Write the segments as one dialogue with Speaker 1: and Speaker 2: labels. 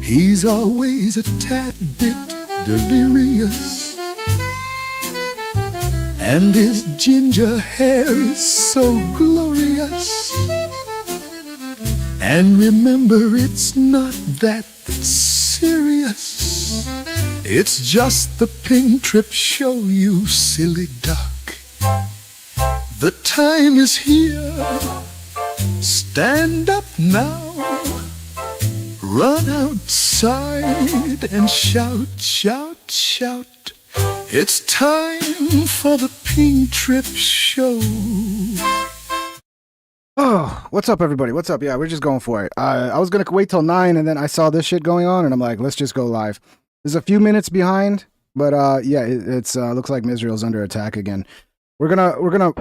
Speaker 1: He's always a tad bit delirious, and his ginger hair is so glorious. And remember, it's not that serious. It's just the Pink Trip Show, you silly duck. The time is here. Stand up now. Run outside and shout, shout, shout. It's time for the Pink Trip Show.
Speaker 2: Oh, what's up, everybody? What's up? Yeah, we're just going for it. I was going to wait till 9, and then I saw this shit going on, and I'm like, let's just go live. There's a few minutes behind, but yeah, it's looks like Misrael's under attack again. We're gonna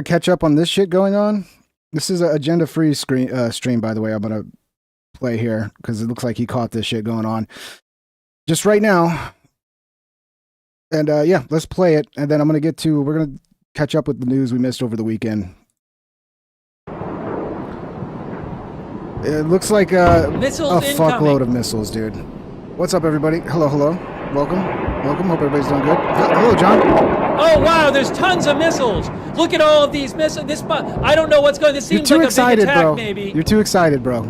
Speaker 2: catch up on this shit going on. This is an agenda-free stream, by the way. I'm gonna play here because it looks like he caught this shit going on just right now. And yeah, let's play it, and then we're gonna catch up with the news we missed over the weekend. It looks like a fuckload of missiles, dude. What's up, everybody? Hello, hello. Welcome. Welcome. Hope everybody's doing good. Hello, John.
Speaker 3: Oh, wow. There's tons of missiles. Look at all of these missiles. I don't know what's going on. This seems like a big attack,
Speaker 2: bro.
Speaker 3: maybe.
Speaker 2: You're too excited, bro.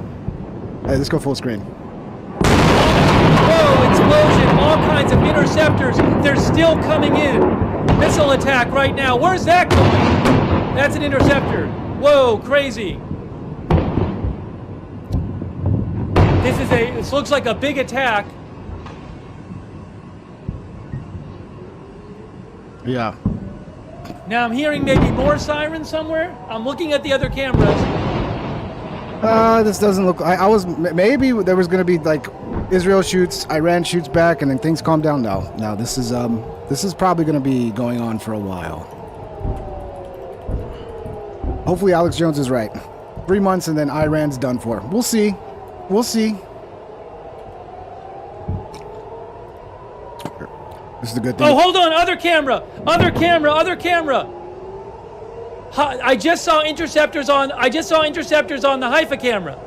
Speaker 2: Hey, let's go full screen.
Speaker 3: Whoa, explosion. All kinds of interceptors. They're still coming in. Missile attack right now. Where's that going? That's an interceptor. Whoa, crazy. This looks like a big attack.
Speaker 2: Yeah.
Speaker 3: Now I'm hearing maybe more sirens somewhere. I'm looking at the other cameras.
Speaker 2: This doesn't look. Maybe there was gonna be like Israel shoots, Iran shoots back, and then things calm down. No. This is probably gonna be going on for a while. Hopefully Alex Jones is right. 3 months and then Iran's done for. We'll see. We'll see. This is the good thing.
Speaker 3: Oh, hold on! Other camera! Other camera! Other camera! I just saw interceptors on the Haifa camera.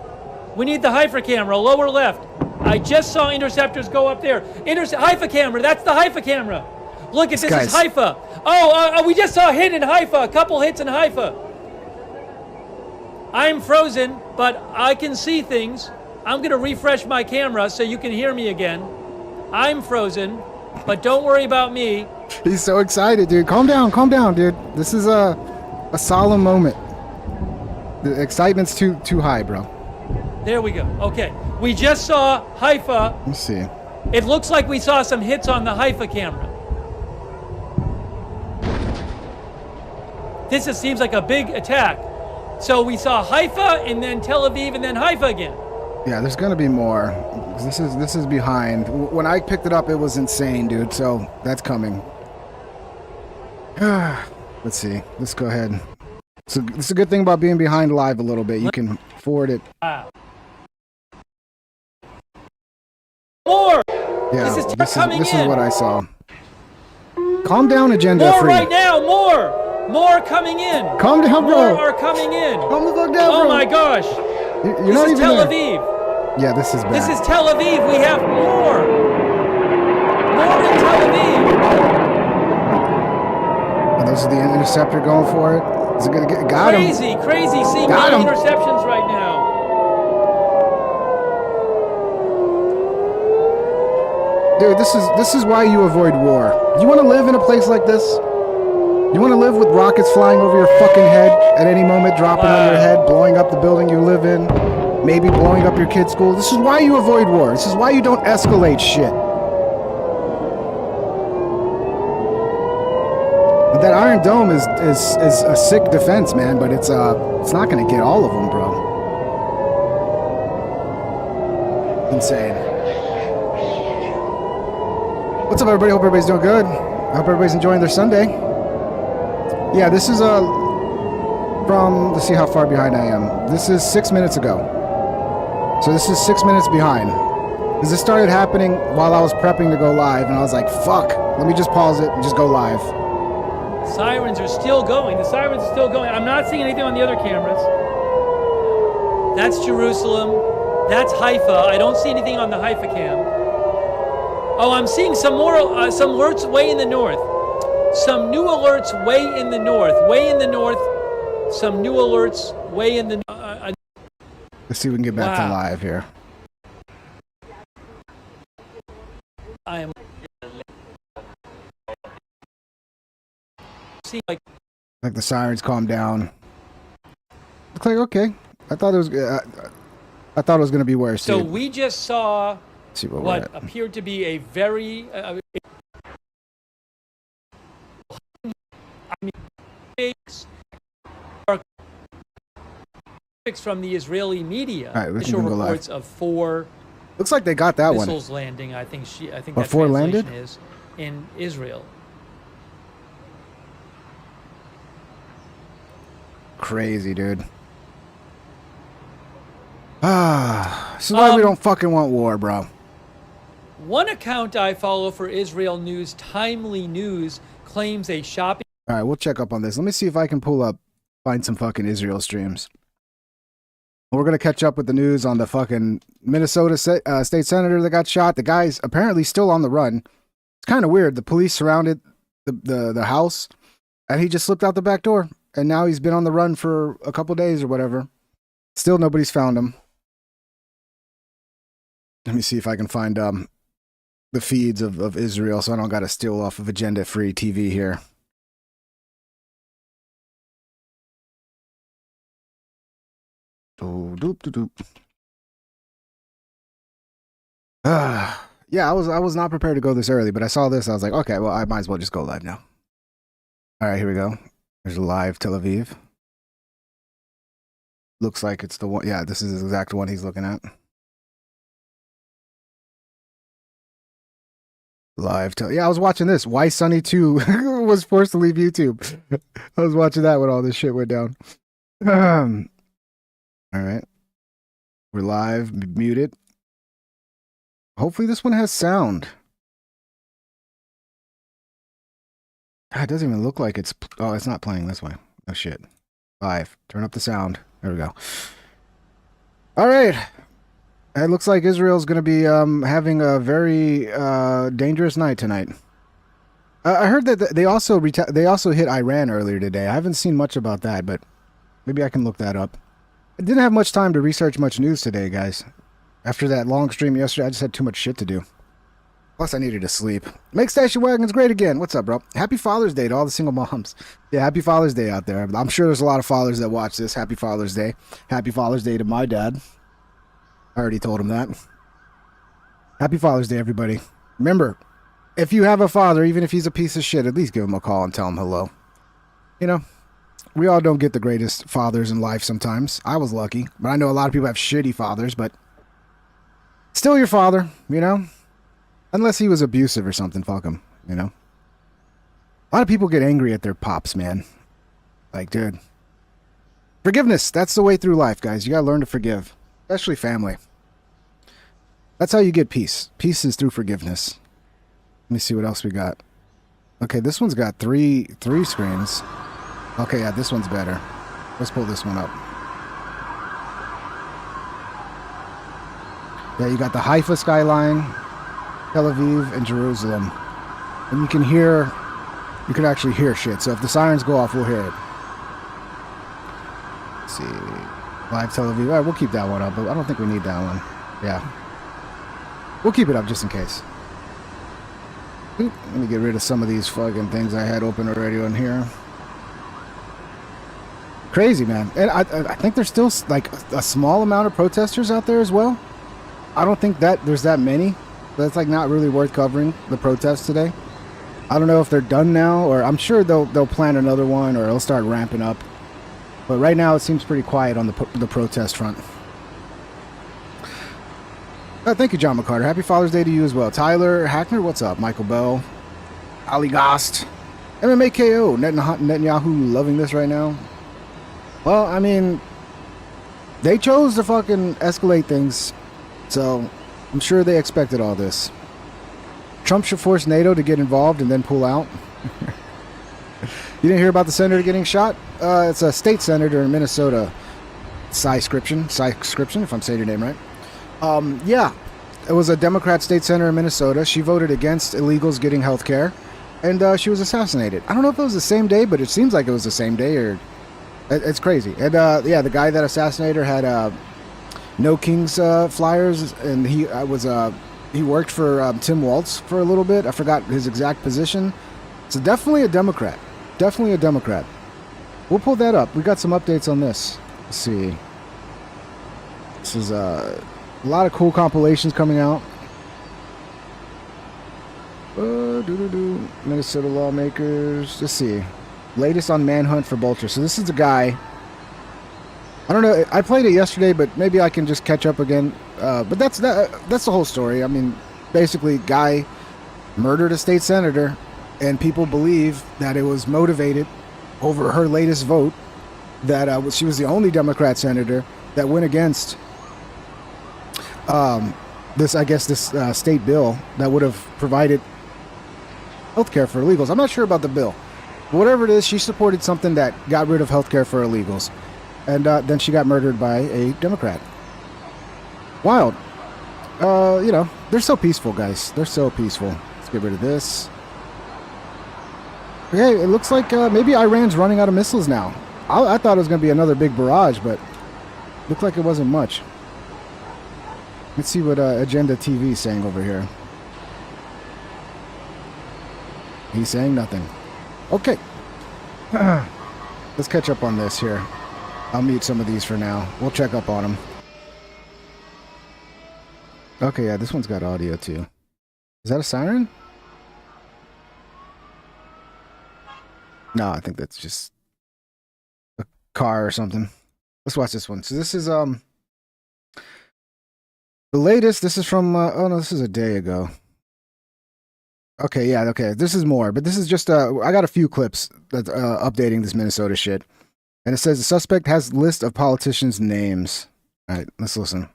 Speaker 3: We need the Haifa camera, lower left. I just saw interceptors go up there. Haifa camera. That's the Haifa camera. Look at this. Is Haifa. Oh, we just saw a hit in Haifa. A couple hits in Haifa. I'm frozen, but I can see things. I'm going to refresh my camera so you can hear me again. I'm frozen, but don't worry about me.
Speaker 2: He's so excited, dude. Calm down, dude. This is a solemn moment. The excitement's too high, bro.
Speaker 3: There we go. Okay. We just saw Haifa.
Speaker 2: Let's see.
Speaker 3: It looks like we saw some hits on the Haifa camera. This just seems like a big attack. So we saw Haifa and then Tel Aviv and then Haifa again.
Speaker 2: Yeah, there's gonna be more. This is behind. When I picked it up, it was insane, dude. So that's coming. Let's see. Let's go ahead. So this is a good thing about being behind live a little bit. You can forward it.
Speaker 3: Wow. More.
Speaker 2: Yeah,
Speaker 3: this
Speaker 2: is what I saw. Calm down, agenda
Speaker 3: more
Speaker 2: free.
Speaker 3: Right now, more coming in.
Speaker 2: Calm down, bro.
Speaker 3: More are coming in.
Speaker 2: Calm the fuck down, bro.
Speaker 3: Oh my gosh.
Speaker 2: You're not even
Speaker 3: Tel
Speaker 2: there.
Speaker 3: Aviv.
Speaker 2: Yeah, this is bad.
Speaker 3: This is Tel Aviv. We have more. More in Tel Aviv.
Speaker 2: Oh, those are the interceptor going for it. Is it gonna get? Got him.
Speaker 3: Crazy seeing many interceptions right now.
Speaker 2: Dude, this is why you avoid war. You want to live in a place like this? You want to live with rockets flying over your fucking head at any moment, dropping on your head, blowing up the building you live in, maybe blowing up your kid's school? This is why you avoid war. This is why you don't escalate shit. But that Iron Dome is a sick defense, man, but it's not going to get all of them, bro. Insane. What's up, everybody? Hope everybody's doing good. I hope everybody's enjoying their Sunday. Yeah, this is from, let's see how far behind I am. This is 6 minutes ago. So this is 6 minutes behind. Because this started happening while I was prepping to go live, and I was like, fuck, let me just pause it and just go live.
Speaker 3: Sirens are still going. The sirens are still going. I'm not seeing anything on the other cameras. That's Jerusalem. That's Haifa. I don't see anything on the Haifa cam. Oh, I'm seeing some more, some alerts way in the north. Some new alerts way in the north. Way in the north. Some new alerts way in the
Speaker 2: Let's see if we can get back to
Speaker 3: Wow.
Speaker 2: live here.
Speaker 3: I am see like
Speaker 2: Like the sirens calmed down. Looks like okay. I thought it was. I thought it was gonna be worse.
Speaker 3: so.
Speaker 2: Dude.
Speaker 3: We just saw
Speaker 2: Let's see what we're
Speaker 3: what
Speaker 2: at.
Speaker 3: appeared to be a very from the Israeli media.
Speaker 2: All right, we can
Speaker 3: Initial
Speaker 2: go live.
Speaker 3: reports of 4
Speaker 2: Looks like they got that one.
Speaker 3: missiles landing. I think that
Speaker 2: Before
Speaker 3: translation
Speaker 2: landed?
Speaker 3: is in Israel.
Speaker 2: Crazy, dude. This is why we don't fucking want war, bro.
Speaker 3: One account I follow for Israel news, Timely News, claims a shopping.
Speaker 2: All right, we'll check up on this. Let me see if I can find some fucking Israel streams. We're gonna catch up with the news on the fucking Minnesota state senator that got shot. The guy's apparently still on the run. It's kind of weird. The police surrounded the house, and he just slipped out the back door. And now he's been on the run for a couple days or whatever. Still, nobody's found him. Let me see if I can find the feeds of Israel, so I don't got to steal off of agenda-free TV here. Doop. Yeah, I was not prepared to go this early, but I saw this. I was like, okay, well, I might as well just go live now. All right, here we go. There's live Tel Aviv. Looks like it's the one. Yeah, this is the exact one he's looking at. Live Tel. Yeah, I was watching this. Why Sunny 2 was forced to leave YouTube. I was watching that when all this shit went down. All right. We're live, muted. Hopefully this one has sound. God, it doesn't even look like it's... Oh, it's not playing this way. Oh, shit. Live. Turn up the sound. There we go. All right. It looks like Israel's going to be having a very dangerous night tonight. I heard that they also hit Iran earlier today. I haven't seen much about that, but maybe I can look that up. I didn't have much time to research much news today, guys. After that long stream yesterday, I just had too much shit to do. Plus, I needed to sleep. Make Station Wagons great again. What's up, bro? Happy Father's Day to all the single moms. Yeah, happy Father's Day out there. I'm sure there's a lot of fathers that watch this. Happy Father's Day. Happy Father's Day to my dad. I already told him that. Happy Father's Day, everybody. Remember, if you have a father, even if he's a piece of shit, at least give him a call and tell him hello. You know, we all don't get the greatest fathers in life sometimes. I was lucky, but I know a lot of people have shitty fathers, but still your father, you know? Unless he was abusive or something, fuck him, you know? A lot of people get angry at their pops, man. Like, dude. Forgiveness, that's the way through life, guys. You gotta learn to forgive. Especially family. That's how you get peace. Peace is through forgiveness. Let me see what else we got. Okay, this one's got three screens. Okay, yeah, this one's better. Let's pull this one up. Yeah, you got the Haifa skyline, Tel Aviv, and Jerusalem. And you can actually hear shit. So if the sirens go off, we'll hear it. Let's see. Live Tel Aviv. All right, we'll keep that one up, but I don't think we need that one. Yeah. We'll keep it up just in case. Oop, let me get rid of some of these fucking things I had open already on here. Crazy, man. And I think there's still like a small amount of protesters out there as well. I don't think that there's that many. That's like not really worth covering, the protests today. I don't know if they're done now, or I'm sure they'll plan another one, or it'll start ramping up. But right now it seems pretty quiet on the protest front. Thank you, John McCarter. Happy Father's Day to you as well. Tyler Hackner, what's up? Michael Bell, Ali Gost, MMA KO, Netanyahu loving this right now. Well, I mean, they chose to fucking escalate things, so I'm sure they expected all this. Trump should force NATO to get involved and then pull out. You didn't hear about the senator getting shot? It's a state senator in Minnesota. Scription, if I'm saying your name right. Yeah, it was a Democrat state senator in Minnesota. She voted against illegals getting health care, and she was assassinated. I don't know if it was the same day, but it seems like it was the same day, or it's crazy. And yeah, the guy that assassinated her had No Kings flyers, and he worked for Tim Walz for a little bit. I forgot his exact position. So definitely a Democrat. Definitely a Democrat. We'll pull that up. We got some updates on this. Let's see. This is a lot of cool compilations coming out. Minnesota lawmakers. Let's see. Latest on Manhunt for Bolter. So this is a guy. I don't know. I played it yesterday, but maybe I can just catch up again. But that's the whole story. I mean, basically, guy murdered a state senator, and people believe that it was motivated over her latest vote. That she was the only Democrat senator that went against this state bill that would have provided health care for illegals. I'm not sure about the bill. But whatever it is, she supported something that got rid of health care for illegals. And then she got murdered by a Democrat. Wild. They're so peaceful, guys. They're so peaceful. Let's get rid of this. Okay, it looks like maybe Iran's running out of missiles now. I thought it was going to be another big barrage, but looked like it wasn't much. Let's see what Agenda TV is saying over here. He's saying nothing. Okay. Let's catch up on this here. I'll mute some of these for now. We'll check up on them. Okay, yeah, this one's got audio too. Is that a siren? No, I think that's just a car or something. Let's watch this one. So this is the latest. This is from oh no, this is a day ago. Okay, yeah, okay. This is more, but this is just I got a few clips that's updating this Minnesota shit. And it says the suspect has a list of politicians' names. All right, let's listen.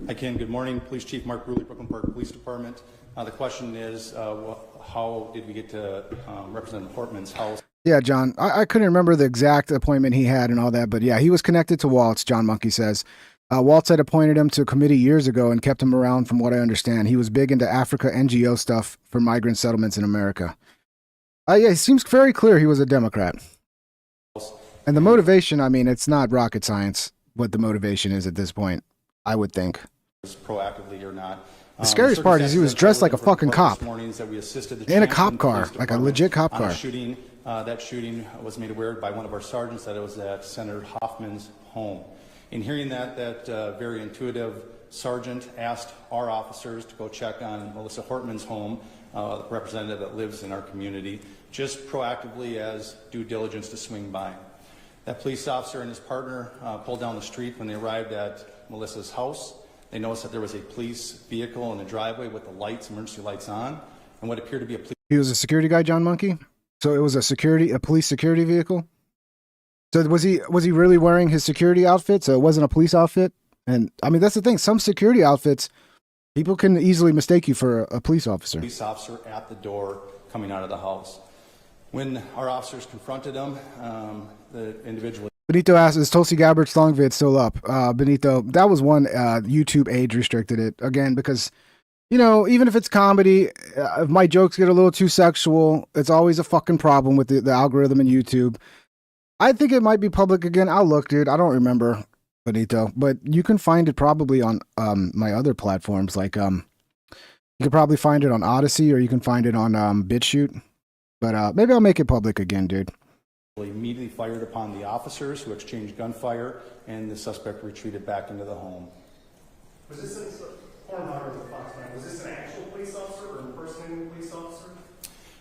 Speaker 4: Hi, Ken. Good morning. Police Chief Mark Bruley, Brooklyn Park Police Department. The question is, how did we get to Representative Portman's house?
Speaker 2: Yeah, John, I couldn't remember the exact appointment he had and all that, but yeah, he was connected to Waltz, John Monkey says. Waltz had appointed him to a committee years ago and kept him around from what I understand. He was big into Africa NGO stuff for migrant settlements in America. Yeah, it seems very clear he was a Democrat. And the motivation, I mean, it's not rocket science what the motivation is at this point, I would think.
Speaker 4: Proactively or not.
Speaker 2: The scariest part is he was dressed like a fucking cop. In a cop car, like a legit cop car.
Speaker 4: That shooting was made aware by one of our sergeants that it was at Senator Hoffman's home. In hearing that very intuitive sergeant asked our officers to go check on Melissa Hortman's home, the representative that lives in our community, just proactively as due diligence to swing by. That police officer and his partner pulled down the street when they arrived at Melissa's house. They noticed that there was a police vehicle in the driveway with the lights, emergency lights on, and what appeared to be a police...
Speaker 2: He was a security guy, John Monkey? So it was a police security vehicle? So was he really wearing his security outfit? So it wasn't a police outfit? And I mean, that's the thing. Some security outfits, people can easily mistake you for a police officer.
Speaker 4: Police officer at the door coming out of the house. When our officers confronted him, the individual...
Speaker 2: Benito asks, is Tulsi Gabbard's thong vid still up? Benito, that was one, YouTube age restricted it. Again, because, even if it's comedy, if my jokes get a little too sexual, it's always a fucking problem with the algorithm in YouTube. I think it might be public again. I'll look, dude. I don't remember, Benito. But you can find it probably on my other platforms. Like, you can probably find it on Odyssey, or you can find it on BitChute. But maybe I'll make it public again, dude.
Speaker 4: Immediately fired upon the officers, who exchanged gunfire, and the suspect retreated back into the home.
Speaker 5: Was this an actual police officer or impersonating a police officer?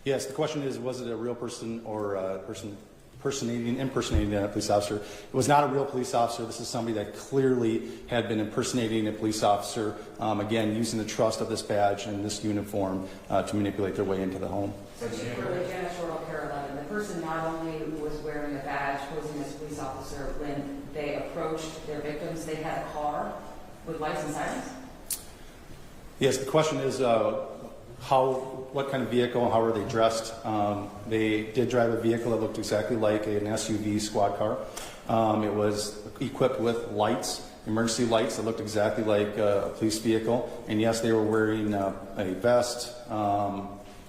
Speaker 4: Yes, the question is, was it a real person or a person impersonating a police officer? It was not a real police officer. This is somebody that clearly had been impersonating a police officer, again, using the trust of this badge and this uniform to manipulate their way into the home.
Speaker 6: So Chief Bruley, janitorial care 11, the person not only was wearing a badge posing as a police officer, when they approached their victims, they had a car with lights and sirens?
Speaker 4: Yes, the question is, what kind of vehicle and how were they dressed. They did drive a vehicle that looked exactly like an SUV squad car. It was equipped with lights, emergency lights that looked exactly like a police vehicle. And yes, they were wearing a vest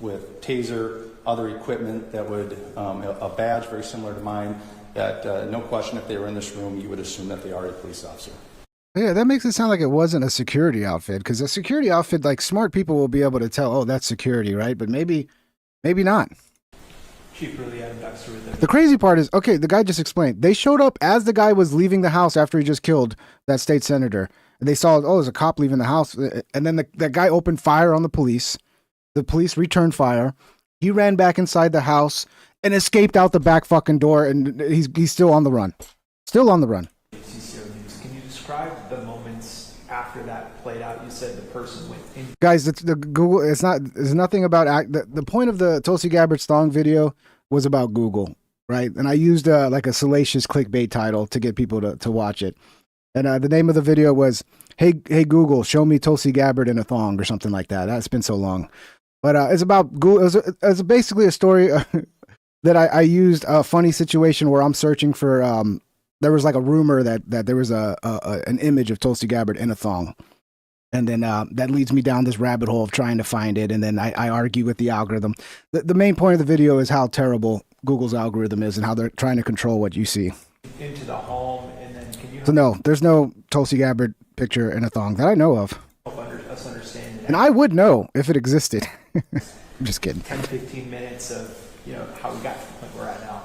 Speaker 4: with taser, other equipment that would, a badge very similar to mine, that no question if they were in this room, you would assume that they are a police officer.
Speaker 2: Yeah, that makes it sound like it wasn't a security outfit, because a security outfit, like, smart people will be able to tell, oh, that's security, right? But maybe not.
Speaker 7: Chief really Adam Dexter with it.
Speaker 2: The crazy part is, okay, the guy just explained. They showed up as the guy was leaving the house after he just killed that state senator. They saw, oh, there's a cop leaving the house. And then that guy opened fire on the police. The police returned fire. He ran back inside the house and escaped out the back fucking door. And he's still on the run. Still on the run.
Speaker 7: Can you describe the moments after that played out? You said the person went in.
Speaker 2: Guys, the Google, there's nothing about the point of the Tulsi Gabbard thong video was about Google, right? And I used like a salacious clickbait title to get people to watch it. And the name of the video was, hey Google, show me Tulsi Gabbard in a thong or something like that. That's been so long. But it's about Google. It's basically a story that I used a funny situation where I'm searching for, there was like a rumor that there was an image of Tulsi Gabbard in a thong. And then that leads me down this rabbit hole of trying to find it. And then I argue with the algorithm. The main point of the video is how terrible Google's algorithm is and how they're trying to control what you see.
Speaker 7: Into the home, and then can you
Speaker 2: So no, there's no Tulsi Gabbard picture in a thong that I know of.
Speaker 7: help us understand
Speaker 2: And I would know if it existed. I'm just kidding.
Speaker 7: 10-15 minutes of how we got to the point we're at now?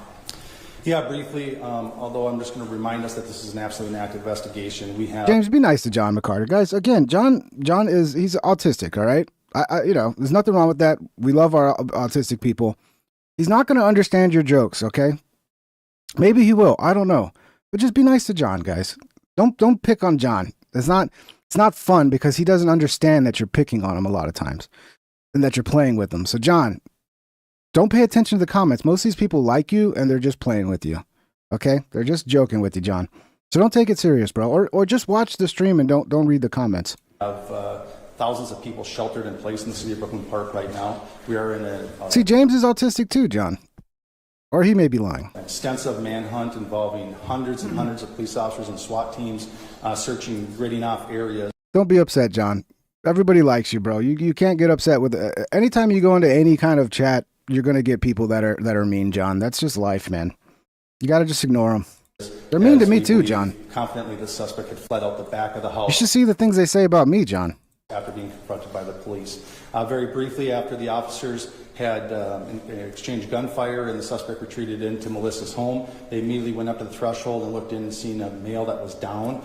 Speaker 4: Yeah, briefly, although I'm just going to remind us that this is an absolutely active investigation. We have
Speaker 2: James, be nice to John McCarter. Guys, again, John he's autistic, all right? I there's nothing wrong with that. We love our autistic people. He's not going to understand your jokes, okay? Maybe he will. I don't know. But just be nice to John, guys. Don't pick on John. It's not fun because he doesn't understand that you're picking on him a lot of times and that you're playing with him. So John, don't pay attention to the comments. Most of these people like you and they're just playing with you. Okay? They're just joking with you, John. So don't take it serious, bro. Or just watch the stream and don't read the comments.
Speaker 4: thousands of people sheltered in place in the city of Brooklyn Park right now. We are in a
Speaker 2: See, James is autistic too, John. Or he may be lying.
Speaker 4: extensive manhunt involving hundreds and hundreds of police officers and SWAT teams searching, gridding off areas.
Speaker 2: Don't be upset, John. Everybody likes you, bro. You can't get upset with anytime you go into any kind of chat, you're going to get people that are mean, John. That's just life, man. You got to just ignore them. They're mean to me too, John.
Speaker 4: Confidently, the suspect had fled out the back of the house.
Speaker 2: You should see the things they say about me, John.
Speaker 4: After being confronted by the police. Very briefly, after the officers had exchanged gunfire and the suspect retreated into Melissa's home, they immediately went up to the threshold and looked in and seen a male that was down,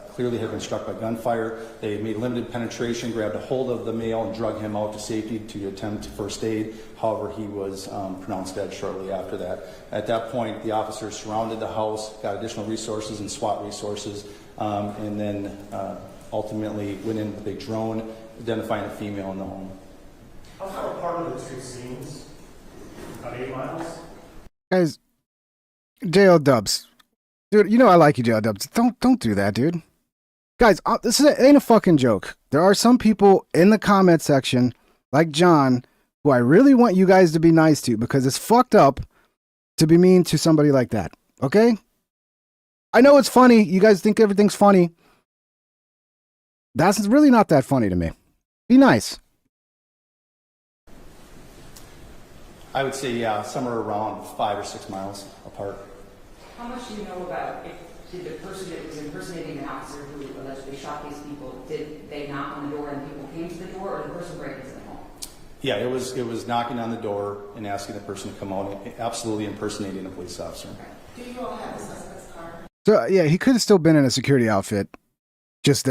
Speaker 4: clearly had been struck by gunfire. They made limited penetration, grabbed a hold of the male and drug him out to safety to attempt first aid. However, he was pronounced dead shortly after that. At that point, the officers surrounded the house, got additional resources and SWAT resources, and then ultimately went in with a drone identifying a female in the home.
Speaker 5: How far apart are the two scenes? About 8 miles?
Speaker 2: Guys, JL Dubs. Dude, you know I like you, JL Dubs. Don't do that, dude. Guys, this ain't a fucking joke. There are some people in the comment section, like John, who I really want you guys to be nice to because it's fucked up to be mean to somebody like that. Okay? I know it's funny. You guys think everything's funny. That's really not that funny to me. Be nice.
Speaker 4: I would say, yeah, somewhere around 5 or 6 miles apart.
Speaker 6: How much do you know about did the person that was impersonating the officer who allegedly shot these people, did they knock on the door and people came to the door, or the person break into the home?
Speaker 4: Yeah, it was knocking on the door and asking the person to come out, absolutely impersonating a police officer.
Speaker 6: Do you all have the suspect's car?
Speaker 2: So, yeah, he could have still been in a security outfit. Just,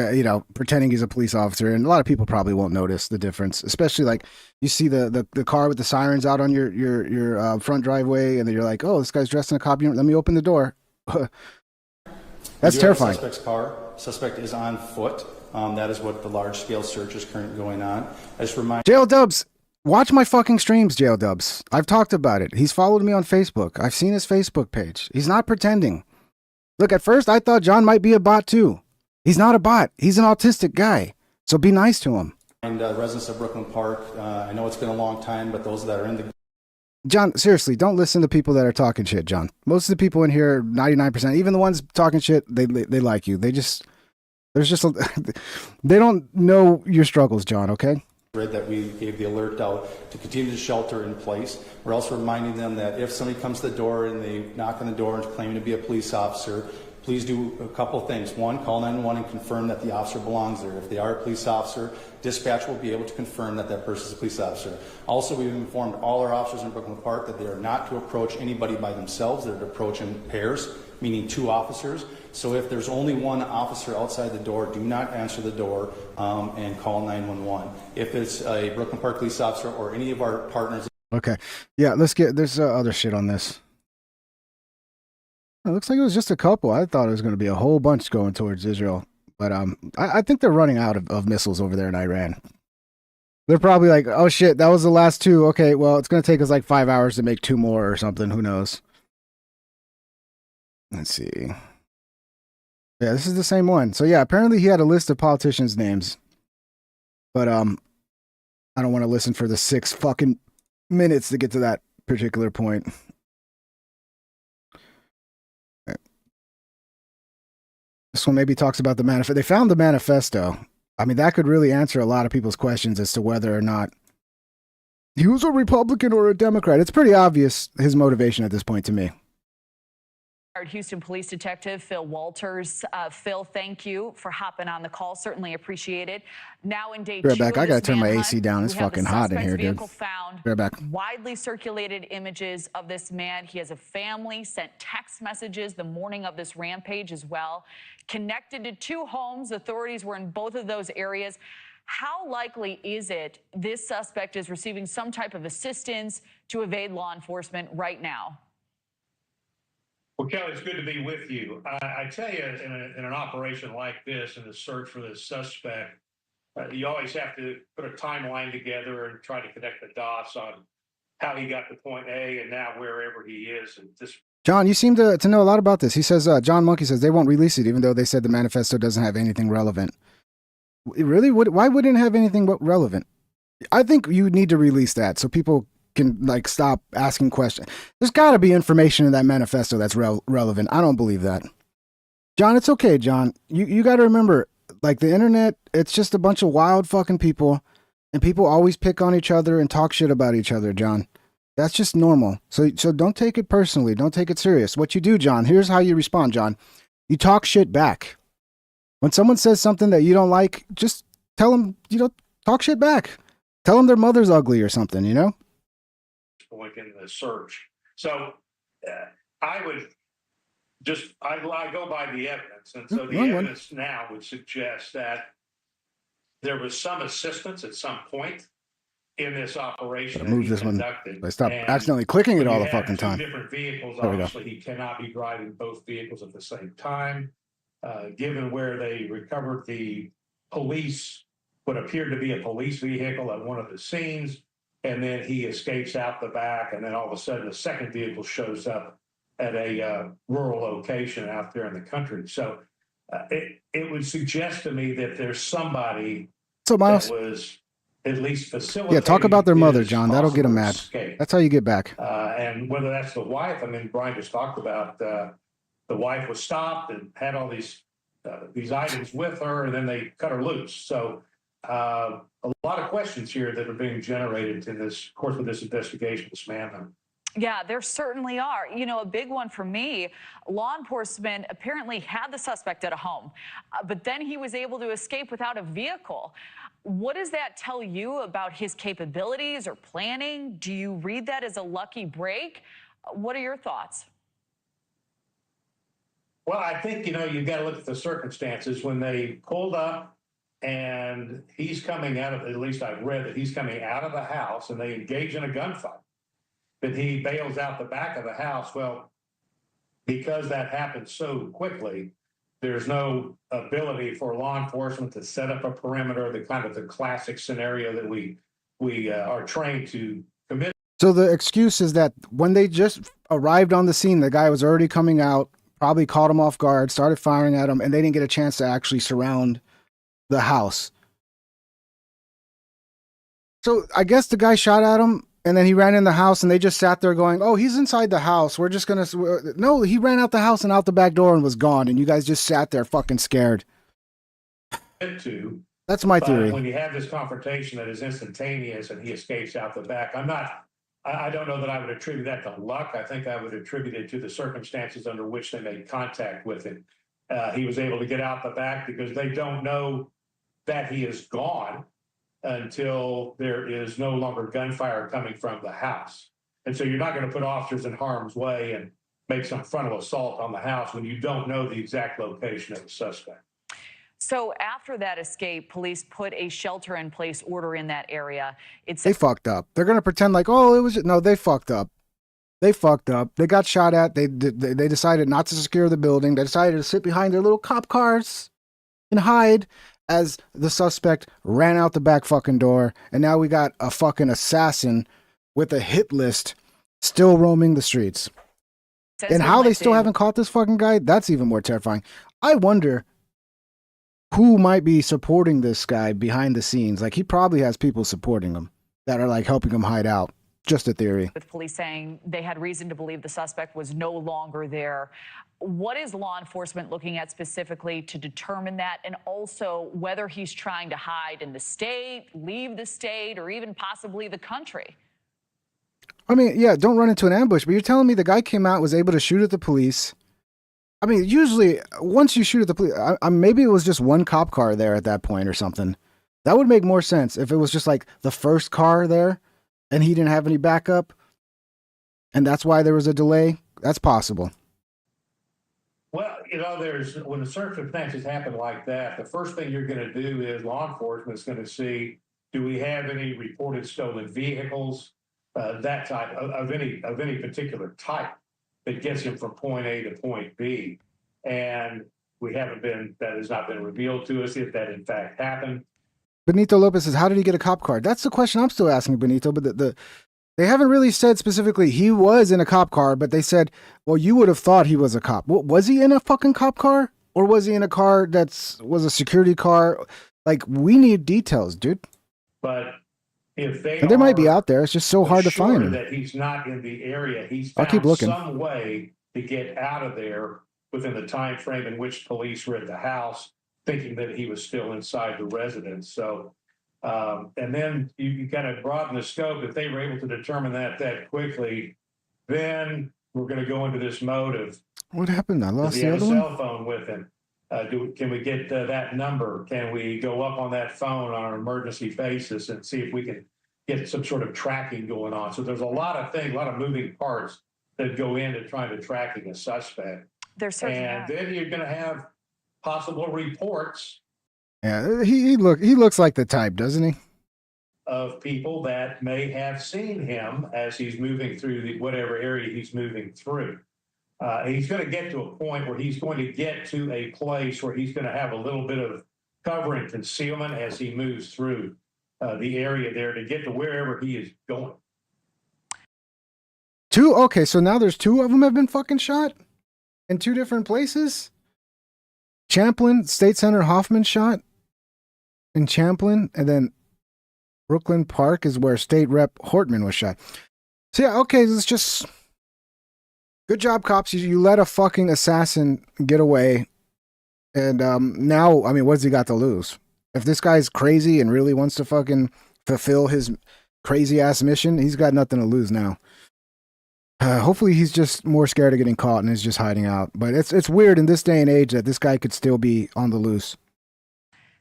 Speaker 2: pretending he's a police officer. And a lot of people probably won't notice the difference, especially like you see the car with the sirens out on your front driveway. And then you're like, oh, this guy's dressed in a cop uniform. Let me open the door. That's terrifying.
Speaker 4: Suspect's car. Suspect is on foot. That is what the large scale search is currently going on. I just remind
Speaker 2: JL Dubs, watch my fucking streams, JL Dubs. I've talked about it. He's followed me on Facebook. I've seen his Facebook page. He's not pretending. Look, at first I thought John might be a bot too. He's not a bot. He's an autistic guy. So be nice to him.
Speaker 4: Residents of Brooklyn Park. I know it's been a long time, but those that are in the
Speaker 2: John, seriously, don't listen to people that are talking shit, John. Most of the people in here, 99%, even the ones talking shit, they like you. They don't know your struggles, John, okay?
Speaker 4: that we gave the alert out to continue to shelter in place. We're also reminding them that if somebody comes to the door and they knock on the door and claiming to be a police officer, please do a couple of things. One, call 911 and confirm that the officer belongs there. If they are a police officer, dispatch will be able to confirm that that person is a police officer. Also, we've informed all our officers in Brooklyn Park that they are not to approach anybody by themselves. They're to approach in pairs, meaning 2 officers. So if there's only 1 officer outside the door, do not answer the door and call 911. If it's a Brooklyn Park police officer or any of our partners. Okay.
Speaker 2: Yeah, there's other shit on this. It looks like it was just a couple. I thought it was going to be a whole bunch going towards Israel. But I think they're running out of missiles over there in Iran. They're probably like, oh shit, that was the last 2. Okay, well, it's going to take us like 5 hours to make 2 more or something. Who knows? Let's see. Yeah, this is the same one. So yeah, apparently he had a list of politicians' names. But I don't want to listen for the 6 fucking minutes to get to that particular point. This one maybe talks about the manifesto. They found the manifesto. I mean, that could really answer a lot of people's questions as to whether or not he was a Republican or a Democrat. It's pretty obvious his motivation at this point to me.
Speaker 8: Houston Police Detective Phil Walters. Phil, thank you for hopping on the call. Certainly appreciate it. Now in day 2
Speaker 2: right back. I gotta turn my
Speaker 8: manhunt,
Speaker 2: AC down. It's fucking hot in here, dude.
Speaker 8: Found
Speaker 2: right back.
Speaker 8: Widely circulated images of this man. He has a family, sent text messages the morning of this rampage as well. Connected to 2 homes. Authorities were in both of those areas. How likely is it this suspect is receiving some type of assistance to evade law enforcement right now?
Speaker 5: Well, Kelly, it's good to be with you. I tell you, in an operation like this, in the search for this suspect, you always have to put a timeline together and try to connect the dots on how he got to point A and now wherever he is. And this.
Speaker 2: John, you seem to know a lot about this. He says, John Monkey says they won't release it, even though they said the manifesto doesn't have anything relevant. Really? Why wouldn't it have anything relevant? I think you need to release that so people can like stop asking questions. There's got to be information in that manifesto that's relevant. I don't believe that. John, it's okay, John. You got to remember, like the internet, it's just a bunch of wild fucking people, and people always pick on each other and talk shit about each other, John. That's just normal. So don't take it personally. Don't take it serious. What you do, John, here's how you respond, John. You talk shit back. When someone says something that you don't like, just tell them, talk shit back. Tell them their mother's ugly or something,
Speaker 5: Point in the search. So I would just, I go by the evidence. And so the evidence now would suggest that there was some assistance at some point in this operation.
Speaker 2: Move this one. I stopped accidentally clicking it all the fucking time.
Speaker 5: 2 different vehicles. Obviously, he cannot be driving both vehicles at the same time. Given where they recovered the police, what appeared to be a police vehicle at one of the scenes, and then he escapes out the back, and then all of a sudden a second vehicle shows up at a rural location out there in the country. So it would suggest to me that there's somebody
Speaker 2: that was at least facilitating. Yeah, talk about their mother, John. That'll get them mad. Escape. That's how you get back.
Speaker 5: And whether that's the wife, I mean, Brian just talked about the wife was stopped and had all these items with her, and then they cut her loose. So a lot of questions here that are being generated in this course of this investigation, this manhunt.
Speaker 8: Yeah, there certainly are. A big one for me, law enforcement apparently had the suspect at a home, but then he was able to escape without a vehicle. What does that tell you about his capabilities or planning? Do you read that as a lucky break? What are your thoughts?
Speaker 5: Well, I think, you've got to look at the circumstances. When they pulled up and he's coming out of, at least I've read that he's coming out of the house and they engage in a gunfight, but he bails out the back of the house. Well, because that happened so quickly, there's no ability for law enforcement to set up a perimeter, the classic scenario that we are trained to commit.
Speaker 2: So the excuse is that when they just arrived on the scene, the guy was already coming out, probably caught him off guard, started firing at him, and they didn't get a chance to actually surround the house. So I guess the guy shot at him, and then he ran in the house, and they just sat there going, "Oh, he's inside the house. We're just gonna." No, he ran out the house and out the back door and was gone, and you guys just sat there fucking scared. That's my theory.
Speaker 5: When you have this confrontation that is instantaneous and he escapes out the back, I don't know that I would attribute that to luck. I think I would attribute it to the circumstances under which they made contact with him. He was able to get out the back because they don't know that he is gone until there is no longer gunfire coming from the house. And so you're not going to put officers in harm's way and make some frontal assault on the house when you don't know the exact location of the suspect.
Speaker 8: So after that escape, police put a shelter-in-place order in that area.
Speaker 2: They fucked up. They're gonna pretend like, oh, it was no. They fucked up. They fucked up. They got shot at. They decided not to secure the building. They decided to sit behind their little cop cars and hide as the suspect ran out the back fucking door. And now we got a fucking assassin with a hit list still roaming the streets. And how they still haven't caught this fucking guy? That's even more terrifying. I wonder who might be supporting this guy behind the scenes. Like, he probably has people supporting him that are like helping him hide out. Just a theory.
Speaker 8: With police saying they had reason to believe the suspect was no longer there. What is law enforcement looking at specifically to determine that, and also whether he's trying to hide in the state, leave the state, or even possibly the country?
Speaker 2: I mean, yeah, don't run into an ambush, but you're telling me the guy came out, was able to shoot at the police. I mean, usually, once you shoot at the police, maybe it was just one cop car there at that point or something. That would make more sense if it was just like the first car there and he didn't have any backup, and that's why there was a delay. That's possible.
Speaker 5: Well, when the circumstances happen like that, the first thing you're going to do is law enforcement is going to see, do we have any reported stolen vehicles, that type of any particular type that gets him from point A to point B. And that has not been revealed to us if that in fact happened.
Speaker 2: Benito Lopez says, how did he get a cop car? That's the question I'm still asking, Benito, but they haven't really said specifically he was in a cop car, but they said, well, you would have thought he was a cop. Was he in a fucking cop car? Or was he in a car was a security car? Like, we need details, dude.
Speaker 5: But if they
Speaker 2: might be out there, it's just so hard to find him.
Speaker 5: That he's not in the area, he's
Speaker 2: I'll keep
Speaker 5: found
Speaker 2: looking.
Speaker 5: some way to get out of there within the time frame in which police were at the house, thinking that he was still inside the residence. So, and then you kind of broaden the scope. If they were able to determine that quickly, then we're going to go into this mode of,
Speaker 2: what happened? I lost the other one.
Speaker 5: Does he have a cell phone with him? Can we get that number? Can we go up on that phone on an emergency basis and see if we can get some sort of tracking going on? So there's a lot of things, a lot of moving parts that go into trying to tracking a suspect. And then you're going to have possible reports.
Speaker 2: Yeah, he looks like the type, doesn't he?
Speaker 5: Of people that may have seen him as he's moving through whatever area he's moving through. He's going to get to a point where he's going to get to a place where he's going to have a little bit of cover and concealment as he moves through the area there to get to wherever he is going.
Speaker 2: Okay, so now there's two of them have been fucking shot in two different places. Champlin, State Senator Hoffman shot in Champlin, and then Brooklyn Park is where State Rep Hortman was shot. So yeah, okay, it's just good job, cops. You let a fucking assassin get away, and now, I mean, what's he got to lose? If this guy's crazy and really wants to fucking fulfill his crazy ass mission, he's got nothing to lose now. Hopefully he's just more scared of getting caught and is just hiding out. But it's weird in this day and age that this guy could still be on the loose.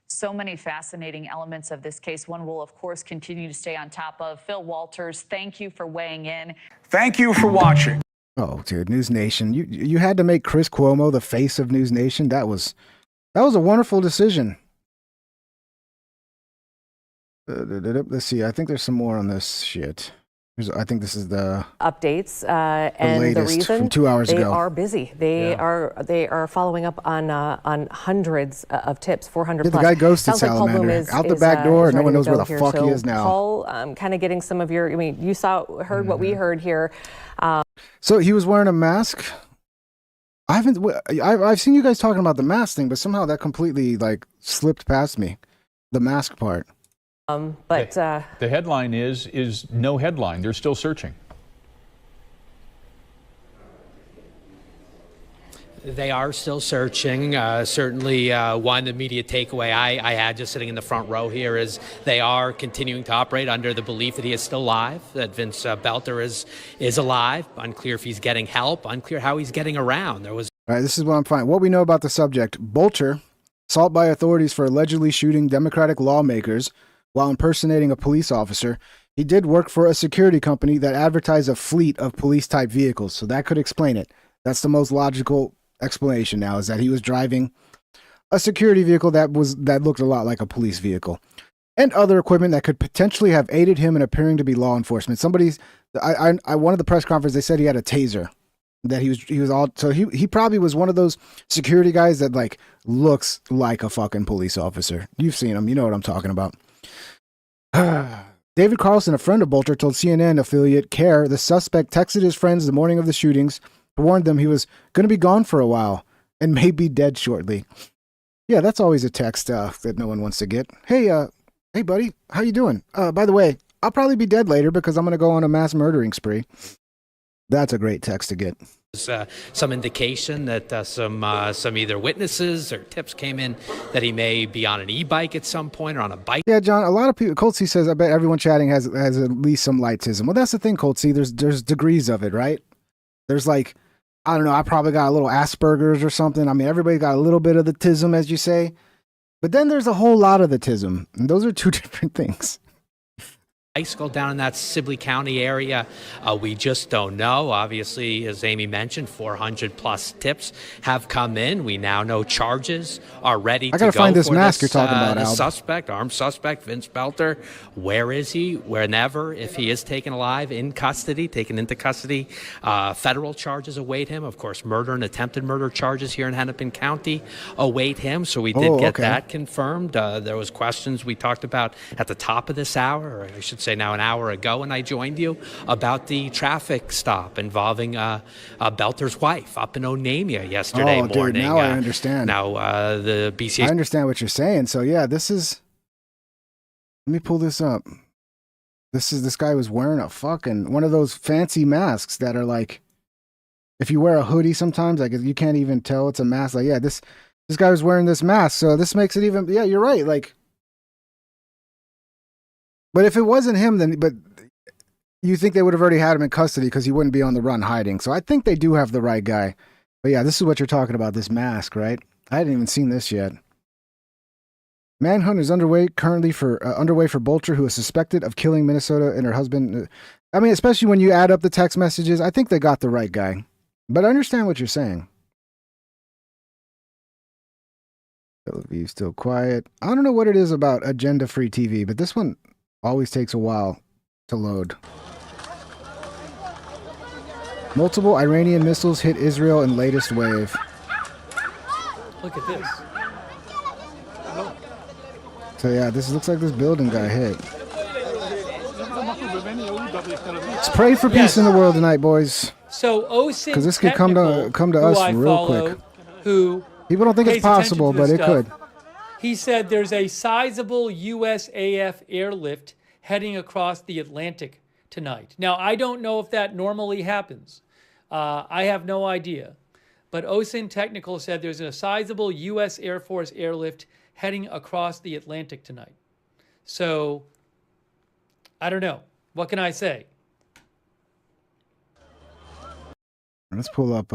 Speaker 8: So many fascinating elements of this case. One we'll, of course, continue to stay on top of. Phil Walters, thank you for weighing in.
Speaker 1: Thank you for watching.
Speaker 2: Oh, dude, News Nation. You had to make Chris Cuomo the face of News Nation. That was a wonderful decision. Let's see. I think there's some more on this shit. I think this is the
Speaker 9: updates and
Speaker 2: latest
Speaker 9: the reason
Speaker 2: from 2 hours
Speaker 9: they
Speaker 2: ago.
Speaker 9: are busy. They are following up on hundreds of tips, 400
Speaker 2: Yeah,
Speaker 9: plus.
Speaker 2: the guy ghosted
Speaker 9: Sounds like Paul
Speaker 2: Salamander
Speaker 9: Bloom
Speaker 2: out the back door. No one knows where the
Speaker 9: here.
Speaker 2: fuck he
Speaker 9: So
Speaker 2: is now.
Speaker 9: Paul, kind of getting some of your. I mean, you heard what we heard here.
Speaker 2: So he was wearing a mask. I've seen you guys talking about the mask thing, but somehow that completely like slipped past me. The mask part.
Speaker 9: But
Speaker 10: The headline is no headline. They're still searching.
Speaker 11: They are still searching. Certainly, one immediate takeaway I had just sitting in the front row here is they are continuing to operate under the belief that he is still alive, that Vince Belter is alive. Unclear if he's getting help. Unclear how he's getting around. There was.
Speaker 2: All right, this is what I'm finding. What we know about the subject: Bolter, assault by authorities for allegedly shooting Democratic lawmakers while impersonating a police officer. He did work for a security company that advertised a fleet of police-type vehicles, so that could explain it. That's the most logical explanation now, is that he was driving a security vehicle that looked a lot like a police vehicle, and other equipment that could potentially have aided him in appearing to be law enforcement. I one of the press conference, they said he had a taser, that he was all, so he probably was one of those security guys that like looks like a fucking police officer. You've seen him, you know what I'm talking about. David Carlson, a friend of Bolter, told CNN affiliate CARE the suspect texted his friends the morning of the shootings, warned them he was going to be gone for a while and may be dead shortly. Yeah, that's always a text that no one wants to get. Hey, hey, buddy, how you doing? By the way, I'll probably be dead later because I'm going to go on a mass murdering spree. That's a great text to get.
Speaker 11: Some indication that some either witnesses or tips came in that he may be on an e-bike at some point or on a bike.
Speaker 2: Yeah, John, a lot of people, Coltsy says, I bet everyone chatting has at least some lightism. Well, that's the thing, Coltsy. There's degrees of it, right? There's like, I don't know, I probably got a little Asperger's or something. I mean, everybody got a little bit of the tism, as you say. But then there's a whole lot of the tism. And those are two different things.
Speaker 11: Bicycle down in that Sibley County area. We just don't know. Obviously, as Amy mentioned, 400 plus tips have come in. We now know charges are ready to go.
Speaker 2: I gotta find this mask you're talking about, Al.
Speaker 11: Suspect, armed suspect, Vince Belter. Where is he? Whenever, if he is taken alive, in custody, taken into custody, federal charges await him. Of course, murder and attempted murder charges here in Hennepin County await him. So we did get that confirmed. There was questions we talked about at the top of this hour, or I should say now an hour ago when I joined you, about the traffic stop involving Belter's wife up in Onamia yesterday morning.
Speaker 2: Dude, now I understand.
Speaker 11: Now the BCA.
Speaker 2: I understand what you're saying. So yeah, this is, let me pull this up. This guy was wearing a fucking, one of those fancy masks that are like, if you wear a hoodie sometimes, like you can't even tell it's a mask. Like, yeah, this guy was wearing this mask. So this makes it even, yeah, you're right. Like, but if it wasn't him, then, but you think they would have already had him in custody because he wouldn't be on the run hiding. So I think they do have the right guy. But yeah, this is what you're talking about, this mask, right? I hadn't even seen this yet. Manhunt is underway for Bolter, who is suspected of killing Minnesota and her husband. I mean, especially when you add up the text messages, I think they got the right guy. But I understand what you're saying. Tel Aviv still quiet. I don't know what it is about agenda-free TV, but this one always takes a while to load. Multiple Iranian missiles hit Israel in latest wave.
Speaker 3: Look at this.
Speaker 2: So yeah, this looks like this building got hit. Let's pray for peace in the world tonight, boys.
Speaker 3: So OSINT,
Speaker 2: because this could come to us real quick.
Speaker 3: Who
Speaker 2: people don't think it's possible, but it could.
Speaker 3: He said there's a sizable USAF airlift heading across the Atlantic tonight. Now, I don't know if that normally happens. I have no idea. But OSINT Technical said there's a sizable U.S. Air Force airlift heading across the Atlantic tonight. So, I don't know. What can I say?
Speaker 2: Let's pull up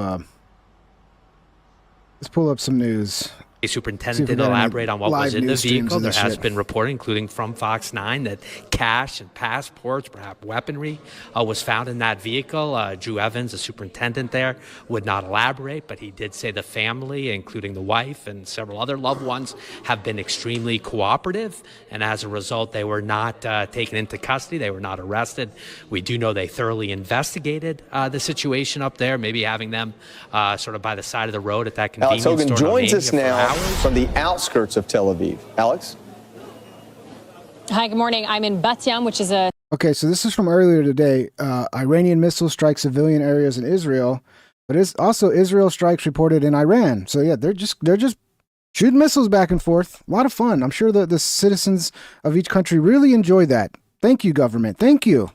Speaker 2: some news.
Speaker 11: A superintendent did elaborate on what was in the vehicle. There has been reporting, including from Fox 9, that cash and passports, perhaps weaponry, was found in that vehicle. Drew Evans, the superintendent there, would not elaborate, but he did say the family, including the wife and several other loved ones, have been extremely cooperative, and as a result, they were not taken into custody. They were not arrested. We do know they thoroughly investigated the situation up there, maybe having them sort of by the side of the road at that convenience store.
Speaker 12: Alex Hogan joins us now from the outskirts of Tel Aviv. Alex?
Speaker 13: Hi, good morning. I'm in Bat Yam, which is a...
Speaker 2: Okay, so this is from earlier today. Iranian missiles strike civilian areas in Israel, but it's also Israel strikes reported in Iran. So yeah, they're just Shooting missiles back and forth. A lot of fun. I'm sure the citizens of each country really enjoy that. Thank you, government. Thank you.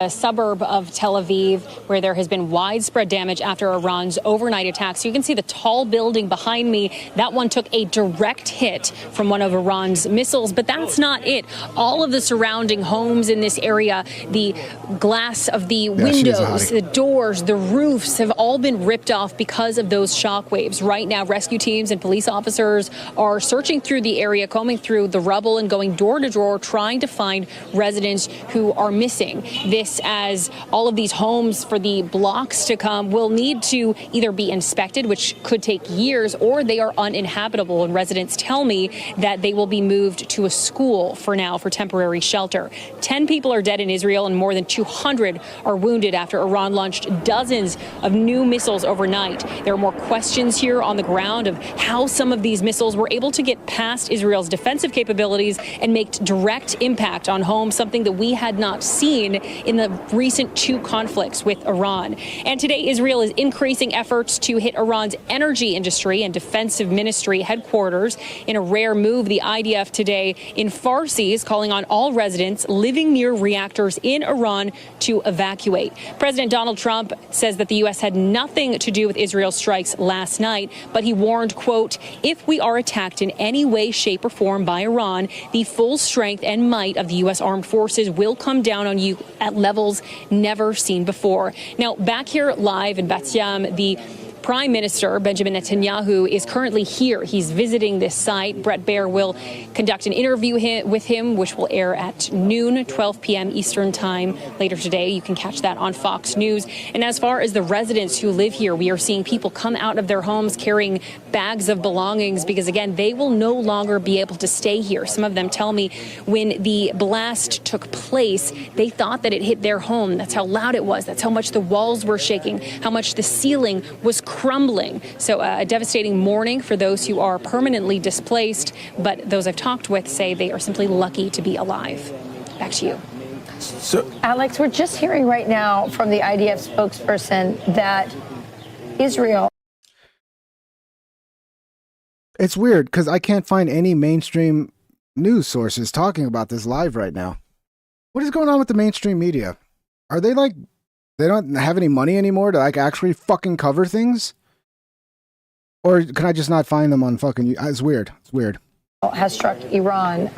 Speaker 13: A suburb of Tel Aviv, where there has been widespread damage after Iran's overnight attack. So you can see the tall building behind me. That one took a direct hit from one of Iran's missiles, but that's not it. All of the surrounding homes in this area, the glass of the windows, the doors, the roofs have all been ripped off because of those shock waves. Right now, rescue teams and police officers are searching through the area, combing through the rubble and going door to door, trying to find residents who are missing. This as all of these homes for the blocks to come will need to either be inspected, which could take years, or they are uninhabitable. And residents tell me that they will be moved to a school for now for temporary shelter. 10 people are dead in Israel and more than 200 are wounded after Iran launched dozens of new missiles overnight. There are more questions here on the ground of how some of these missiles were able to get past Israel's defensive capabilities and make direct impact on homes, something that we had not seen in the recent two conflicts with Iran. And today, Israel is increasing efforts to hit Iran's energy industry and defensive ministry headquarters. In a rare move, the IDF today in Farsi is calling on all residents living near reactors in Iran to evacuate. President Donald Trump says that the U.S. had nothing to do with Israel's strikes last night, but he warned, quote, if we are attacked in any way, shape or form by Iran, the full strength and might of the U.S. armed forces will come down on you at levels never seen before. Now, back here live in Bat-Yam, the Prime Minister Benjamin Netanyahu is currently here. He's visiting this site. Brett Baer will conduct an interview with him, which will air at noon, 12 p.m. Eastern time later today. You can catch that on Fox News. And as far as the residents who live here, we are seeing people come out of their homes carrying bags of belongings because, again, they will no longer be able to stay here. Some of them tell me when the blast took place, they thought that it hit their home. That's how loud it was. That's how much the walls were shaking, how much the ceiling was crumbling. So a devastating morning for those who are permanently displaced, but those I've talked with say they are simply lucky to be alive. Back to you.
Speaker 14: So, Alex, we're just hearing right now from the IDF spokesperson that Israel.
Speaker 2: It's weird because I can't find any mainstream news sources talking about this live right now. What is going on with the mainstream media? Are they like, they don't have any money anymore to like actually fucking cover things? Or can I just not find them on fucking, it's weird. It's weird.
Speaker 14: Has struck Iran.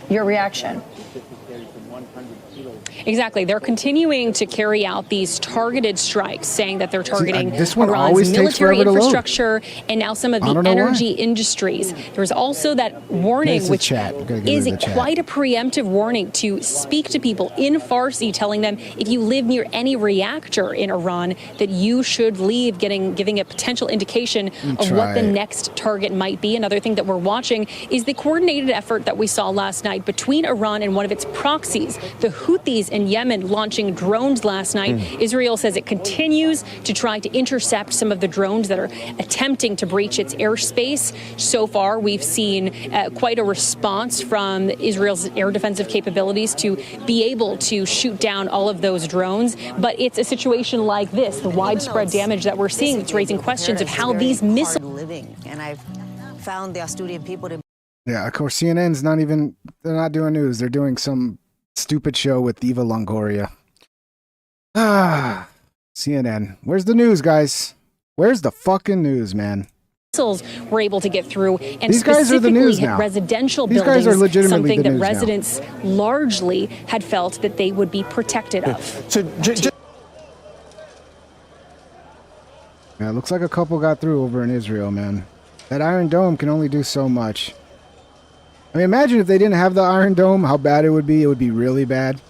Speaker 14: Your reaction?
Speaker 13: Exactly. They're continuing to carry out these targeted strikes, saying that they're targeting
Speaker 2: Iran's
Speaker 13: military infrastructure and now some of the energy industries. There's also that warning, which is quite a preemptive warning to speak to people in Farsi, telling them if you live near any reactor in Iran, that you should leave, giving a potential indication of what the next target might be. Another thing that we're watching is the coordinated effort that we saw last night between Iran and one of its proxies, the Houthis in Yemen, launching drones last night. Israel says it continues to try to intercept some of the drones that are attempting to breach its airspace. So far, we've seen quite a response from Israel's air defensive capabilities to be able to shoot down all of those drones. But it's a situation like this, the widespread damage that we're seeing, that's raising questions of how these missiles.
Speaker 15: And I've found the Asturian people to.
Speaker 2: Yeah, of course, CNN's not even, they're not doing news. They're doing some stupid show with Eva Longoria. CNN. Where's the news, guys? Where's the fucking news, man?
Speaker 13: Missiles were able to get through and
Speaker 2: These guys are the news
Speaker 13: hit
Speaker 2: now.
Speaker 13: residential
Speaker 2: These
Speaker 13: buildings,
Speaker 2: guys are legitimately
Speaker 13: something
Speaker 2: the
Speaker 13: that
Speaker 2: news
Speaker 13: residents largely had felt that they would be protected of.
Speaker 12: So,
Speaker 2: yeah, it looks like a couple got through over in Israel, man. That Iron Dome can only do so much. I mean, imagine if they didn't have the Iron Dome, how bad it would be. It would be really bad.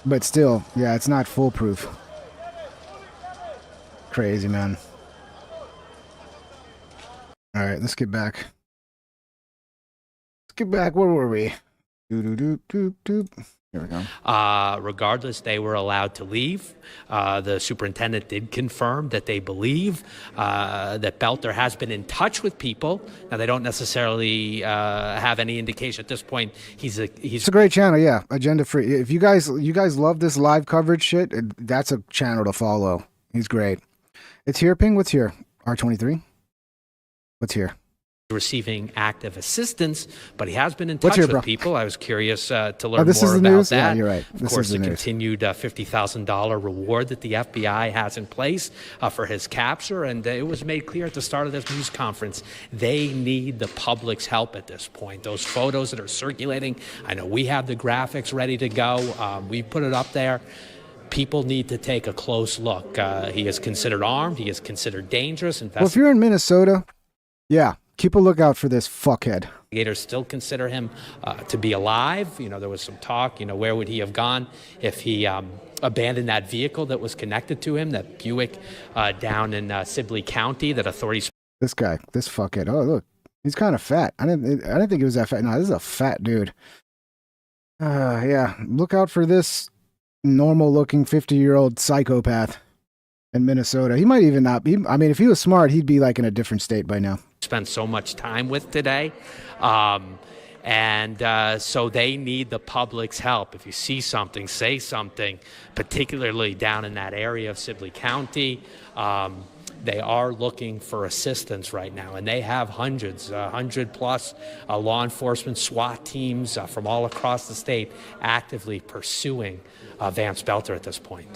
Speaker 2: But still, yeah, it's not foolproof. Crazy, man. All right, let's get back. Let's get back. Where were we? Here we go.
Speaker 11: Regardless, they were allowed to leave. The superintendent did confirm that they believe that Belter has been in touch with people. Now, they don't necessarily have any indication at this point. It's
Speaker 2: a great channel, yeah. Agenda free. If you guys love this live coverage shit, that's a channel to follow. He's great. It's here, Ping. What's here? R23. What's here?
Speaker 11: receiving active assistance, but he has been in touch with people. I was curious to learn
Speaker 2: this
Speaker 11: more
Speaker 2: is the
Speaker 11: about
Speaker 2: news?
Speaker 11: that.
Speaker 2: Yeah, you're right.
Speaker 11: Of course, the continued $50,000 reward that the FBI has in place for his capture, and it was made clear at the start of this news conference, they need the public's help at this point. Those photos that are circulating, I know we have the graphics ready to go. We put it up there. People need to take a close look. He is considered armed. He is considered dangerous.
Speaker 2: Well, if you're in Minnesota, yeah. Keep a lookout for this fuckhead.
Speaker 11: Investigators still consider him to be alive. You know, there was some talk, you know, where would he have gone if he abandoned that vehicle that was connected to him, that Buick down in Sibley County that authorities...
Speaker 2: This guy, this fuckhead. Oh, look, he's kind of fat. I didn't think he was that fat. No, this is a fat dude. Yeah, look out for this normal-looking 50-year-old psychopath in Minnesota. He might even not be. I mean, if he was smart, he'd be like in a different state by now.
Speaker 11: Spend so much time with today. So they need the public's help. If you see something, say something, particularly down in that area of Sibley County. They are looking for assistance right now, and they have hundreds, 100+ law enforcement SWAT teams from all across the state actively pursuing Vance Belter at this point.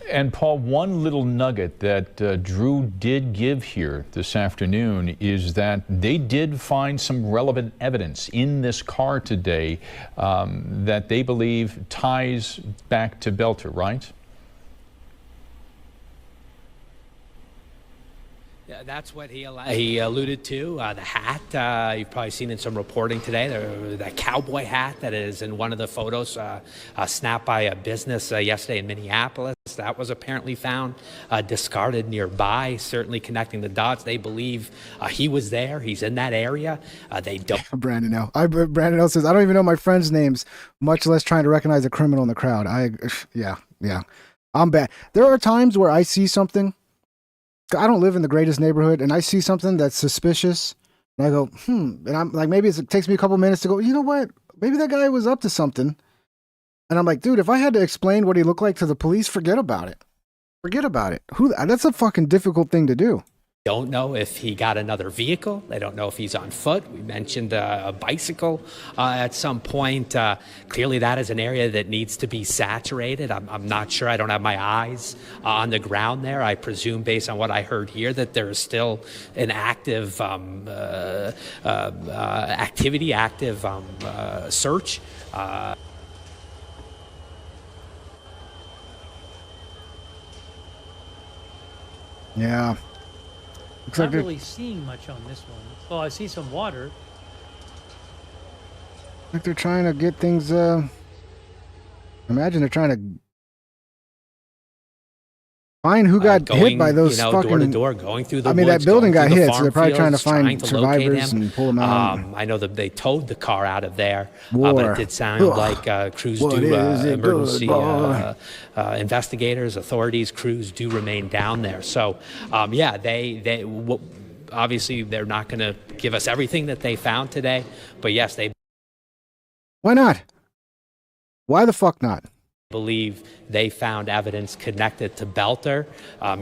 Speaker 10: And Paul, one little nugget that Drew did give here this afternoon is that they did find some relevant evidence in this car today that they believe ties back to Belter, right?
Speaker 11: Yeah, that's what he alluded to. The hat, you've probably seen in some reporting today, that cowboy hat that is in one of the photos snapped by a business yesterday in Minneapolis. That was apparently found discarded nearby, certainly connecting the dots. They believe he was there. He's in that area. They don't.
Speaker 2: Brandon L. Brandon L. says, I don't even know my friends' names, much less trying to recognize a criminal in the crowd. Yeah. I'm bad. There are times where I see something. I don't live in the greatest neighborhood, and I see something that's suspicious, and I go, and I'm like, maybe it takes me a couple minutes to go, you know what? Maybe that guy was up to something. And I'm like, dude, if I had to explain what he looked like to the police, forget about it. Forget about it. That's a fucking difficult thing to do.
Speaker 11: Don't know if he got another vehicle. They don't know if he's on foot. We mentioned a bicycle at some point. Clearly, that is an area that needs to be saturated. I'm not sure. I don't have my eyes on the ground there. I presume, based on what I heard here, that there is still an active search.
Speaker 2: Yeah.
Speaker 3: Looks not really seeing much on this one. Oh, I see some water.
Speaker 2: Like they're trying to get things. Imagine they're trying to find who got hit by those fucking
Speaker 11: door to door, going through the woods,
Speaker 2: that building got hit, so they're probably trying to
Speaker 11: field,
Speaker 2: find survivors and pull them out.
Speaker 11: I know that they towed the car out of there, but it did sound like crews emergency investigators, authorities, crews do remain down there. So, they obviously they're not going to give us everything that they found today, but yes, they.
Speaker 2: Why not? Why the fuck not?
Speaker 11: Believe they found evidence connected to Belter.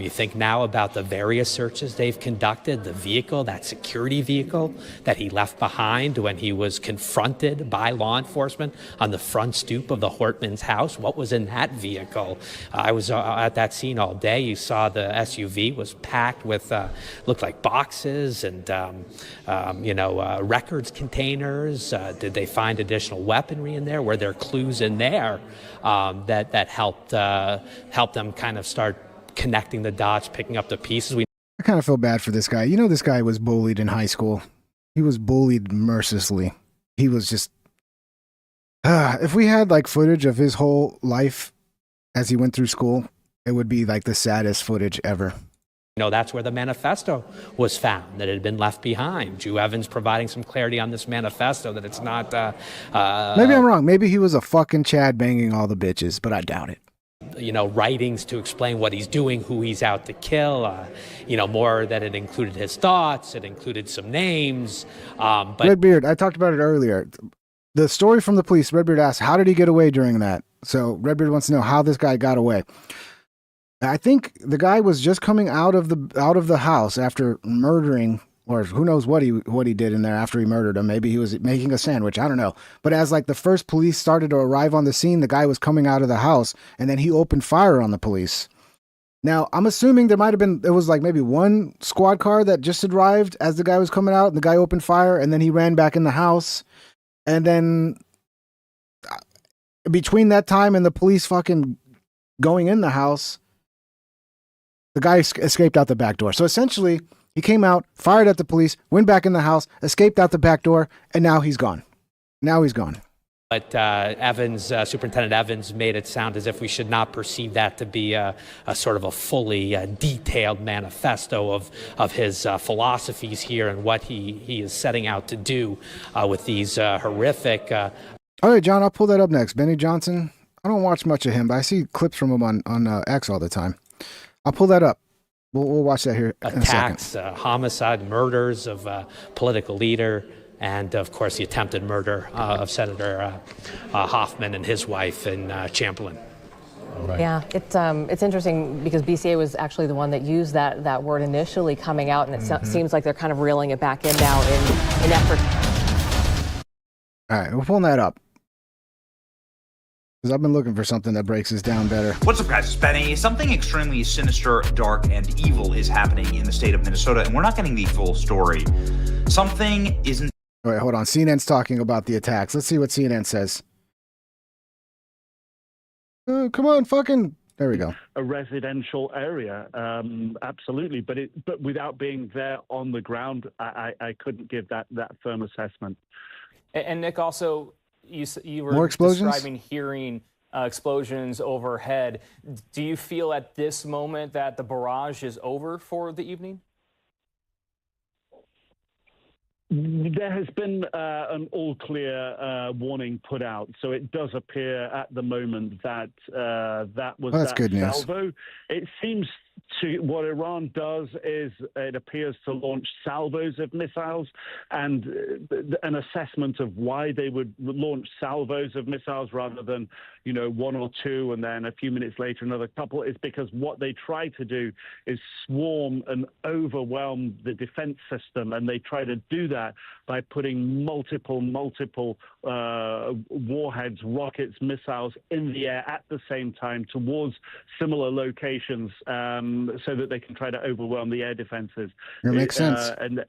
Speaker 11: You think now about the various searches they've conducted, the vehicle, that security vehicle that he left behind when he was confronted by law enforcement on the front stoop of the Hortman's house. What was in that vehicle? I was at that scene all day. You saw the SUV was packed with, looked like boxes and, records containers. Did they find additional weaponry in there? Were there clues in there that helped them kind of start connecting the dots, picking up the pieces?
Speaker 2: I kind of feel bad for this guy. You know, this guy was bullied in high school. He was bullied mercilessly. He was just... if we had like footage of his whole life as he went through school, it would be like the saddest footage ever.
Speaker 11: That's where the manifesto was found, that it had been left behind. Drew Evans providing some clarity on this manifesto, that it's not...
Speaker 2: maybe I'm wrong. Maybe he was a fucking Chad banging all the bitches, but I doubt it.
Speaker 11: Writings to explain what he's doing, who he's out to kill, more that it included his thoughts, it included some names. But
Speaker 2: Redbeard, I talked about it earlier. The story from the police, Redbeard asked, how did he get away during that? So Redbeard wants to know how this guy got away. I think the guy was just coming out of the house after murdering or who knows what he did in there after he murdered him. Maybe he was making a sandwich. I don't know. But as like the first police started to arrive on the scene, the guy was coming out of the house, and then he opened fire on the police. Now, I'm assuming there was like maybe one squad car that just arrived as the guy was coming out, and the guy opened fire, and then he ran back in the house. And then between that time and the police fucking going in the house, the guy escaped out the back door. So essentially, he came out, fired at the police, went back in the house, escaped out the back door, and now he's gone. But
Speaker 11: Superintendent Evans made it sound as if we should not perceive that to be a sort of a fully detailed manifesto of his philosophies here and what he is setting out to do with these horrific.
Speaker 2: All right, John, I'll pull that up next. Benny Johnson. I don't watch much of him, but I see clips from him on X all the time. I'll pull that up. We'll watch that here in a second.
Speaker 11: Attacks, homicide, murders of political leader. And, of course, the attempted murder of Senator Hoffman and his wife in Chamberlain.
Speaker 10: Right.
Speaker 9: Yeah, it's interesting because BCA was actually the one that used that word initially coming out, and it seems like they're kind of reeling it back in now in effort.
Speaker 2: All right, we're pulling that up. Because I've been looking for something that breaks this down better.
Speaker 16: What's up, guys? It's Benny. Something extremely sinister, dark, and evil is happening in the state of Minnesota, and we're not getting the full story. Something isn't...
Speaker 2: Wait, hold on. CNN's talking about the attacks. Let's see what CNN says. Come on, fucking... There we go.
Speaker 17: A residential area, absolutely. But without being there on the ground, I couldn't give that firm assessment.
Speaker 18: And Nick, also, you were
Speaker 2: More explosions?
Speaker 18: describing hearing explosions overhead. Do you feel at this moment that the barrage is over for the evening?
Speaker 17: There has been an all-clear warning put out, so it does appear at the moment that that was
Speaker 2: that's
Speaker 17: that
Speaker 2: good news.
Speaker 17: salvo. It seems to what Iran does is it appears to launch salvos of missiles, and an assessment of why they would launch salvos of missiles rather than one or two and then a few minutes later another couple is because what they try to do is swarm and overwhelm the defense system, and they try to do that by putting multiple warheads, rockets, missiles in the air at the same time towards similar locations, so that they can try to overwhelm the air defenses.
Speaker 2: It makes sense.
Speaker 17: And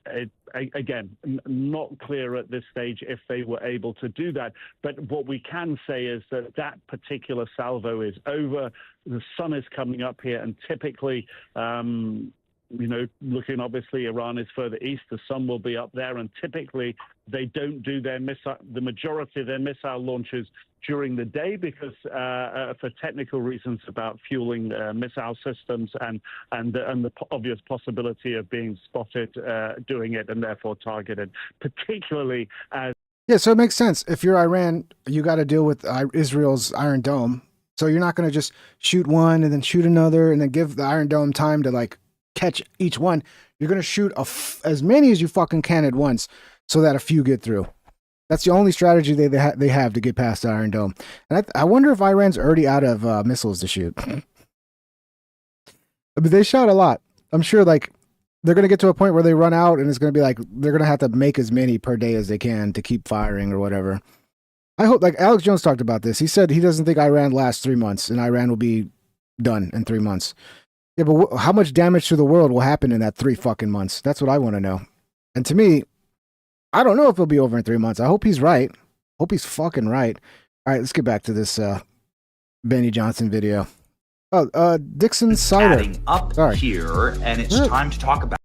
Speaker 17: again, not clear at this stage if they were able to do that. But what we can say is that particular salvo is over. The sun is coming up here, and typically, looking obviously Iran is further east, the sun will be up there, and typically they don't do the majority of their missile launches during the day because for technical reasons about fueling missile systems and the obvious possibility of being spotted doing it and therefore targeted, particularly as...
Speaker 2: Yeah, so it makes sense. If you're Iran, you got to deal with Israel's Iron Dome. So you're not going to just shoot one and then shoot another and then give the Iron Dome time to like catch each one. You're going to shoot as many as you fucking can at once so that a few get through. That's the only strategy they have to get past the Iron Dome. And I wonder if Iran's already out of missiles to shoot. But they shot a lot. I'm sure like they're going to get to a point where they run out and it's going to be like they're going to have to make as many per day as they can to keep firing or whatever. I hope, like Alex Jones talked about this. He said he doesn't think Iran lasts 3 months and Iran will be done in 3 months. Yeah, but how much damage to the world will happen in that 3 fucking months? That's what I want to know. And to me, I don't know if it'll be over in 3 months. I hope he's right. Hope he's fucking right. All right, let's get back to this Benny Johnson video. Oh, Dixon Cider.
Speaker 16: Adding up here, and it's time to talk about...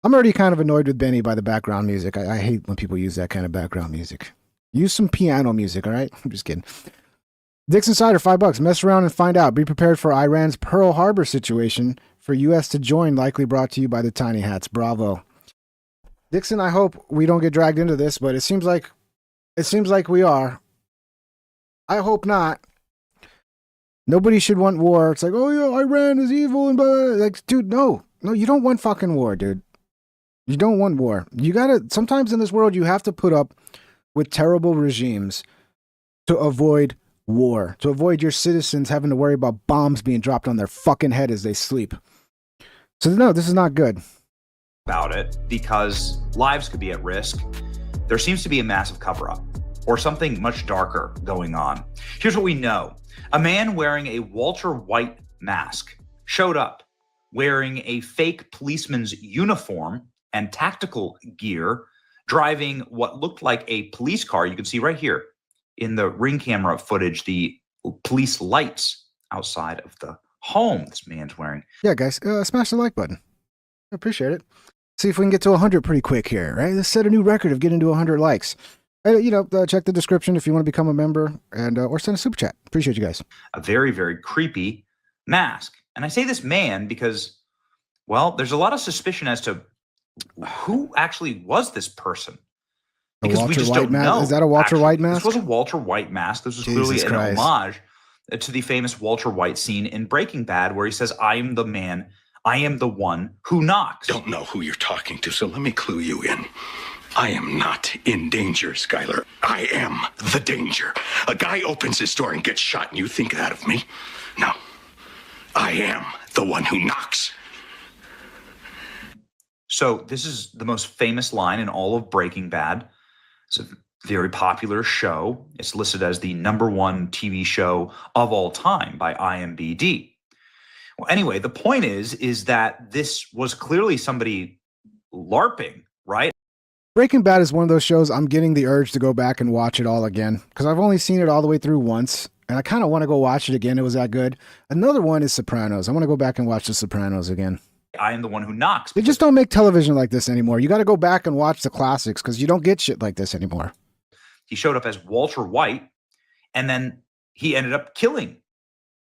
Speaker 2: I'm already kind of annoyed with Benny by the background music. I hate when people use that kind of background music. Use some piano music, all right? I'm just kidding. Dixon Cider, $5. Mess around and find out. Be prepared for Iran's Pearl Harbor situation. For U.S. to join, likely brought to you by the Tiny Hats. Bravo. Dixon, I hope we don't get dragged into this, but it seems like we are. I hope not. Nobody should want war. It's like, oh yeah, Iran is evil and blah, blah, blah. Like, dude, no, you don't want fucking war, dude. You don't want war. You gotta, sometimes in this world, you have to put up with terrible regimes to avoid war, to avoid your citizens having to worry about bombs being dropped on their fucking head as they sleep. So no, this is not good.
Speaker 16: about it because lives could be at risk. There seems to be a massive cover-up or something much darker going on. Here's what we know. A man wearing a Walter White mask showed up wearing a fake policeman's uniform and tactical gear, driving what looked like a police car. You can see right here in the ring camera footage, the police lights outside of the home this man's wearing.
Speaker 2: Yeah, guys, smash the like button. I appreciate it. See if we can get to 100 pretty quick here, right? Let's set a new record of getting to 100 likes. Check the description if you want to become a member and or send a super chat. Appreciate you guys.
Speaker 16: A very, very creepy mask. And I say this man because, well, there's a lot of suspicion as to who actually was this person. Because we just don't know.
Speaker 2: Is that a Walter White mask?
Speaker 16: This was a Walter White mask. This was clearly an homage to the famous Walter White scene in Breaking Bad where he says, I am the man, I am the one who knocks.
Speaker 19: Don't know who you're talking to, so let me clue you in. I am not in danger, Skylar. I am the danger. A guy opens his door and gets shot, and you think that of me? No. I am the one who knocks.
Speaker 16: So this is the most famous line in all of Breaking Bad. It's a very popular show. It's listed as the #1 TV show of all time by IMDb. Well, anyway, the point is that this was clearly somebody LARPing, right?
Speaker 2: Breaking Bad is one of those shows I'm getting the urge to go back and watch it all again because I've only seen it all the way through once, and I kind of want to go watch it again. It was that good. Another one is Sopranos. I want to go back and watch The Sopranos again.
Speaker 16: I am the one who knocks.
Speaker 2: They just don't make television like this anymore. You got to go back and watch the classics because you don't get shit like this anymore.
Speaker 16: He showed up as Walter White, and then he ended up killing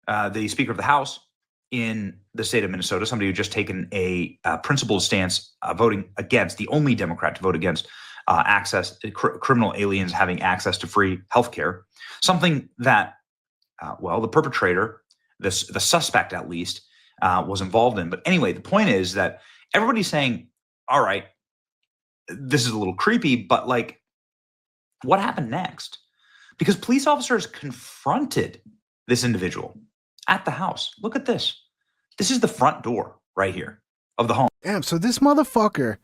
Speaker 16: the Speaker of the House in the state of Minnesota, somebody who just taken a principled stance voting against, the only Democrat to vote against criminal aliens having access to free healthcare, something that, the perpetrator, the suspect at least, was involved in. But anyway, the point is that everybody's saying, all right, this is a little creepy, but like, what happened next? Because police officers confronted this individual at the house. Look at this. This is the front door right here of the home.
Speaker 2: Damn, so this motherfucker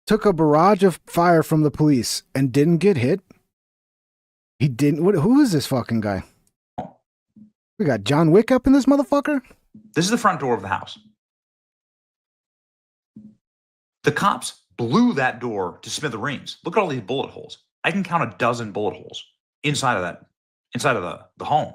Speaker 2: took a barrage of fire from the police and didn't get hit? He didn't? Who is this fucking guy? We got John Wick up in this motherfucker?
Speaker 16: This is the front door of the house. The cops blew that door to smithereens. Look at all these bullet holes. I can count a dozen bullet holes inside of the home.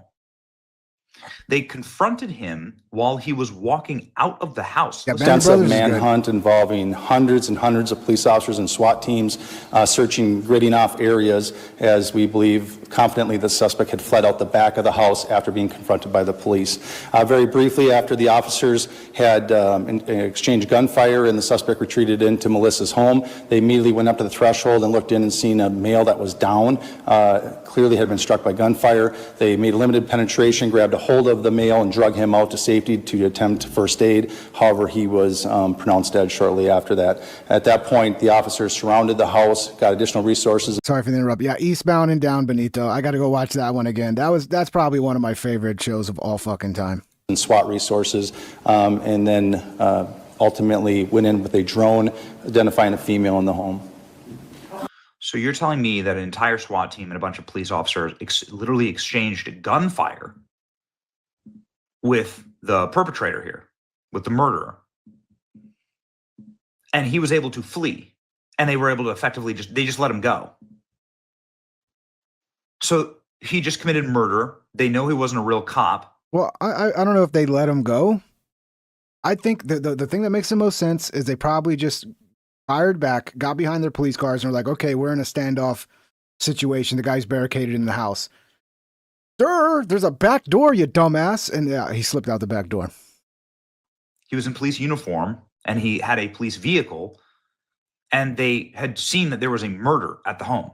Speaker 16: They confronted him while he was walking out of the house.
Speaker 12: Extensive manhunt involving hundreds and hundreds of police officers and SWAT teams searching, gridding off areas as we believe confidently the suspect had fled out the back of the house after being confronted by the police. Very briefly after the officers had exchanged gunfire and the suspect retreated into Melissa's home, they immediately went up to the threshold and looked in and seen a male that was down, clearly had been struck by gunfire. They made a limited penetration, grabbed a hold of the male and drug him out to safety to attempt first aid. However, he was pronounced dead shortly after that. At that point, the officers surrounded the house, got additional resources.
Speaker 2: Sorry for the interrupt. Yeah, Eastbound and Down, Benito. I got to go watch that one again. That's probably one of my favorite shows of all fucking time.
Speaker 12: And SWAT resources, and then ultimately went in with a drone identifying a female in the home.
Speaker 16: So you're telling me that an entire SWAT team and a bunch of police officers literally exchanged gunfire with the perpetrator here, with the murderer, and he was able to flee, and they were able to effectively just let him go. So he just committed murder. They know he wasn't a real cop.
Speaker 2: Well, I don't know if they let him go. I think the thing that makes the most sense is they probably just fired back, got behind their police cars, and were like, okay, we're in a standoff situation. The guy's barricaded in the house. Sir, there's a back door, you dumbass. And yeah, he slipped out the back door.
Speaker 16: He was in police uniform and he had a police vehicle, and they had seen that there was a murder at the home.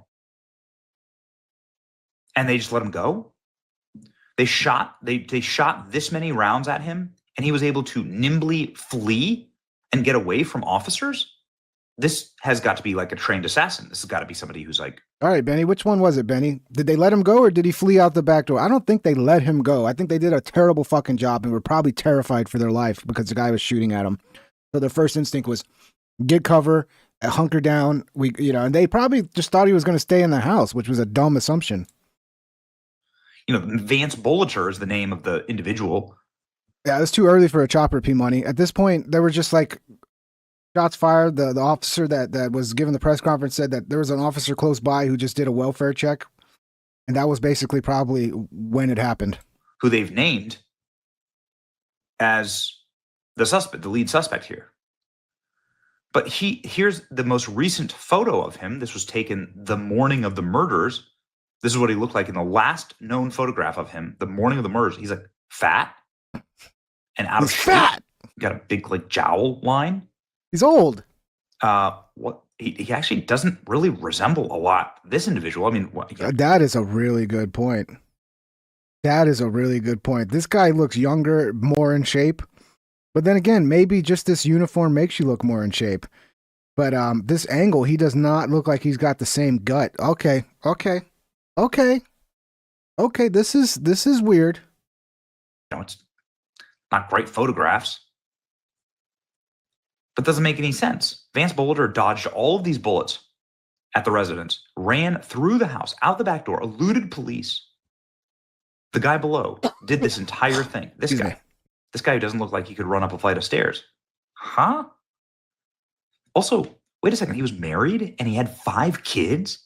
Speaker 16: And they just let him go. They shot this many rounds at him, and he was able to nimbly flee and get away from officers. This has got to be like a trained assassin. This has got to be somebody who's like,
Speaker 2: all right, Benny, which one was it, Benny? Did they let him go or did he flee out the back door? I don't think they let him go. I think they did a terrible fucking job and were probably terrified for their life because the guy was shooting at them. So their first instinct was, get cover, hunker down. And they probably just thought he was going to stay in the house, which was a dumb assumption.
Speaker 16: Vance Bollinger is the name of the individual.
Speaker 2: Yeah, it's too early for a chopper, P Money. At this point, there were just like shots fired. The officer that was given the press conference said that there was an officer close by who just did a welfare check. And that was basically probably when it happened.
Speaker 16: Who they've named as the lead suspect here. But here's the most recent photo of him. This was taken the morning of the murders. This is what he looked like in the last known photograph of him, the morning of the murders. He's like fat and out of shape. Fat. Got a big like jowl line.
Speaker 2: He's old.
Speaker 16: He actually doesn't really resemble a lot this individual. I mean,
Speaker 2: that is a really good point. This guy looks younger, more in shape. But then again, maybe just this uniform makes you look more in shape. But this angle, he does not look like he's got the same gut. Okay. This is weird.
Speaker 16: It's not great photographs. But doesn't make any sense. Vance Bollinger dodged all of these bullets at the residence, ran through the house, out the back door, eluded police. The guy below did this entire thing. This guy who doesn't look like he could run up a flight of stairs. Huh? Also, wait a second. He was married and he had 5 kids?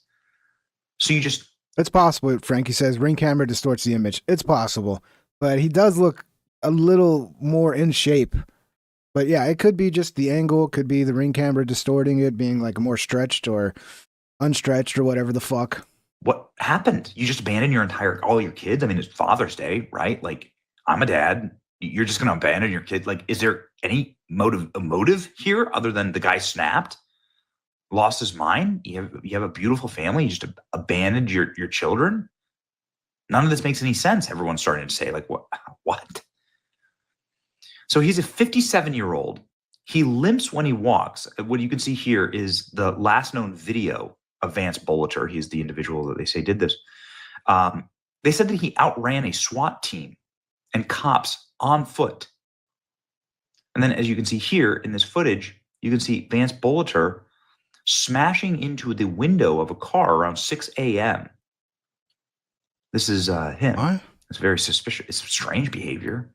Speaker 16: So you just...
Speaker 2: It's possible, Frankie says. Ring camera distorts the image. It's possible. But he does look a little more in shape. But yeah, it could be just the angle. It could be the ring camera distorting it, being like more stretched or unstretched or whatever the fuck.
Speaker 16: What happened? You just abandoned all your kids? I mean, it's Father's Day, right? Like, I'm a dad. You're just going to abandon your kid? Like, is there any motive here other than the guy snapped, lost his mind? You have a beautiful family. You just abandoned your children? None of this makes any sense. Everyone's starting to say, like, what? So he's a 57-year-old. He limps when he walks. What you can see here is the last known video of Vance Bollinger. He's the individual that they say did this. They said that he outran a SWAT team and cops on foot. And then as you can see here in this footage, you can see Vance Bollinger smashing into the window of a car around 6 a.m. This is him. What? It's very suspicious. It's strange behavior.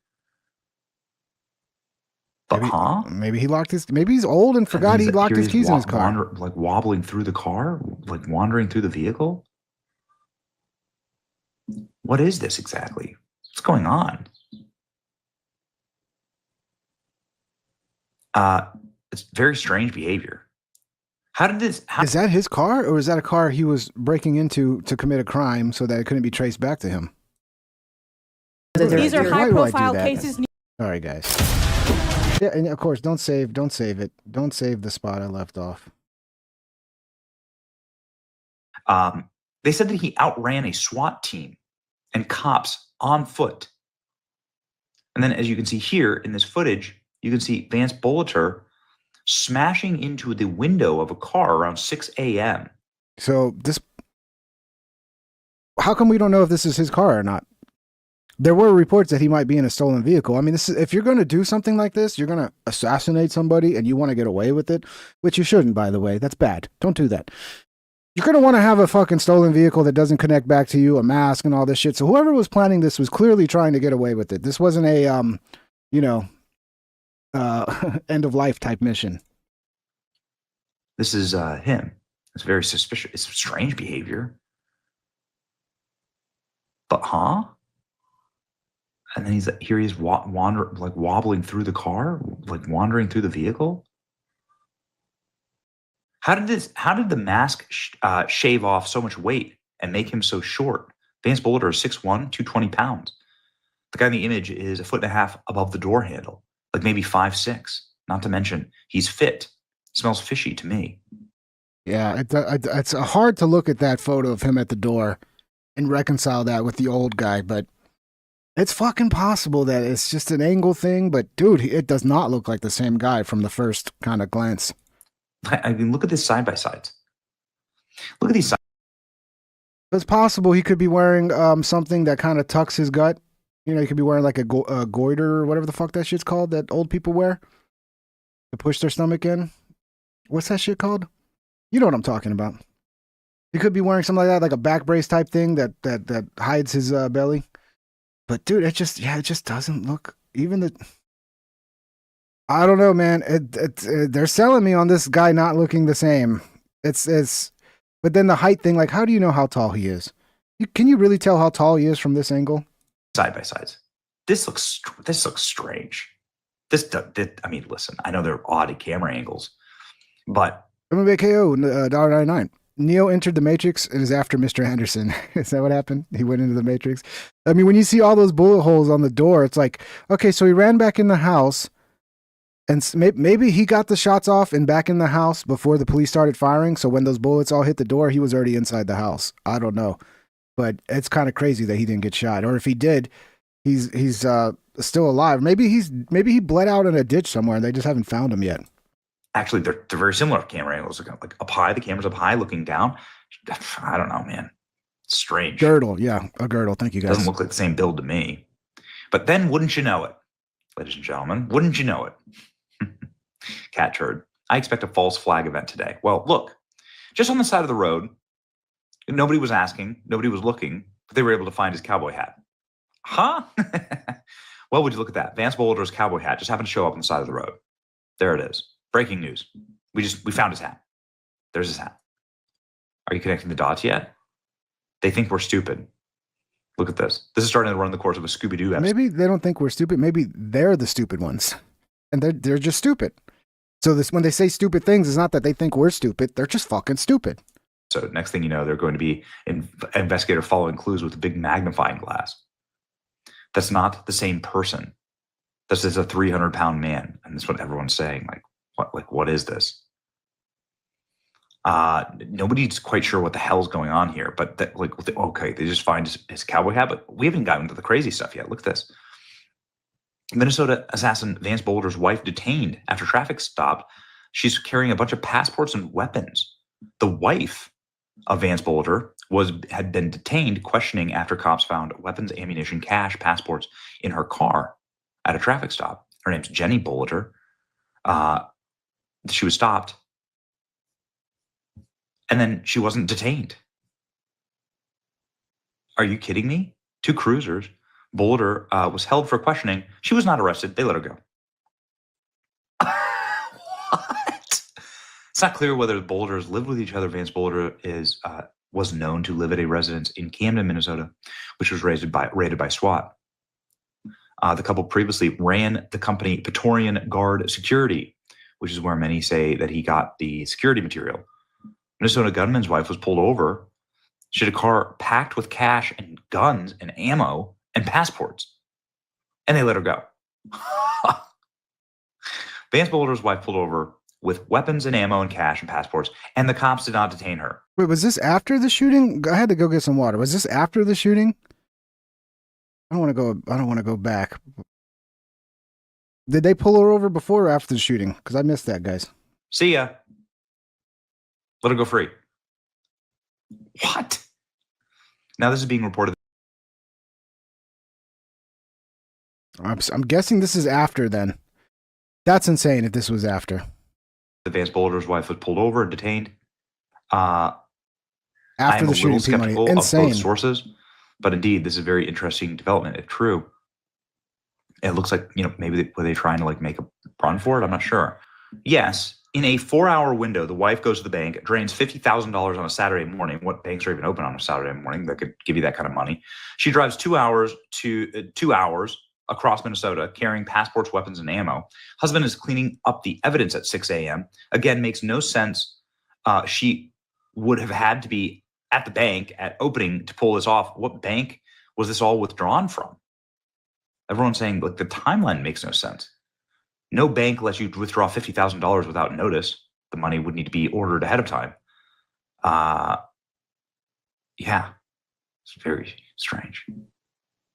Speaker 16: But
Speaker 2: maybe he locked his. Maybe he's old and forgot he locked his keys in his car.
Speaker 16: Like wobbling through the car, like wandering through the vehicle. What is this exactly? What's going on? It's very strange behavior. How did this?
Speaker 2: Is that his car, or is that a car he was breaking into to commit a crime so that it couldn't be traced back to him?
Speaker 20: These are high-profile cases.
Speaker 2: All right, guys. Yeah, and of course, don't save it. Don't save the spot I left off.
Speaker 16: They said that he outran a SWAT team and cops on foot. And then as you can see here in this footage, you can see Vance Bollinger smashing into the window of a car around 6 a.m.
Speaker 2: So how come we don't know if this is his car or not? There were reports that he might be in a stolen vehicle. I mean, if you're going to do something like this, you're going to assassinate somebody and you want to get away with it, which you shouldn't, by the way. That's bad. Don't do that. You're going to want to have a fucking stolen vehicle that doesn't connect back to you, a mask and all this shit. So whoever was planning this was clearly trying to get away with it. This wasn't a, end of life type mission.
Speaker 16: This is him. It's very suspicious. It's strange behavior. But and then he's wobbling through the car, like wandering through the vehicle. How did the mask shave off so much weight and make him so short? Vance Bollinger is 6'1", 220 pounds. The guy in the image is 1.5 feet above the door handle, like maybe 5'6". Not to mention, he's fit. Smells fishy to me.
Speaker 2: Yeah, it's hard to look at that photo of him at the door and reconcile that with the old guy, but it's fucking possible that it's just an angle thing. But dude, it does not look like the same guy from the first kind of glance.
Speaker 16: I mean, look at this side by sides. Look at these sides.
Speaker 2: It's possible he could be wearing something that kind of tucks his gut. You know, he could be wearing like a goiter or whatever the fuck that shit's called that old people wear to push their stomach in. what's that shit called? You know what I'm talking about. He could be wearing something like that, like a back brace type thing that hides his belly. But dude, it just doesn't look even the. I don't know, man. They're selling me on this guy not looking the same. It's. But then the height thing, like, how do you know how tall he is? Can you really tell how tall he is from this angle?
Speaker 16: Side by sides. This looks strange. I mean, listen, I know they're odd camera angles, but
Speaker 2: MMAKO $1.99. Neo entered the Matrix and is after Mr. Anderson. Is that what happened? He went into the Matrix. I mean, when you see all those bullet holes on the door, it's like, okay, so he ran back in the house, and maybe he got the shots off and back in the house before the police started firing. So when those bullets all hit the door, he was already inside the house. I don't know, but it's kind of crazy that he didn't get shot, or if he did, he's still alive. Maybe he bled out in a ditch somewhere and they just haven't found him yet.
Speaker 16: Actually, they're very similar camera angles. Like up high, the camera's up high, looking down. I don't know, man. It's strange.
Speaker 2: Girdle, yeah, a girdle. Thank you, guys.
Speaker 16: Doesn't look like the same build to me. But then, wouldn't you know it, ladies and gentlemen? Wouldn't you know it? Cat turd. I expect a false flag event today. Well, look, just on the side of the road, nobody was asking, nobody was looking, but they were able to find his cowboy hat. Huh? Well, would you look at that? Vance Boulder's cowboy hat just happened to show up on the side of the road. There it is. Breaking news. We found his hat. There's his hat. Are you connecting the dots yet? They think we're stupid. Look at this. This is starting to run the course of a Scooby-Doo episode.
Speaker 2: Maybe they don't think we're stupid. Maybe they're the stupid ones. And they're just stupid. So when they say stupid things, it's not that they think we're stupid. They're just fucking stupid.
Speaker 16: So next thing you know, they're going to be an investigator following clues with a big magnifying glass. That's not the same person. This is a 300-pound man. And that's what everyone's saying. What is this? Nobody's quite sure what the hell's going on here, but okay, they just find his cowboy hat, but we haven't gotten to the crazy stuff yet. Look at this. Minnesota assassin Vance Boulder's wife detained after traffic stop. She's carrying a bunch of passports and weapons. The wife of Vance Boulder had been detained, questioning after cops found weapons, ammunition, cash, passports in her car at a traffic stop. Her name's Jenny Boulder. She was stopped, and then she wasn't detained. Are you kidding me? 2 cruisers. Boulder was held for questioning. She was not arrested. They let her go. What? It's not clear whether the Boulders lived with each other. Vance Boulder was known to live at a residence in Camden, Minnesota, which was raided by SWAT. The couple previously ran the company Praetorian Guard Security, which is where many say that he got the security material. Minnesota gunman's wife was pulled over. She had a car packed with cash and guns and ammo and passports, and they let her go. Vance Boulder's wife pulled over with weapons and ammo and cash and passports, and the cops did not detain her.
Speaker 2: Wait, was this after the shooting? I had to go get some water. Was this after the shooting? I don't want to go back. Did they pull her over before or after the shooting? Because I missed that, guys.
Speaker 16: See ya. Let her go free. What? Now this is being reported.
Speaker 2: I'm guessing this is after then. That's insane if this was after.
Speaker 16: The Vance Boulder's wife was pulled over and detained.
Speaker 2: After the shooting,
Speaker 16: skeptical of
Speaker 2: insane.
Speaker 16: both sources, but indeed, this is a very interesting development. If true, it looks like, maybe were they trying to make a run for it? I'm not sure. Yes, in a 4-hour window, the wife goes to the bank, drains $50,000 on a Saturday morning. What banks are even open on a Saturday morning that could give you that kind of money? She drives 2 hours across Minnesota, carrying passports, weapons, and ammo. Husband is cleaning up the evidence at 6 a.m. Again, makes no sense. She would have had to be at the bank at opening to pull this off. What bank was this all withdrawn from? Everyone's saying the timeline makes no sense. No bank lets you withdraw $50,000 without notice. The money would need to be ordered ahead of time. Yeah, it's very strange.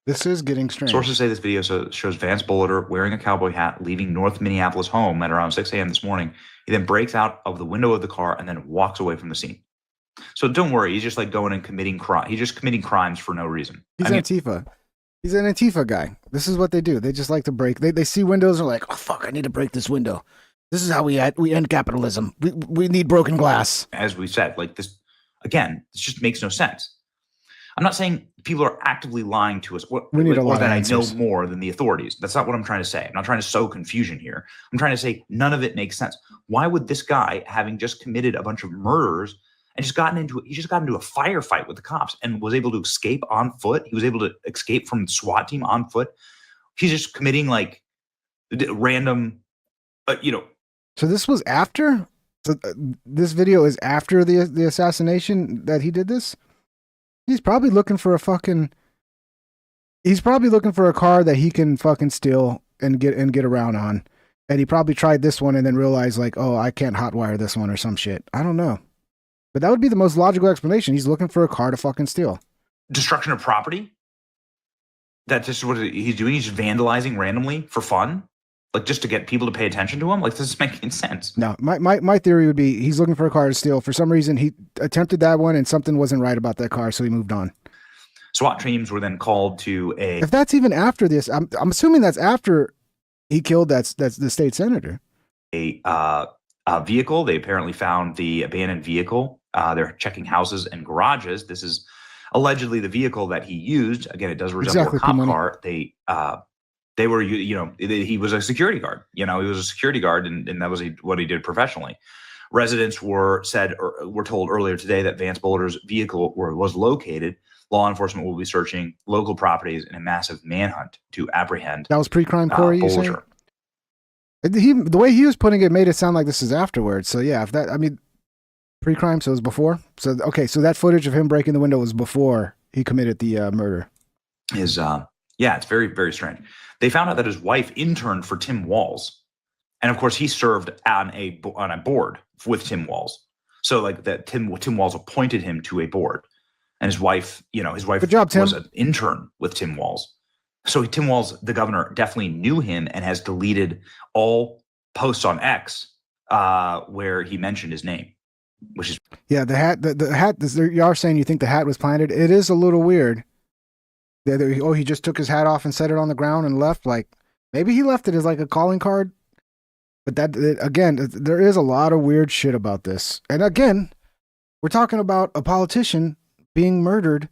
Speaker 2: This is getting strange.
Speaker 16: Sources say this video shows Vance Boulder wearing a cowboy hat, leaving North Minneapolis home at around 6 a.m. this morning. He then breaks out of the window of the car and then walks away from the scene. So don't worry, he's just going and committing crime. He's just committing crimes for no reason.
Speaker 2: Antifa. He's an Antifa guy. This is what they do. They just like to break. They see windows and are like, oh, fuck, I need to break this window. This is how we end capitalism. We need broken glass.
Speaker 16: As we said, like this, again, this just makes no sense. I'm not saying people are actively lying to us or that I know more than the authorities. That's not what I'm trying to say. I'm not trying to sow confusion here. I'm trying to say none of it makes sense. Why would this guy, having just committed a bunch of murders and he just got into a firefight with the cops and was able to escape on foot? He was able to escape from the SWAT team on foot. He's just committing like random,
Speaker 2: So this was after? So this video is after the assassination that he did this? He's probably looking for a car that he can fucking steal and get around on. And he probably tried this one and then realized like, oh, I can't hotwire this one or some shit. I don't know. But that would be the most logical explanation. He's looking for a car to fucking steal.
Speaker 16: Destruction of property? That's just what he's doing. He's just vandalizing randomly for fun? Like just to get people to pay attention to him? Like this is making sense.
Speaker 2: No, my theory would be he's looking for a car to steal. For some reason, he attempted that one and something wasn't right about that car, so he moved on.
Speaker 16: SWAT teams were then called to a...
Speaker 2: If that's even after this, I'm assuming that's after he killed that's the state senator.
Speaker 16: A vehicle. They apparently found the abandoned vehicle. They're checking houses and garages. This is allegedly the vehicle that he used. Again, it does resemble a cop car. They were, he was a security guard. He was a security guard, and that was what he did professionally. Residents were told earlier today that Vance Boulder's vehicle was located. Law enforcement will be searching local properties in a massive manhunt to apprehend.
Speaker 2: That was pre-crime, Corey. You saying? The way he was putting it made it sound like this is afterwards. So yeah, pre-crime. So it was before. So okay, so that footage of him breaking the window was before he committed the murder.
Speaker 16: It's very, very strange. They found out that his wife interned for Tim Walz. And of course, he served on a board with Tim Walz. So like that Tim Walz appointed him to a board. And his wife
Speaker 2: Good job, Tim.
Speaker 16: was an intern with Tim Walz. So Tim Walz, the governor, definitely knew him and has deleted all posts on X where he mentioned his name, which is...
Speaker 2: Yeah, the hat, you are saying you think the hat was planted. It is a little weird. He just took his hat off and set it on the ground and left. Like maybe he left it as like a calling card. But again, there is a lot of weird shit about this. And again, we're talking about a politician being murdered.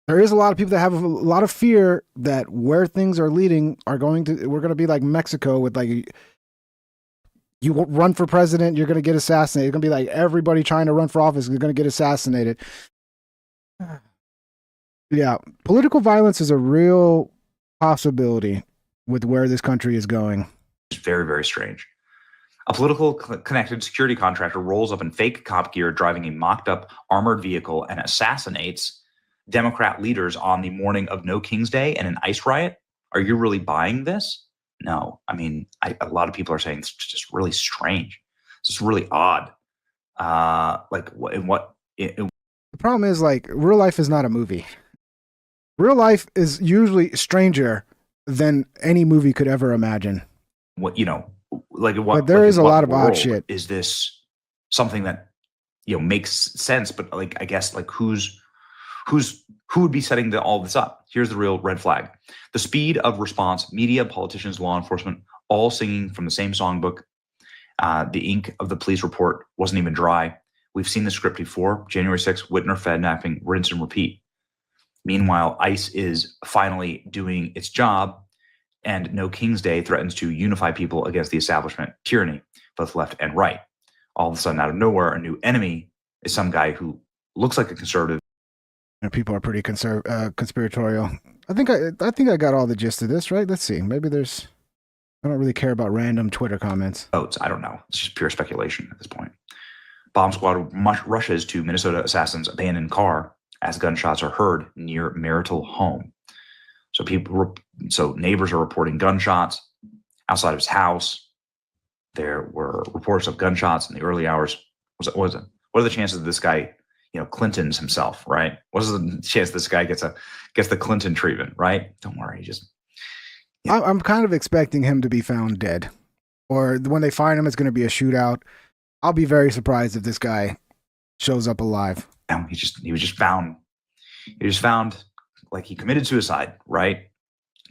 Speaker 2: There is a lot of people that have a lot of fear that where things are leading we're going to be like Mexico with like, you run for president, you're going to get assassinated. It's going to be like everybody trying to run for office is going to get assassinated. Yeah, political violence is a real possibility with where this country is going.
Speaker 16: It's very, very strange. A political connected security contractor rolls up in fake cop gear driving a mocked up armored vehicle and assassinates Democrat leaders on the morning of No King's Day and an ICE riot. Are you really buying this? No. I mean, a lot of people are saying it's just really strange. It's just really odd.
Speaker 2: The problem is, like, real life is not a movie. Real life is usually stranger than any movie could ever imagine.
Speaker 16: But
Speaker 2: there is a lot of odd shit.
Speaker 16: Is this something that makes sense? But like, I guess like who would be setting all this up? Here's the real red flag: the speed of response. Media, politicians, law enforcement, all singing from the same songbook. The ink of the police report wasn't even dry. We've seen the script before. January 6th, Whitner kidnapping, rinse and repeat. Meanwhile, ICE is finally doing its job, and No King's Day threatens to unify people against the establishment tyranny, both left and right. All of a sudden, out of nowhere, a new enemy is some guy who looks like a conservative.
Speaker 2: And people are pretty conspiratorial. I think I got all the gist of this, right? Let's see. Maybe I don't really care about random Twitter comments.
Speaker 16: Votes. I don't know. It's just pure speculation at this point. Bomb squad rushes to Minnesota assassin's abandoned car as gunshots are heard near marital home. So neighbors are reporting gunshots outside of his house. There were reports of gunshots in the early hours. What are the chances that this guy, Clinton's himself, right? What is the chance this guy gets the Clinton treatment, right? Don't worry,
Speaker 2: I'm kind of expecting him to be found dead, or when they find him, it's going to be a shootout. I'll be very surprised if this guy shows up alive.
Speaker 16: He was just found like he committed suicide, right?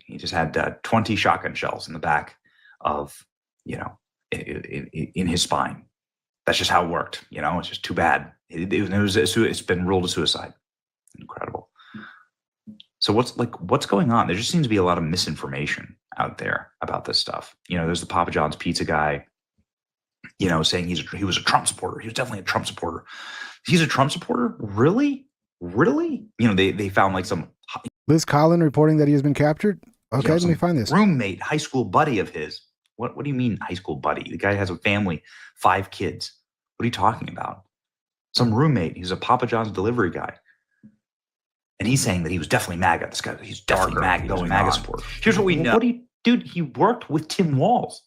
Speaker 16: He just had 20 shotgun shells in the back of, in his spine. That's just how it worked. It's just too bad. It's been ruled a suicide. Incredible. So what's going on? There just seems to be a lot of misinformation out there about this stuff. There's the Papa John's pizza guy, saying he was a Trump supporter. He was definitely a Trump supporter. He's a Trump supporter? Really? Really? They found like some
Speaker 2: Liz Collin reporting that he has been captured. Okay, let me find this.
Speaker 16: Roommate, high school buddy of his. What do you mean high school buddy? The guy has a family, 5 kids. What are you talking about? Some roommate. He's a Papa John's delivery guy. And he's saying that he was definitely MAGA. This guy, he's definitely MAGA. He's a MAGA supporter. Here's what we know. Dude, he worked with Tim Walz.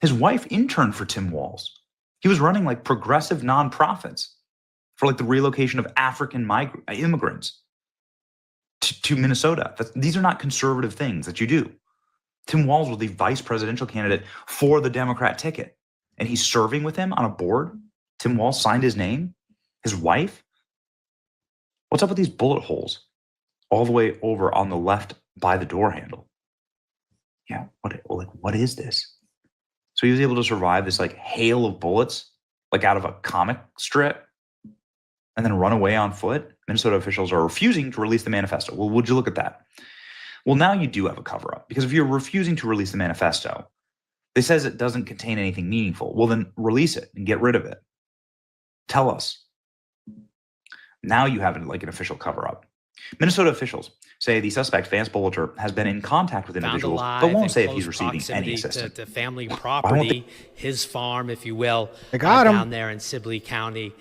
Speaker 16: His wife interned for Tim Walz. He was running like progressive nonprofits for like the relocation of African immigrants to Minnesota. These are not conservative things that you do. Tim Walz was the vice presidential candidate for the Democrat ticket, and he's serving with him on a board. Tim Walz signed his name. His wife. What's up with these bullet holes all the way over on the left by the door handle? Yeah, what is this? So he was able to survive this like hail of bullets, like out of a comic strip, and then run away on foot. Minnesota officials are refusing to release the manifesto. Well, would you look at that? Well, now you do have a cover-up, because if you're refusing to release the manifesto, it says it doesn't contain anything meaningful. Well, then release it and get rid of it. Tell us. Now you have like an official cover-up. Minnesota officials say the suspect, Vance Bolter, has been in contact with individuals, but won't say if he's receiving any assistance.
Speaker 11: To family property, his farm, if you will,
Speaker 2: down
Speaker 11: there in Sibley County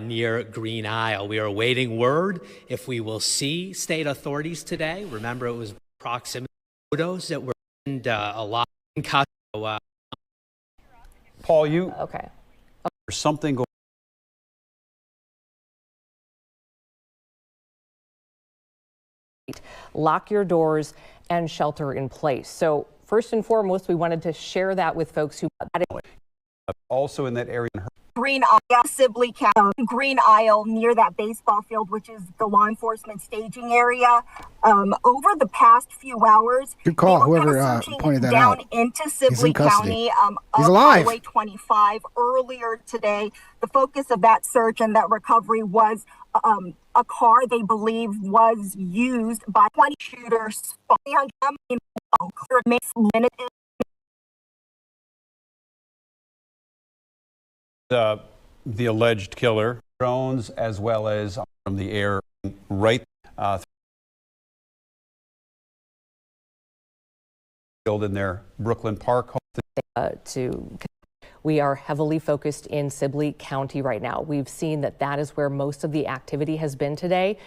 Speaker 11: near Green Isle. We are awaiting word if we will see state authorities today. Remember, it was proximity photos that were a lot in Costco.
Speaker 21: Paul, you
Speaker 9: okay?
Speaker 21: Something going.
Speaker 9: Lock your doors and shelter in place. So first and foremost, we wanted to share that with folks who
Speaker 21: also in that area.
Speaker 22: Green Isle, Sibley County, Green Isle, near that baseball field, which is the law enforcement staging area. Over the past few hours,
Speaker 2: good call. Whoever pointed that
Speaker 22: down
Speaker 2: out.
Speaker 22: into Sibley County,
Speaker 2: He's alive.
Speaker 22: Highway 25 earlier today. The focus of that search and that recovery was a car they believe was used by 20 shooters.
Speaker 21: The alleged killer, drones as well as from the air, right killed in their Brooklyn Park home.
Speaker 9: We are heavily focused in Sibley County right now. We've seen that is where most of the activity has been today.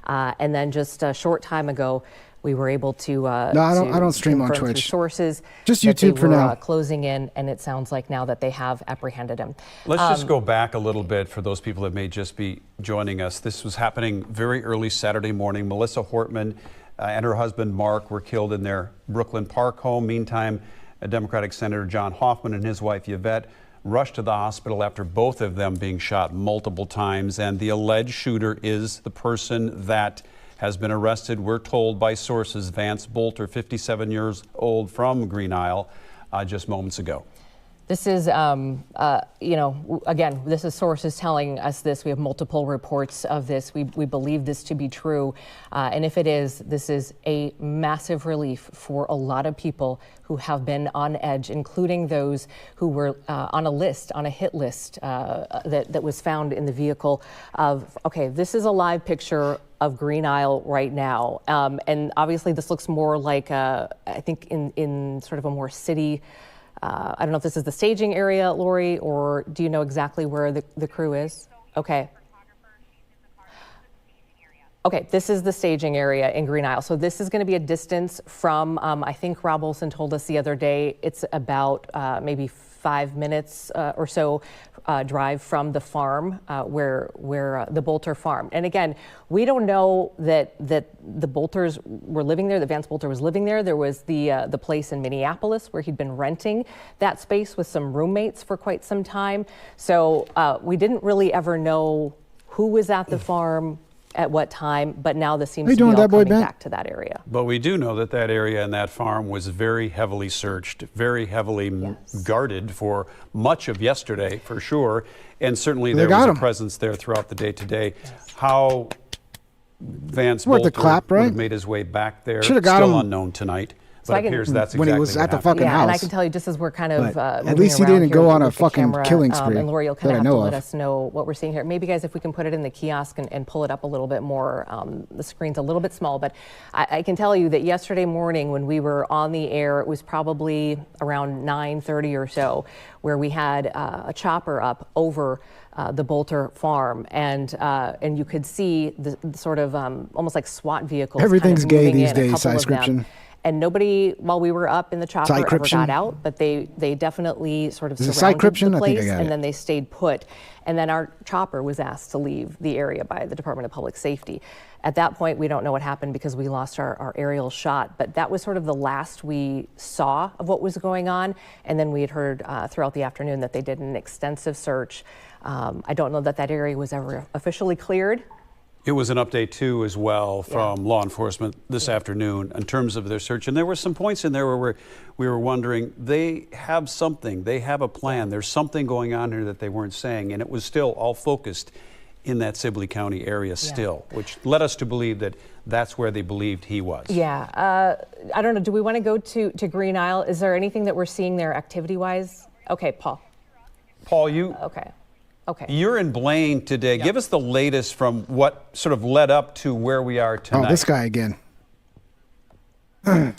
Speaker 9: And then just a short time ago, we were able to
Speaker 2: no, I don't stream on Twitch.
Speaker 9: Sources,
Speaker 2: just YouTube for now.
Speaker 9: Closing in, and it sounds like now that they have apprehended him.
Speaker 21: Let's just go back a little bit for those people that may just be joining us. This was happening very early Saturday morning. Melissa Hortman and her husband Mark were killed in their Brooklyn Park home. Meantime, Democratic Senator John Hoffman and his wife Yvette rushed to the hospital after both of them being shot multiple times. And the alleged shooter is the person that has been arrested, we're told by sources, Vance Bolter, 57 years old, from Green Isle, just moments ago.
Speaker 9: This is, again, this is sources telling us this. We have multiple reports of this. We believe this to be true. And if it is, this is a massive relief for a lot of people who have been on edge, including those who were on a hit list that was found in the vehicle of, okay, this is a live picture of Green Isle right now. And obviously this looks more like, I think in sort of a more city, I don't know if this is the staging area, Lori, or do you know exactly where the crew is? Okay. Okay, this is the staging area in Green Isle. So this is going to be a distance from, I think Rob Olson told us the other day, it's about maybe 5 minutes or so drive from the farm where the Bolter farm. And again, we don't know that the Bolters were living there, that Vance Bolter was living there. There was the place in Minneapolis where he'd been renting that space with some roommates for quite some time. So we didn't really ever know who was at the farm, at what time, but now this seems
Speaker 2: How you
Speaker 9: to be
Speaker 2: doing,
Speaker 9: all
Speaker 2: that boy,
Speaker 9: coming
Speaker 2: Ben?
Speaker 9: back to that area.
Speaker 21: But we do know that that area and that farm was very heavily searched, very heavily guarded for much of yesterday, for sure. And certainly there was a presence there throughout the day today. How Vance
Speaker 2: Worth the
Speaker 21: Bolter
Speaker 2: clap,
Speaker 21: would
Speaker 2: right?
Speaker 21: have made his way back there,
Speaker 2: Should've got
Speaker 21: still
Speaker 2: him
Speaker 21: unknown tonight.
Speaker 9: So
Speaker 21: But
Speaker 9: I
Speaker 21: it
Speaker 9: can-
Speaker 21: appears that's
Speaker 2: When
Speaker 21: exactly
Speaker 2: he was
Speaker 21: what
Speaker 2: at the
Speaker 21: happened.
Speaker 2: fucking
Speaker 9: Yeah, and I
Speaker 2: house.
Speaker 9: can tell you just as we're kind of
Speaker 2: But
Speaker 9: moving
Speaker 2: at least he
Speaker 9: around
Speaker 2: didn't
Speaker 9: here
Speaker 2: go on
Speaker 9: with
Speaker 2: a
Speaker 9: the
Speaker 2: fucking
Speaker 9: camera,
Speaker 2: killing spree
Speaker 9: and Lori, you'll kind
Speaker 2: that I
Speaker 9: of have to
Speaker 2: know
Speaker 9: let
Speaker 2: of.
Speaker 9: us know what we're seeing here. Maybe, guys, if we can put it in the kiosk and pull it up a little bit more. The screen's a little bit small, but I can tell you that yesterday morning when we were on the air, it was probably around 9:30 or so, where we had a chopper up over the Bolter farm, and you could see the sort of almost like SWAT vehicles.
Speaker 2: Everything's
Speaker 9: kind of
Speaker 2: gay
Speaker 9: moving
Speaker 2: these
Speaker 9: in, a
Speaker 2: days,
Speaker 9: couple of
Speaker 2: Sci-scription.
Speaker 9: them. And nobody, while we were up in the chopper, ever
Speaker 2: Sci-cryption?
Speaker 9: got out, but they definitely sort of
Speaker 2: Is it
Speaker 9: surrounded
Speaker 2: Sci-cryption?
Speaker 9: the
Speaker 2: I think I
Speaker 9: place,
Speaker 2: got
Speaker 9: and
Speaker 2: it.
Speaker 9: then they stayed put. And then our chopper was asked to leave the area by the Department of Public Safety. At that point, we don't know what happened because we lost our aerial shot, but that was sort of the last we saw of what was going on. And then we had heard throughout the afternoon that they did an extensive search. I don't know that that area was ever officially cleared.
Speaker 21: It was an update, too, as well, from law enforcement this afternoon in terms of their search. And there were some points in there where we were wondering, they have something, they have a plan. There's something going on here that they weren't saying. And it was still all focused in that Sibley County area still, which led us to believe that that's where they believed he was.
Speaker 9: Yeah. I don't know. Do we want to go to Green Isle? Is there anything that we're seeing there activity-wise? Okay, Paul.
Speaker 21: Paul, you...
Speaker 9: Okay.
Speaker 21: You're in Blaine today. Give us the latest from what sort of led up to where we are tonight.
Speaker 2: Oh, this guy again.
Speaker 6: All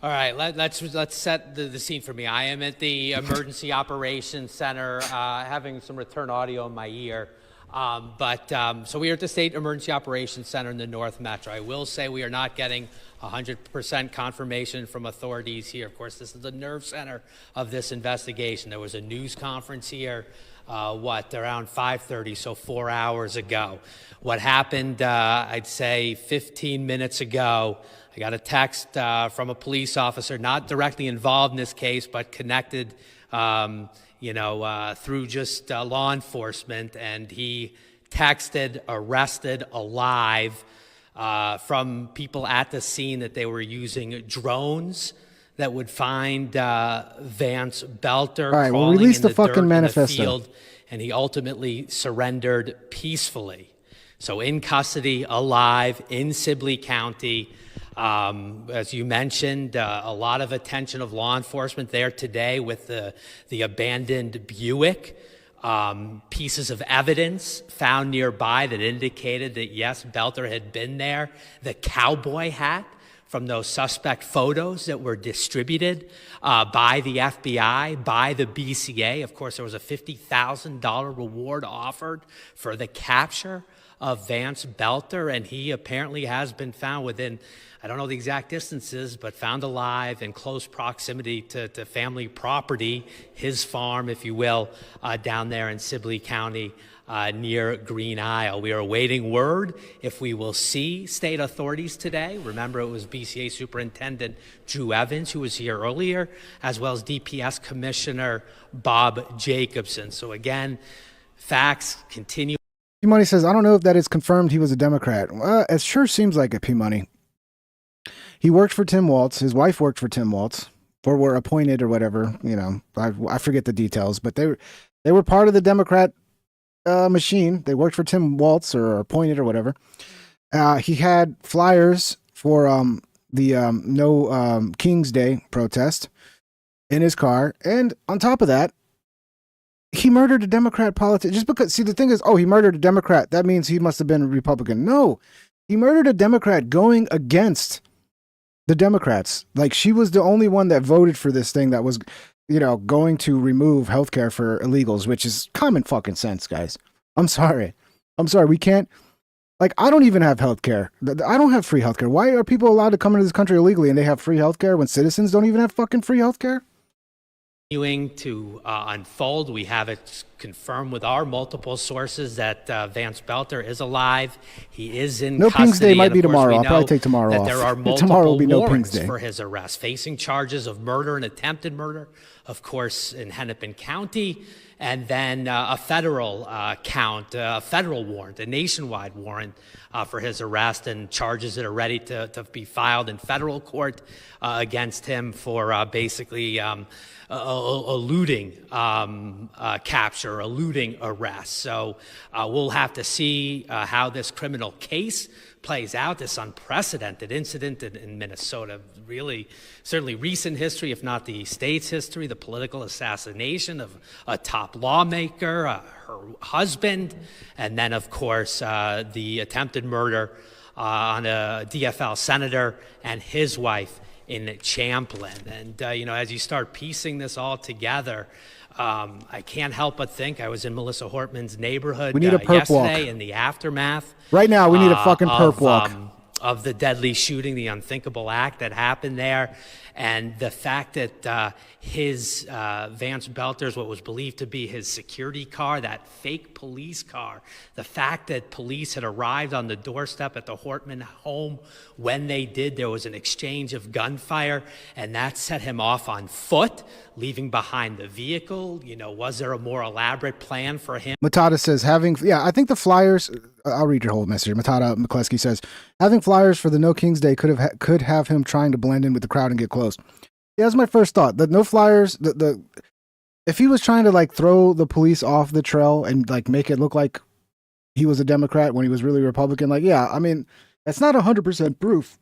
Speaker 6: right, let's set the scene for me. I am at the Emergency Operations Center, having some return audio in my ear. So we are at the State Emergency Operations Center in the North Metro. I will say we are not getting 100% confirmation from authorities here. Of course, this is the nerve center of this investigation. There was a news conference here, around 5:30, so 4 hours ago. What happened, I'd say 15 minutes ago, I got a text from a police officer, not directly involved in this case, but connected, through just law enforcement, and he texted, arrested alive from people at the scene that they were using drones that would find Vance Belter crawling in the dirt in the field, and he ultimately surrendered peacefully. So in custody, alive, in Sibley County. As you mentioned, a lot of attention of law enforcement there today with the abandoned Buick. Pieces of evidence found nearby that indicated that, yes, Belter had been there. The cowboy hat from those suspect photos that were distributed by the FBI, by the BCA. Of course, there was a $50,000 reward offered for the capture of Vance Belter, and he apparently has been found within, I don't know the exact distances, but found alive in close proximity to family property, his farm, if you will, down there in Sibley County near Green Isle. We are awaiting word if we will see state authorities today. Remember, it was BCA Superintendent Drew Evans who was here earlier, as well as DPS Commissioner Bob Jacobson. So again, facts continue.
Speaker 2: P-Money says, I don't know if that is confirmed he was a Democrat. Well, it sure seems like it, P-Money. He worked for Tim Walz. His wife worked for Tim Walz, or were appointed or whatever. I forget the details, but they were part of the Democrat machine. They worked for Tim Walz or appointed or whatever. He had flyers for the No King's Day protest in his car. And on top of that, he murdered a Democrat politician. Just because, see, the thing is, he murdered a Democrat. That means he must have been a Republican. No, he murdered a Democrat going against the Democrats. Like, she was the only one that voted for this thing that was, going to remove healthcare for illegals, which is common fucking sense, guys. I'm sorry. We can't, I don't even have healthcare. I don't have free healthcare. Why are people allowed to come into this country illegally and they have free healthcare when citizens don't even have fucking free healthcare?
Speaker 6: Continuing to unfold. We have it
Speaker 11: confirmed with our multiple sources that Vance Belter is alive. He is in
Speaker 2: No
Speaker 11: custody.
Speaker 2: Pings Day might
Speaker 11: and
Speaker 2: be
Speaker 11: of course,
Speaker 2: tomorrow.
Speaker 11: we
Speaker 2: I'll probably
Speaker 11: know
Speaker 2: take tomorrow
Speaker 11: that
Speaker 2: off.
Speaker 11: there are multiple
Speaker 2: Tomorrow will be no Pings
Speaker 11: warrants
Speaker 2: Day.
Speaker 11: for his arrest, facing charges of murder and attempted murder, of course, in Hennepin County, and then a federal count, a federal warrant, a nationwide warrant for his arrest, and charges that are ready to be filed in federal court against him for basically eluding capture, eluding arrest. So we'll have to see how this criminal case plays out, this unprecedented incident in Minnesota. Really, certainly recent history, if not the state's history, the political assassination of a top lawmaker, her husband, and then, of course, the attempted murder on a DFL senator and his wife in Champlin. And, as you start piecing this all together, I can't help but think I was in Melissa Hortman's neighborhood
Speaker 2: We need a perp
Speaker 11: yesterday
Speaker 2: walk.
Speaker 11: in the aftermath.
Speaker 2: Right now, we need a fucking perp walk.
Speaker 11: Of the deadly shooting, the unthinkable act that happened there, and the fact that his Vance Belter's, what was believed to be his security car, that fake police car, the fact that police had arrived on the doorstep at the Hortman home when they did, there was an exchange of gunfire, and that set him off on foot, leaving behind the vehicle. Was there a more elaborate plan for him?
Speaker 2: Matata says I think the flyers. I'll read your whole message. Matata McCleskey says having flyers for the No Kings Day could have him trying to blend in with the crowd and get close. Yeah, that's my first thought. The no flyers. If he was trying to throw the police off the trail and make it look like he was a Democrat when he was really Republican, that's not 100% proof.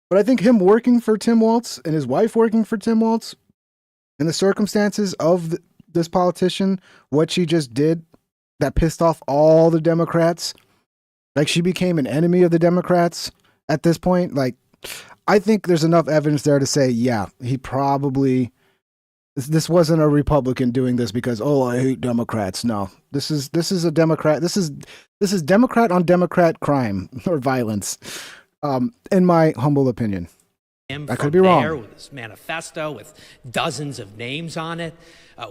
Speaker 2: But I think him working for Tim Walz and his wife working for Tim Walz, and the circumstances of this politician, what she just did, that pissed off all the Democrats. She became an enemy of the Democrats at this point. I think there's enough evidence there to say, yeah, he probably, this wasn't a Republican doing this because, I hate Democrats. No, this is a Democrat. This is Democrat on Democrat crime or violence, in my humble opinion. I could be wrong.
Speaker 11: With this manifesto with dozens of names on it.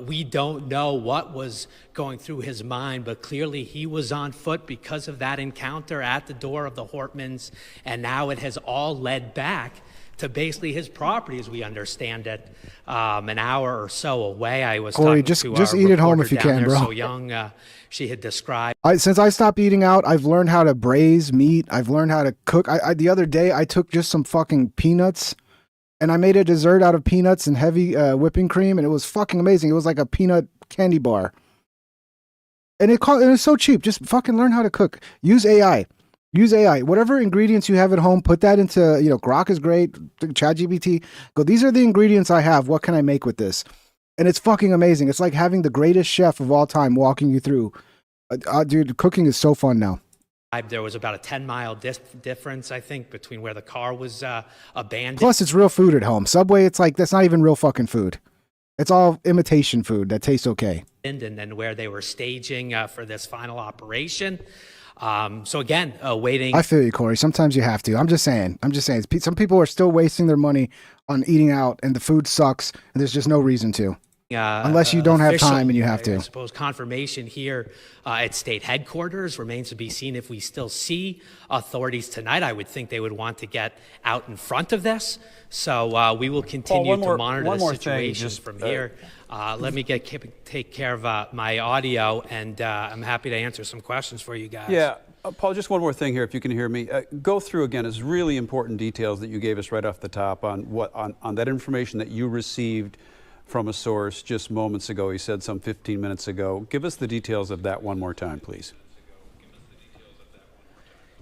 Speaker 11: We don't know what was going through his mind, but clearly he was on foot because of that encounter at the door of the Hortmans, and now it has all led back to basically his property, as we understand it. An hour or so away, I was
Speaker 2: Corey,
Speaker 11: talking to
Speaker 2: just
Speaker 11: our
Speaker 2: eat at home
Speaker 11: reporter
Speaker 2: if you
Speaker 11: down
Speaker 2: can,
Speaker 11: there,
Speaker 2: bro.
Speaker 11: So Young, she had described.
Speaker 2: Since I stopped eating out, I've learned how to braise meat. I've learned how to cook. The other day, I took just some fucking peanuts, and I made a dessert out of peanuts and heavy whipping cream, and it was fucking amazing. It was like a peanut candy bar. And it was so cheap. Just fucking learn how to cook. Use AI. Use AI. Whatever ingredients you have at home, put that into, Grok is great, ChatGPT. Go, these are the ingredients I have. What can I make with this? And it's fucking amazing. It's like having the greatest chef of all time walking you through. Dude, cooking is so fun now.
Speaker 11: There was about a 10-mile difference, I think, between where the car was abandoned.
Speaker 2: Plus, it's real food at home. Subway, it's that's not even real fucking food. It's all imitation food that tastes okay.
Speaker 11: And then where they were staging for this final operation. So again, waiting.
Speaker 2: I feel you, Corey. Sometimes you have to. I'm just saying. Some people are still wasting their money on eating out, and the food sucks, and there's just no reason to. Unless you don't have time and you have to.
Speaker 11: I suppose confirmation here at state headquarters remains to be seen if we still see authorities tonight. I would think they would want to get out in front of this. So we will continue to monitor the situation from here. Let me take care of my audio, and I'm happy to answer some questions for you guys.
Speaker 21: Yeah. Paul, just one more thing here, if you can hear me. Go through again is really important details that you gave us right off the top on on that information that you received from a source just moments ago. He said some 15 minutes ago. Give us the details of that one more time, please.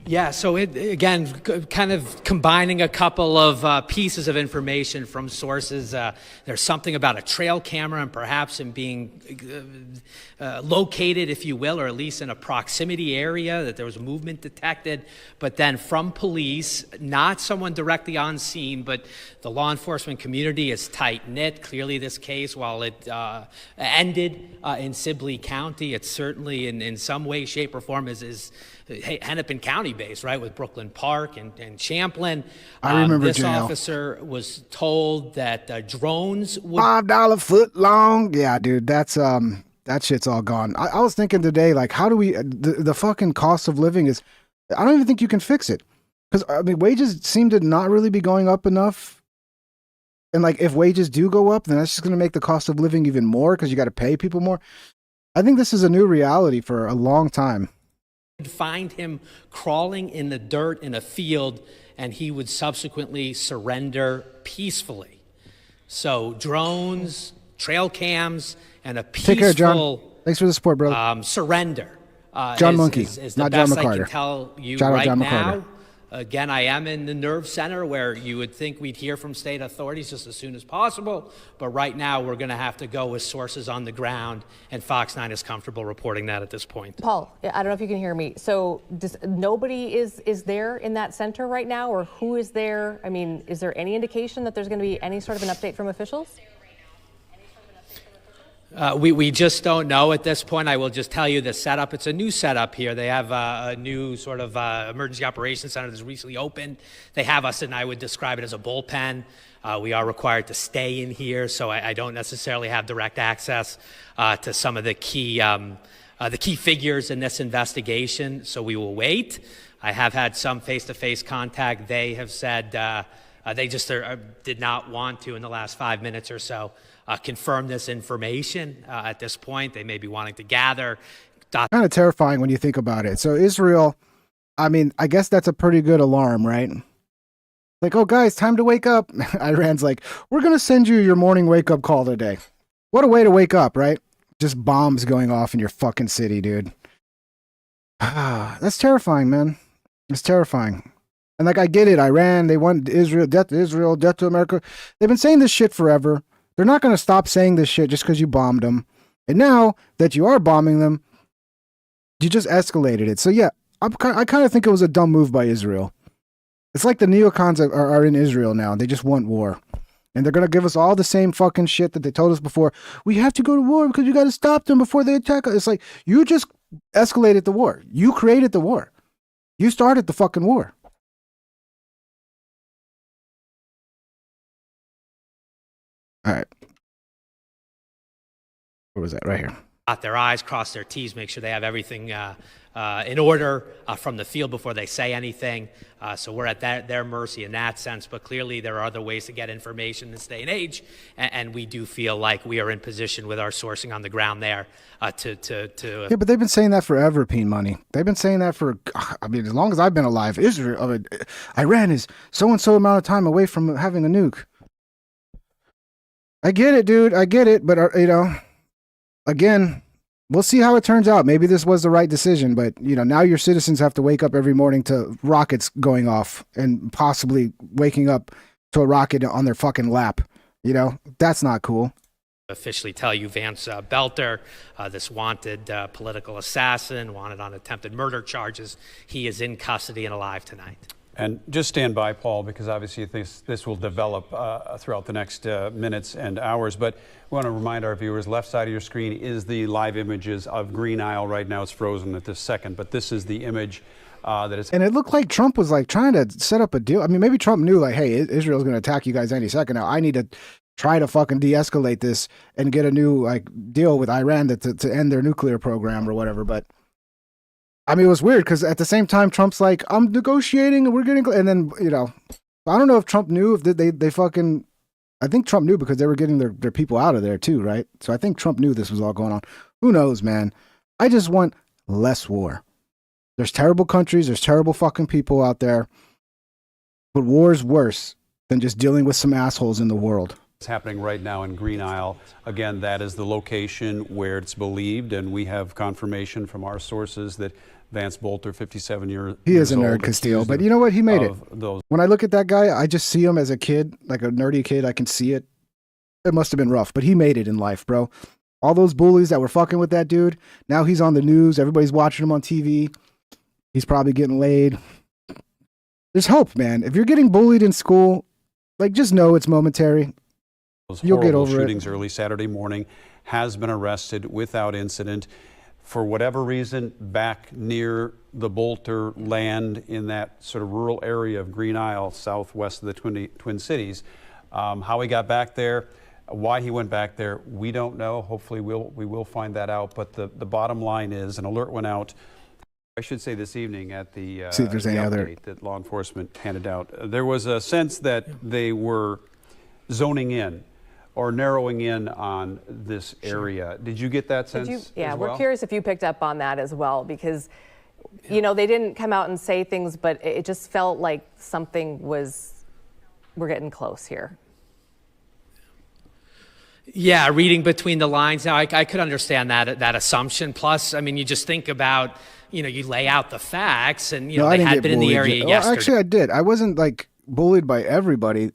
Speaker 11: Yeah, so again, kind of combining a couple of pieces of information from sources. There's something about a trail camera and perhaps in being located, if you will, or at least in a proximity area, that there was movement detected. But then from police, not someone directly on scene, but the law enforcement community is tight-knit. Clearly this case, while it ended in Sibley County, it's certainly in some way, shape, or form is Hennepin County based, right, with Brooklyn Park and Champlin.
Speaker 2: I remember
Speaker 11: this
Speaker 2: jail.
Speaker 11: officer was told that drones would
Speaker 2: $5 foot long. Yeah, dude, that's That shit's all gone. I was thinking today, like, how do we, the fucking cost of living is, I don't even think you can fix it. Because, I mean, wages seem to not really be going up enough. And, like, if wages do go up, then that's just going to make the cost of living even more because you got to pay people more. I think this is a new reality for a long time.
Speaker 6: Find him crawling in the dirt in a field, and he would subsequently surrender peacefully. So drones, trail cams, and a peaceful
Speaker 2: Take care, John. Thanks for the support, brother.
Speaker 6: surrender.
Speaker 2: John Monkey,
Speaker 6: is the
Speaker 2: not John
Speaker 6: best I
Speaker 2: McCarter.
Speaker 6: can tell you
Speaker 2: Shout out
Speaker 6: right
Speaker 2: John
Speaker 6: now.
Speaker 2: McCarter.
Speaker 6: Again, I am in the nerve center where you would think we'd hear from state authorities just as soon as possible. But right now, we're going to have to go with sources on the ground, and Fox 9 is comfortable reporting that at this point.
Speaker 9: Paul, I don't know if you can hear me. So nobody is there in that center right now, or who is there? I mean, is there any indication that there's going to be any sort of an update from officials?
Speaker 6: We just don't know at this point. I will just tell you the setup. It's a new setup here. They have a new sort of emergency operations center that's recently opened. They have us, and I would describe it as a bullpen. We are required to stay in here, so I don't necessarily have direct access to some of the key figures in this investigation. So we will wait. I have had some face-to-face contact. They have said they just did not want to in the last 5 minutes or so confirm this information at this point. They may be wanting to gather.
Speaker 2: Kind of terrifying when you think about it. So Israel, I mean, I guess that's a pretty good alarm, right? Like, oh, guys, time to wake up. Iran's like, we're going to send you your morning wake-up call today. What a way to wake up, right? Just bombs going off in your fucking city, dude. That's terrifying, man. It's terrifying. And, like, I get it. Iran, they want Israel, death to America. They've been saying this shit forever. They're not going to stop saying this shit just because you bombed them. And now that you are bombing them, you just escalated it. So, yeah, I kind of think it was a dumb move by Israel. It's like the neocons are in Israel now. They just want war. And they're going to give us all the same fucking shit that they told us before. We have to go to war because you got to stop them before they attack us. It's like, you just escalated the war. You created the war. You started the fucking war. All right. Where was that? Right here.
Speaker 6: Dot their I's, cross their T's, make sure they have everything in order from the field before they say anything. So we're at their mercy in that sense. But clearly there are other ways to get information in this day and age. And we do feel like we are in position with our sourcing on the ground there to
Speaker 2: Yeah, but they've been saying that forever, Peen Money. They've been saying that for, I mean, as long as I've been alive. Iran is so-and-so amount of time away from having a nuke. I get it, dude. I get it. But, you know, again, we'll see how it turns out. Maybe this was the right decision. But, you know, now your citizens have to wake up every morning to rockets going off and possibly waking up to a rocket on their fucking lap. You know, that's not cool.
Speaker 6: Officially tell you Vance Belter, this wanted political assassin, wanted on attempted murder charges. He is in custody and alive tonight.
Speaker 21: And just stand by, Paul, because obviously this will develop throughout the next minutes and hours. But we want to remind our viewers, left side of your screen is the live images of Green Isle. Right now it's frozen at this second, but this is the image that is.
Speaker 2: And it looked like Trump was like trying to set up a deal. I mean, maybe Trump knew like, hey, Israel's going to attack you guys any second now. I need to try to fucking de-escalate this and get a new like deal with Iran to end their nuclear program or whatever. But I mean, it was weird because at the same time, Trump's like, I'm negotiating and we're getting, and then, you know, I don't know if Trump knew if they fucking, I think Trump knew because they were getting their people out of there too, right? So I think Trump knew this was all going on. Who knows, man? I just want less war. There's terrible countries, there's terrible fucking people out there, but war's worse than just dealing with some assholes in the world.
Speaker 21: It's happening right now in Green Isle. Again, that is the location where it's believed, and we have confirmation from our sources that Vance Bolter, 57 years old.
Speaker 2: He is a nerd, Castile, but you know what? He made it. When I look at that guy, I just see him as a kid, like a nerdy kid. I can see it. It must have been rough, but he made it in life, bro. All those bullies that were fucking with that dude, now he's on the news. Everybody's watching him on TV. He's probably getting laid. There's hope, man. If you're getting bullied in school, like, just know it's momentary. You'll get over
Speaker 21: shootings early Saturday morning, has been arrested without incident. For whatever reason, back near the Bolter land in that sort of rural area of Green Isle, southwest of the Twin Cities. How he got back there, Why he went back there, we don't know. Hopefully we will find that out. But the bottom line is an alert went out, I should say this evening, at the
Speaker 2: see if there's any other
Speaker 21: that law enforcement handed out. There was a sense that they were zoning in or narrowing in on this area. Did you get that sense?
Speaker 9: Yeah,
Speaker 21: as well?
Speaker 9: we're curious if you picked up on that as well, because you know, they didn't come out and say things, but it just felt like something was, we're getting close here.
Speaker 11: Yeah, reading between the lines. Now, I could understand that assumption. Plus, I mean, you just think about, you know, you lay out the facts, and, you know, they had been in the area yesterday.
Speaker 2: Actually, I did. I wasn't, like, bullied by everybody.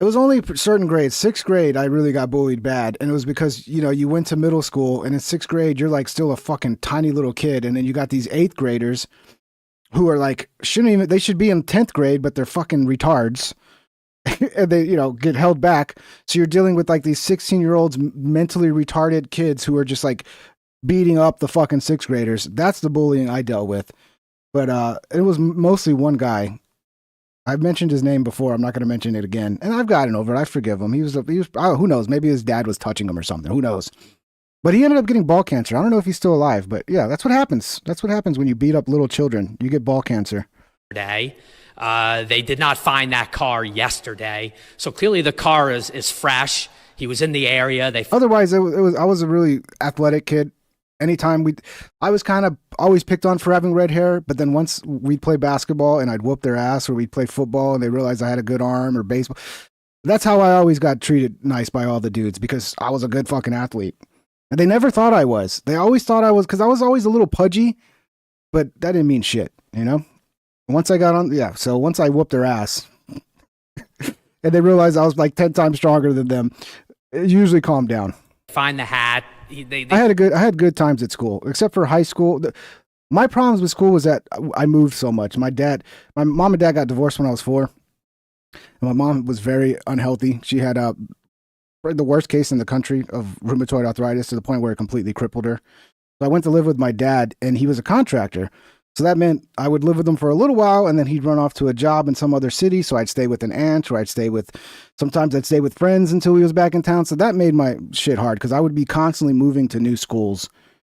Speaker 2: It was only certain grades. 6th grade, I really got bullied bad. And it was because, you know, you went to middle school, and in 6th grade, you're like still a fucking tiny little kid. And then you got these 8th graders who are like, they should be in 10th grade, but they're fucking retards. And they, you know, get held back. So you're dealing with like these 16-year-olds, mentally retarded kids who are just like beating up the fucking 6th graders. That's the bullying I dealt with. But it was mostly one guy. I've mentioned his name before. I'm not going to mention it again. And I've gotten over it. I forgive him. He was who knows? Maybe his dad was touching him or something. Who knows? But he ended up getting ball cancer. I don't know if he's still alive, but yeah, that's what happens. That's what happens when you beat up little children. You get ball cancer.
Speaker 11: They did not find that car yesterday. So clearly the car is fresh. He was in the area.
Speaker 2: Otherwise, I was a really athletic kid. Anytime I was kind of always picked on for having red hair, but then once we'd play basketball and I'd whoop their ass, or we'd play football and they realized I had a good arm, or baseball. That's how I always got treated nice by all the dudes, because I was a good fucking athlete. And they never thought I was. They always thought I was, because I was always a little pudgy, but that didn't mean shit, you know? Once I got on, so once I whooped their ass and they realized I was like 10 times stronger than them, it usually calmed down.
Speaker 11: Find the hat.
Speaker 2: I had good times at school, except for high school. My problems with school was that I moved so much. My mom and dad got divorced when I was 4. And my mom was very unhealthy. She had the worst case in the country of rheumatoid arthritis, to the point where it completely crippled her. So I went to live with my dad, and he was a contractor. So that meant I would live with him for a little while, and then he'd run off to a job in some other city. So I'd stay with an aunt, or sometimes I'd stay with friends until he was back in town. So that made my shit hard, because I would be constantly moving to new schools.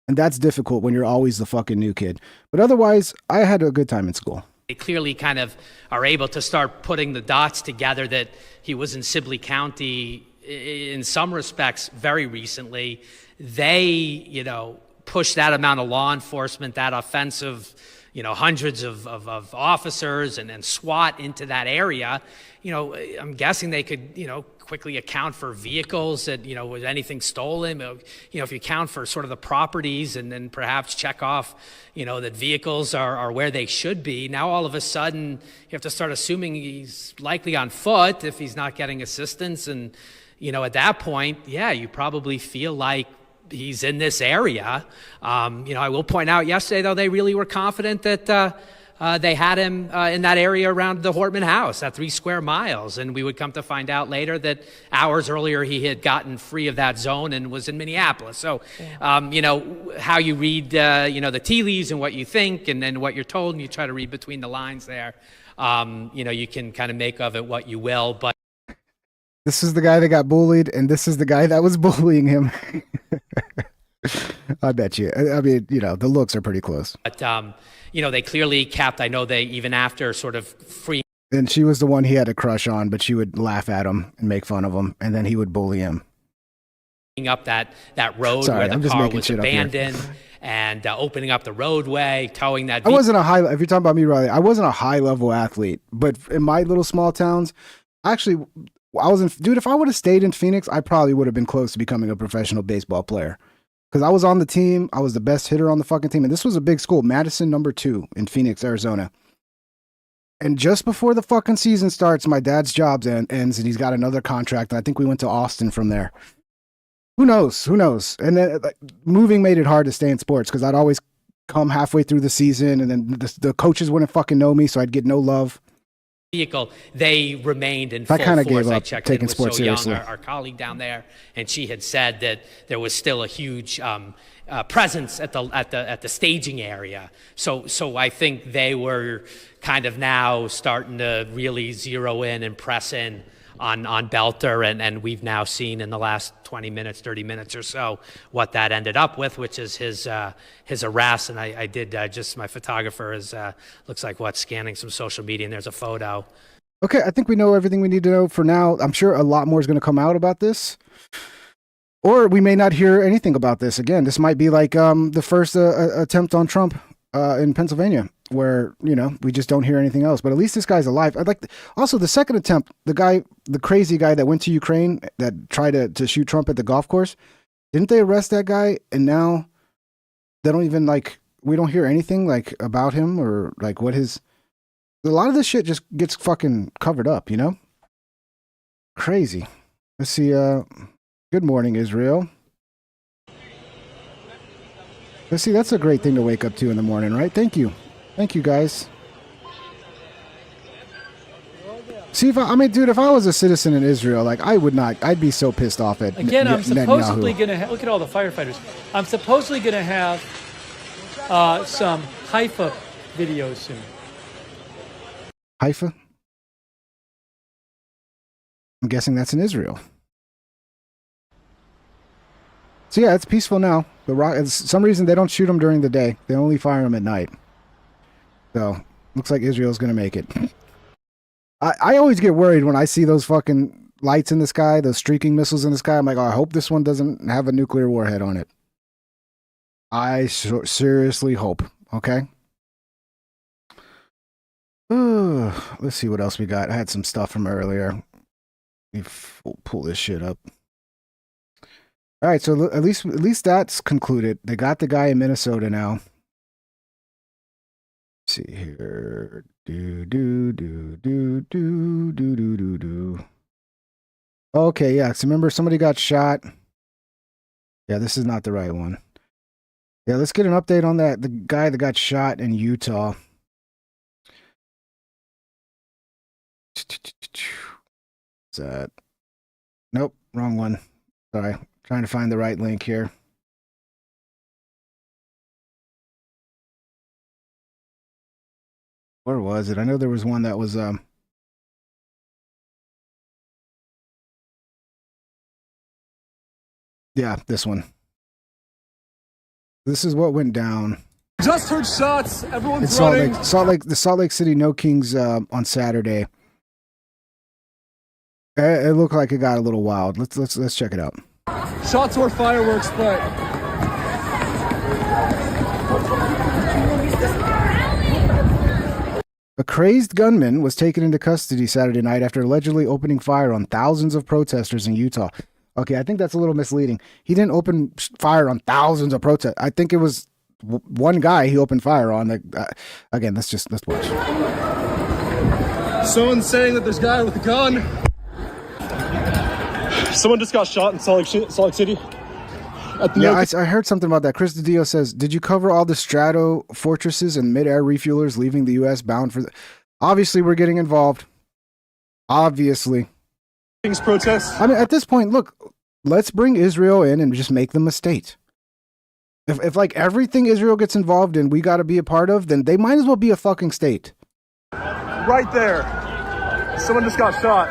Speaker 2: And that's difficult when you're always the fucking new kid. But otherwise, I had a good time in school.
Speaker 11: They clearly kind of are able to start putting the dots together that he was in Sibley County in some respects very recently. They, you know, push that amount of law enforcement, that offensive, you know, hundreds of officers and SWAT into that area. You know, I'm guessing they could, you know, quickly account for vehicles that, you know, was anything stolen. You know, if you account for sort of the properties, and then perhaps check off, you know, that vehicles are where they should be. Now, all of a sudden, you have to start assuming he's likely on foot if he's not getting assistance. And, you know, at that point, yeah, you probably feel like he's in this area. You know, I will point out yesterday, though, they really were confident that they had him in that area around the Hortman house, that 3 square miles. And we would come to find out later that hours earlier he had gotten free of that zone and was in Minneapolis. So, you know, how you read, you know, the tea leaves and what you think, and then what you're told, and you try to read between the lines there. You know, you can kind of make of it what you will, but
Speaker 2: this is the guy that got bullied, and this is the guy that was bullying him. I bet you. I mean, you know, the looks are pretty close.
Speaker 11: But, you know, they clearly kept, I know they, even after sort of free.
Speaker 2: And she was the one he had a crush on, but she would laugh at him and make fun of him, and then he would bully him.
Speaker 11: Up that road where the car was abandoned, and opening up the roadway, towing that.
Speaker 2: I wasn't if you're talking about me, Riley, I wasn't a high level athlete, but in my little small towns, actually, if I would have stayed in Phoenix, I probably would have been close to becoming a professional baseball player. Because I was on the team. I was the best hitter on the fucking team. And this was a big school, Madison #2 in Phoenix, Arizona. And just before the fucking season starts, my dad's job ends, and he's got another contract. And I think we went to Austin from there. Who knows? And then moving made it hard to stay in sports, because I'd always come halfway through the season, and then the coaches wouldn't fucking know me, so I'd get no love.
Speaker 11: Vehicle, they remained in full force.
Speaker 2: I kind of gave up
Speaker 11: checked
Speaker 2: taking
Speaker 11: with
Speaker 2: sports seriously.
Speaker 11: Our colleague down there, and she had said that there was still a huge presence at the staging area. So I think they were kind of now starting to really zero in and press in on Belter, and we've now seen in the last 20 minutes, 30 minutes or so what that ended up with, which is his arrest. And I did just, my photographer is looks like scanning some social media, and there's a photo.
Speaker 2: Okay, I think we know everything we need to know for now. I'm sure a lot more is going to come out about this. Or we may not hear anything about this again. This might be like the first attempt on Trump in Pennsylvania, where, you know, we just don't hear anything else. But at least this guy's alive. I'd like also the second attempt, the crazy guy that went to Ukraine that tried to shoot Trump at the golf course. Didn't they arrest that guy? And now they don't even we don't hear anything about him or what his. A lot of this shit just gets fucking covered up, you know? Crazy. Let's see. Good morning, Israel. Let's see. That's a great thing to wake up to in the morning, right? Thank you. Thank you, guys. See, if I was a citizen in Israel, I'd be so pissed off at
Speaker 3: Again, I'm supposedly going to look at all the firefighters. I'm supposedly going to have some Haifa videos soon.
Speaker 2: Haifa? I'm guessing that's in Israel. So yeah, it's peaceful now. Some reason they don't shoot them during the day. They only fire them at night. So, looks like Israel's going to make it. I always get worried when I see those fucking lights in the sky, those streaking missiles in the sky. I'm like, oh, I hope this one doesn't have a nuclear warhead on it. I seriously hope. Okay? Let's see what else we got. I had some stuff from earlier. Let me pull this shit up. All right, so at least that's concluded. They got the guy in Minnesota now. Let's see here. Okay, yeah. So remember, somebody got shot. Yeah, this is not the right one. Yeah, let's get an update on that. The guy that got shot in Utah. Is that? Nope, wrong one. Sorry, trying to find the right link here. Where was it? I know there was one that was yeah, this one. This is what went down.
Speaker 4: Just heard shots. Everyone's
Speaker 2: in
Speaker 4: running.
Speaker 2: The Salt Lake City No Kings on Saturday. It looked like it got a little wild. Let's check it out.
Speaker 4: Shots or fireworks, but
Speaker 2: a crazed gunman was taken into custody Saturday night after allegedly opening fire on thousands of protesters in Utah. Okay, I think that's a little misleading. He didn't open fire on thousands of protesters. I think it was one guy he opened fire on. Again, let's watch.
Speaker 4: someone's saying that there's a guy with a gun. Someone just got shot in Salt Lake City.
Speaker 2: Yeah, I heard something about that. Chris DiDio says, did you cover all the Strato fortresses and mid-air refuelers leaving the U.S. bound for... Obviously, we're getting involved. Obviously.
Speaker 4: Protests.
Speaker 2: I mean, at this point, look, let's bring Israel in and just make them a state. If like everything Israel gets involved in, we got to be a part of, then they might as well be a fucking state.
Speaker 4: Right there. Someone just got shot.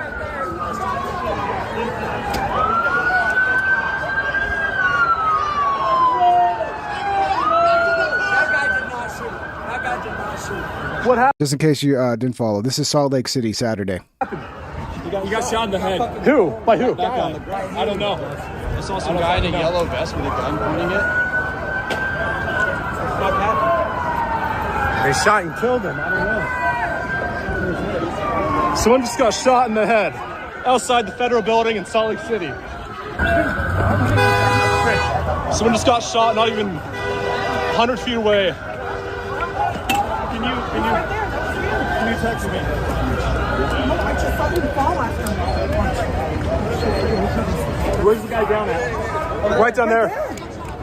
Speaker 4: What happened?
Speaker 2: Just in case you didn't follow, this is Salt Lake City, Saturday.
Speaker 4: You got shot in the head. Who? By who? I don't know.
Speaker 7: I saw some guy in a yellow vest with a gun pointing it.
Speaker 4: They shot and killed him. I don't know. Someone just got shot in the head outside the federal building in Salt Lake City. Someone just got shot not even 100 feet away. Can you text me? Where's the guy down at? Right down there.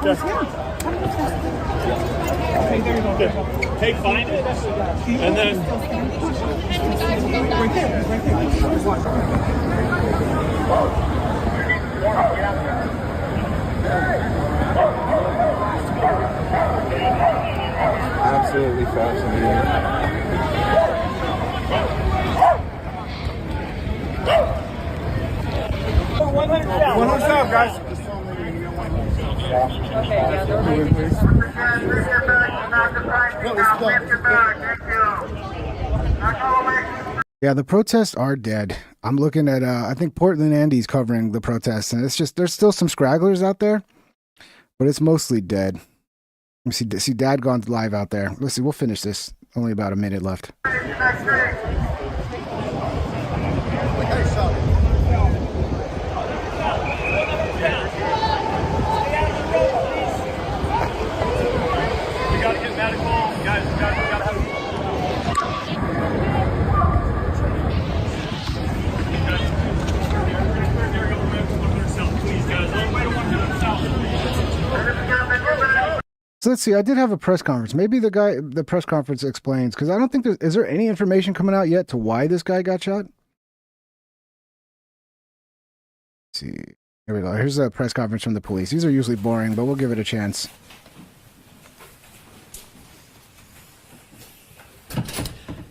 Speaker 4: Yeah. Hey, find it, and then.
Speaker 7: Absolutely fascinating.
Speaker 4: 100 south. 100 south, guys.
Speaker 2: Yeah, the protests are dead. I'm looking at, I think Portland Andy's covering the protests, and it's just, there's still some scragglers out there, but it's mostly dead. Let me see Dad gone live out there. Let's see, we'll finish this. Only about a minute left. So let's see. I did have a press conference. Maybe the press conference explains, because I don't think is there any information coming out yet to why this guy got shot? Let's see. Here we go. Here's a press conference from the police. These are usually boring, but we'll give it a chance.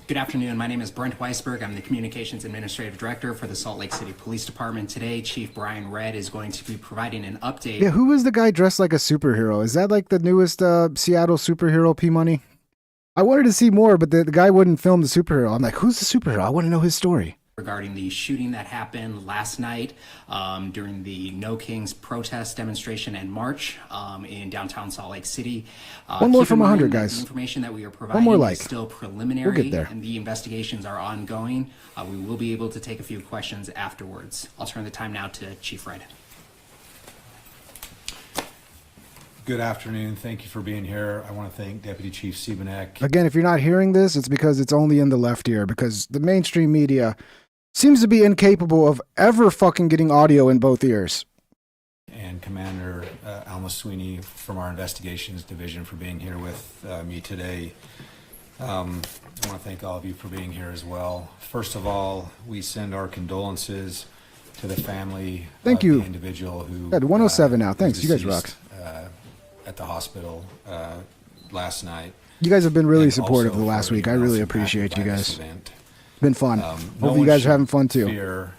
Speaker 5: Good afternoon. My name is Brent Weisberg. I'm the Communications Administrative Director for the Salt Lake City Police Department. Today, Chief Brian Redd is going to be providing an update.
Speaker 2: Yeah, who is the guy dressed like a superhero? Is that like the newest Seattle superhero P-Money? I wanted to see more, but the guy wouldn't film the superhero. I'm like, who's the superhero? I want to know his story.
Speaker 5: Regarding the shooting that happened last night during the No Kings protest demonstration and march in downtown Salt Lake City.
Speaker 2: One more from 100, guys.
Speaker 5: The information that we are providing is still preliminary,
Speaker 2: we'll get there.
Speaker 5: And the investigations are ongoing. We will be able to take a few questions afterwards. I'll turn the time now to Chief Redd.
Speaker 8: Good afternoon. Thank you for being here. I want to thank Deputy Chief Siebenek.
Speaker 2: Again, if you're not hearing this, it's because it's only in the left ear, because the mainstream media seems to be incapable of ever fucking getting audio in both ears.
Speaker 8: And Commander Alma Sweeney from our investigations division for being here with me today. I want to thank all of you for being here as well. First of all, we send our condolences to the family
Speaker 2: Thank
Speaker 8: of
Speaker 2: you.
Speaker 8: the individual who...
Speaker 2: At 107 now. Thanks. You guys rock.
Speaker 8: At the hospital last night.
Speaker 2: You guys have been really
Speaker 8: And
Speaker 2: supportive
Speaker 8: also
Speaker 2: the last
Speaker 8: for
Speaker 2: week. I
Speaker 8: anyone
Speaker 2: really
Speaker 8: else impacted
Speaker 2: appreciate you
Speaker 8: by this
Speaker 2: guys.
Speaker 8: event.
Speaker 2: It's been fun.
Speaker 8: No
Speaker 2: Hope you
Speaker 8: one
Speaker 2: guys are
Speaker 8: should
Speaker 2: having fun too.
Speaker 8: Fear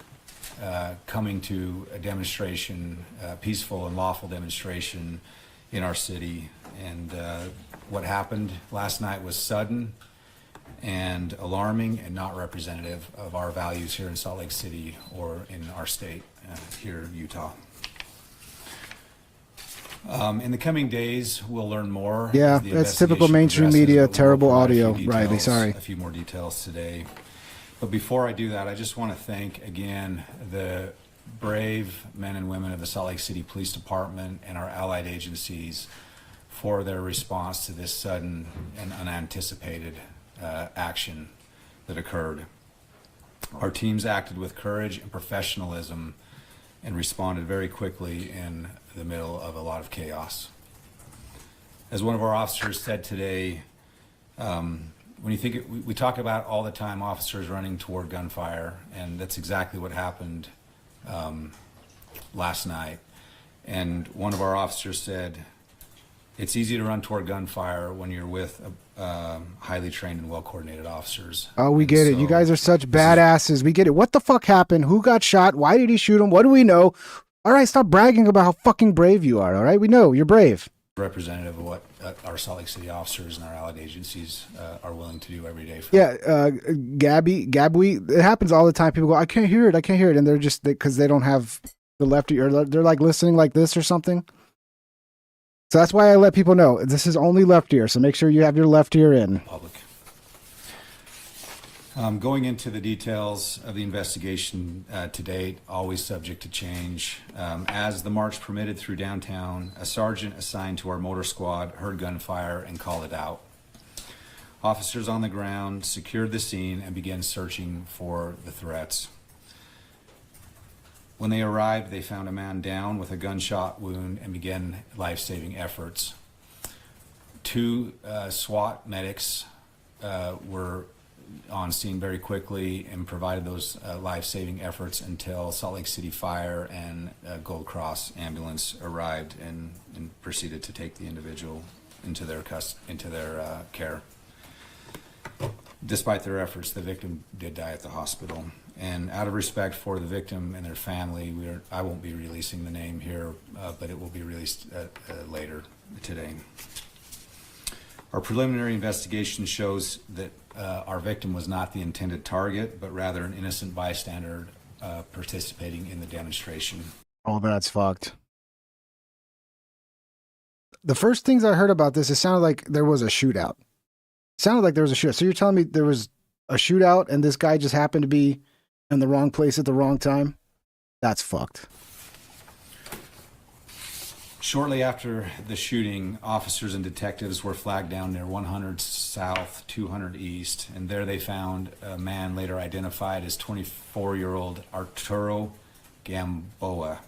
Speaker 8: coming to a demonstration, peaceful and lawful demonstration in our city. And what happened last night was sudden and alarming and not representative of our values here in Salt Lake City or in our state here in Utah. In the coming days, we'll learn more.
Speaker 2: Yeah,
Speaker 8: as the
Speaker 2: that's typical
Speaker 8: investigation
Speaker 2: mainstream
Speaker 8: progresses,
Speaker 2: media,
Speaker 8: but we'll
Speaker 2: terrible
Speaker 8: provide a few
Speaker 2: audio. Riley,
Speaker 8: details,
Speaker 2: sorry.
Speaker 8: A few more details today. But before I do that, I just want to thank again the brave men and women of the Salt Lake City Police Department and our allied agencies for their response to this sudden and unanticipated action that occurred. Our teams acted with courage and professionalism and responded very quickly in the middle of a lot of chaos. As one of our officers said today, when you think we talk about all the time officers running toward gunfire, and that's exactly what happened last night. And one of our officers said, it's easy to run toward gunfire when you're with highly trained and well-coordinated officers.
Speaker 2: Oh, we get it. You guys are such badasses. We get it. What the fuck happened? Who got shot? Why did he shoot him? What do we know? All right, stop bragging about how fucking brave you are, all right? We know you're brave.
Speaker 8: Representative of what our Salt Lake City officers and our allied agencies are willing to do every day.
Speaker 2: Gabby, it happens all the time. People go, I can't hear it. And they're just, because they don't have the left ear, they're like listening like this or something. So that's why I let people know, this is only left ear, so make sure you have your left ear in.
Speaker 8: Public. Going into the details of the investigation to date, always subject to change. As the march permitted through downtown, a sergeant assigned to our motor squad heard gunfire and called it out. Officers on the ground secured the scene and began searching for the threats. When they arrived, they found a man down with a gunshot wound and began life-saving efforts. 2 SWAT medics were on scene very quickly and provided those life-saving efforts until Salt Lake City Fire and Gold Cross ambulance arrived and proceeded to take the individual into their care. Despite their efforts, the victim did die at the hospital, And out of respect for the victim and their family, I won't be releasing the name here, but it will be released later today. Our preliminary investigation shows that our victim was not the intended target, but rather an innocent bystander participating in the demonstration.
Speaker 2: Oh, that's fucked. The first things I heard about this, it sounded like there was a shootout. So you're telling me there was a shootout and this guy just happened to be in the wrong place at the wrong time? That's fucked.
Speaker 8: Shortly after the shooting, officers and detectives were flagged down near 100 South, 200 East, and there they found a man later identified as 24-year-old Arturo Gamboa.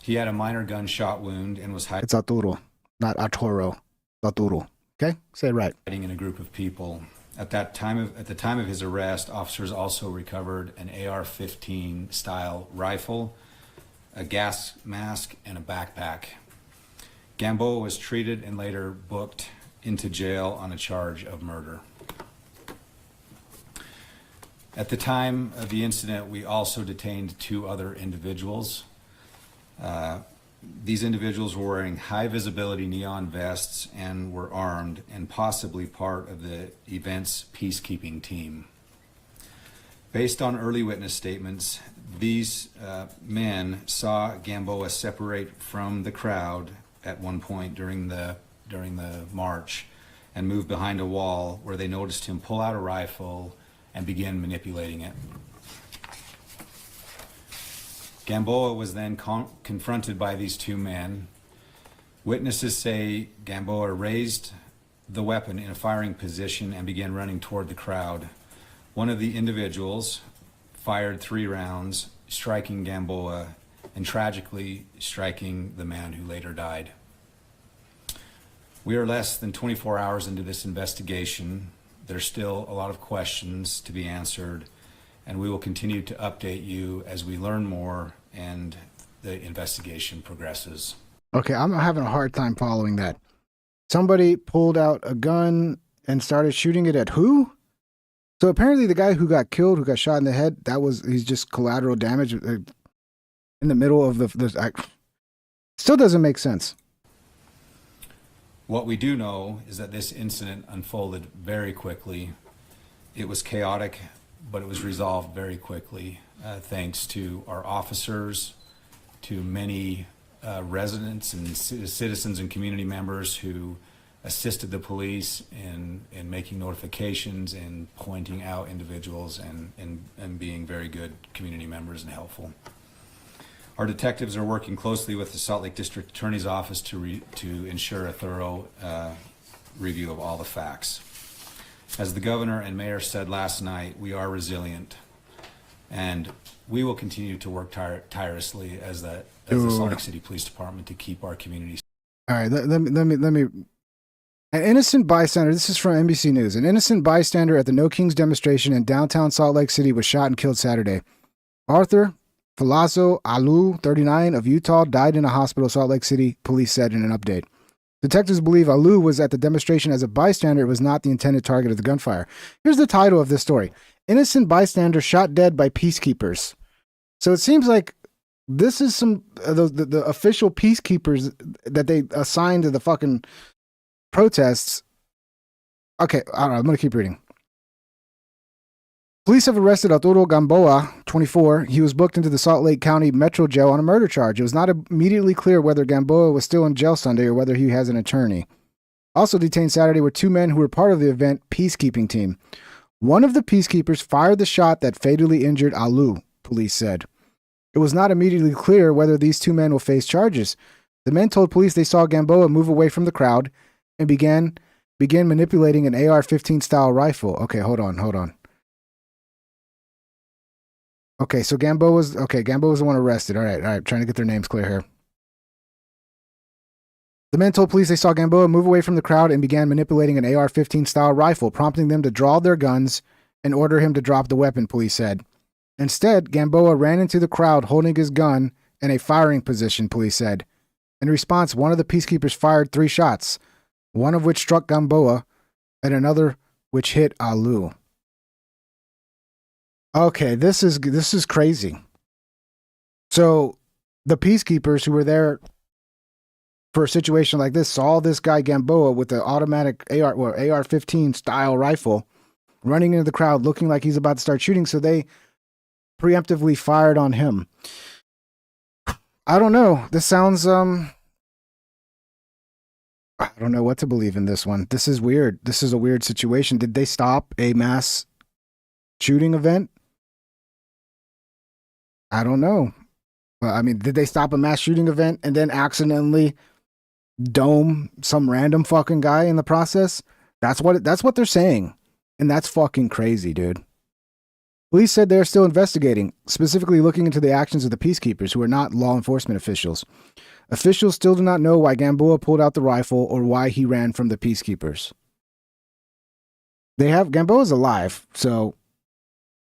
Speaker 8: He had a minor gunshot wound and was hiding.
Speaker 2: It's Arturo, not Arturo. Arturo. Okay? Say it right.
Speaker 8: Hiding in a group of people. At the time of his arrest, officers also recovered an AR-15 style rifle, a gas mask, and a backpack. Gamboa was treated and later booked into jail on a charge of murder. At the time of the incident, we also detained 2 other individuals. These individuals were wearing high visibility neon vests and were armed and possibly part of the event's peacekeeping team. Based on early witness statements, these men saw Gamboa separate from the crowd at one point during the march and move behind a wall where they noticed him pull out a rifle and begin manipulating it. Gamboa was then confronted by these 2 men. Witnesses say Gamboa raised the weapon in a firing position and began running toward the crowd. One of the individuals fired 3 rounds, striking Gamboa and tragically striking the man who later died. We are less than 24 hours into this investigation. There's still a lot of questions to be answered, and we will continue to update you as we learn more and the investigation progresses.
Speaker 2: Okay, I'm having a hard time following that. Somebody pulled out a gun and started shooting it at who? So apparently the guy who got killed, who got shot in the head, he's just collateral damage in the middle of still doesn't make sense.
Speaker 8: What we do know is that this incident unfolded very quickly. It was chaotic, but it was resolved very quickly, thanks to our officers, to many residents and citizens and community members who assisted the police in making notifications and pointing out individuals and being very good community members and helpful. Our detectives are working closely with the Salt Lake District Attorney's Office to ensure a thorough review of all the facts. As the governor and mayor said last night, we are resilient, and we will continue to work tirelessly as the Salt Lake City Police Department to keep our communities.
Speaker 2: All right, let me. An innocent bystander. This is from NBC News. An innocent bystander at the No Kings demonstration in downtown Salt Lake City was shot and killed Saturday. Arthur Falazo Alu, 39, of Utah, died in a hospital, Salt Lake City police said in an update. Detectives believe Alu was at the demonstration as a bystander. It was not the intended target of the gunfire. Here's the title of this story. Innocent bystander shot dead by peacekeepers. So it seems like this is some the official peacekeepers that they assigned to the fucking protests. Okay, I don't know. I'm going to keep reading. Police have arrested Arturo Gamboa, 24. He was booked into the Salt Lake County Metro Jail on a murder charge. It was not immediately clear whether Gamboa was still in jail Sunday or whether he has an attorney. Also detained Saturday were 2 men who were part of the event peacekeeping team. One of the peacekeepers fired the shot that fatally injured Alu, police said. It was not immediately clear whether these 2 men will face charges. The men told police they saw Gamboa move away from the crowd and began manipulating an AR-15 style rifle. Okay, hold on. Okay, so Gamboa was the one arrested. All right, trying to get their names clear here. The men told police they saw Gamboa move away from the crowd and began manipulating an AR-15 style rifle, prompting them to draw their guns and order him to drop the weapon, police said. Instead, Gamboa ran into the crowd holding his gun in a firing position, police said. In response, one of the peacekeepers fired 3 shots, one of which struck Gamboa and another which hit Alu. Okay, this is crazy. So the peacekeepers who were there for a situation like this saw this guy Gamboa with the automatic AR-15 style rifle running into the crowd looking like he's about to start shooting, so they preemptively fired on him. I don't know. This sounds I don't know what to believe in this one. This is weird. This is a weird situation. Did they stop a mass shooting event? I don't know. I mean, did they stop a mass shooting event and then accidentally dome some random fucking guy in the process? That's what they're saying. And that's fucking crazy, dude. Police said they're still investigating, specifically looking into the actions of the peacekeepers who are not law enforcement officials. Officials still do not know why Gamboa pulled out the rifle or why he ran from the peacekeepers. Gamboa's alive, so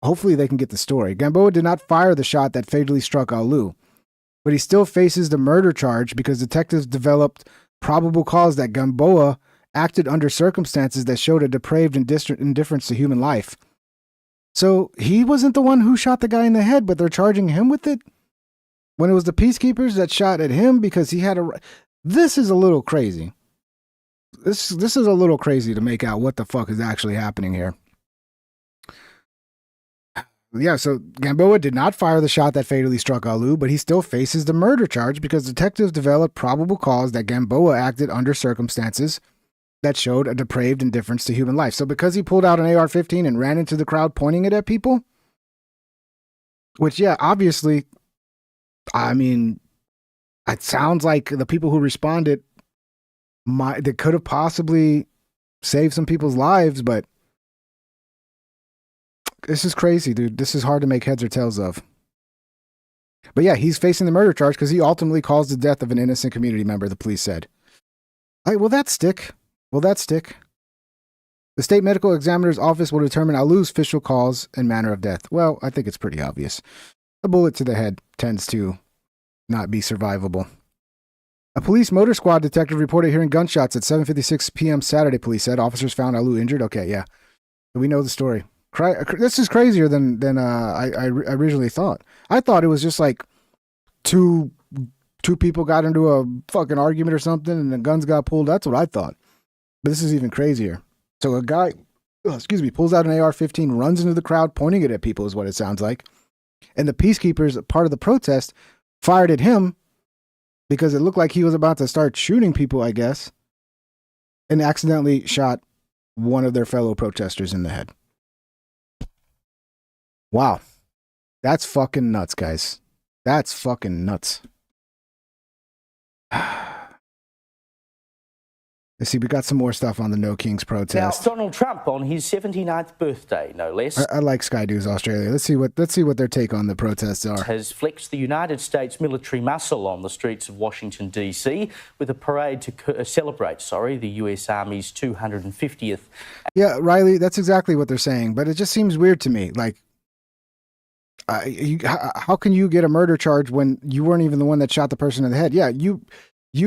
Speaker 2: hopefully they can get the story. Gamboa did not fire the shot that fatally struck Alu, but he still faces the murder charge because detectives developed probable cause that Gamboa acted under circumstances that showed a depraved indifference to human life. So he wasn't the one who shot the guy in the head, but they're charging him with it? When it was the peacekeepers that shot at him because he had a... This is a little crazy. This is a little crazy to make out what the fuck is actually happening here. Yeah, so Gamboa did not fire the shot that fatally struck Alu, but he still faces the murder charge because detectives developed probable cause that Gamboa acted under circumstances that showed a depraved indifference to human life. So because he pulled out an AR-15 and ran into the crowd pointing it at people, which, yeah, obviously, I mean, it sounds like the people who responded that could have possibly saved some people's lives, but this is crazy, dude. This is hard to make heads or tails of. But yeah, he's facing the murder charge because he ultimately caused the death of an innocent community member, the police said. All right, will that stick? Will that stick? The state medical examiner's office will determine Alu's official cause and manner of death. Well, I think it's pretty obvious. A bullet to the head tends to not be survivable. A police motor squad detective reported hearing gunshots at 7:56 p.m. Saturday, police said. Officers found Alu injured. Okay, yeah. We know the story. This is crazier than I originally thought. I thought it was just like two people got into a fucking argument or something and the guns got pulled. That's what I thought. But this is even crazier. So a guy, pulls out an AR-15, runs into the crowd, pointing it at people is what it sounds like. And the peacekeepers, part of the protest, fired at him because it looked like he was about to start shooting people, I guess, and accidentally shot one of their fellow protesters in the head. Wow. That's fucking nuts, guys. That's fucking nuts. Let's see, we got some more stuff on the No Kings protest.
Speaker 1: Now, Donald Trump on his 79th birthday, no less.
Speaker 2: I like Sky News Australia. Let's see what their take on the protests are.
Speaker 1: Has flexed the United States military muscle on the streets of Washington, D.C. with a parade to celebrate the U.S. Army's 250th.
Speaker 2: Yeah, Riley, that's exactly what they're saying, but it just seems weird to me. Like, how can you get a murder charge when you weren't even the one that shot the person in the head? Yeah, you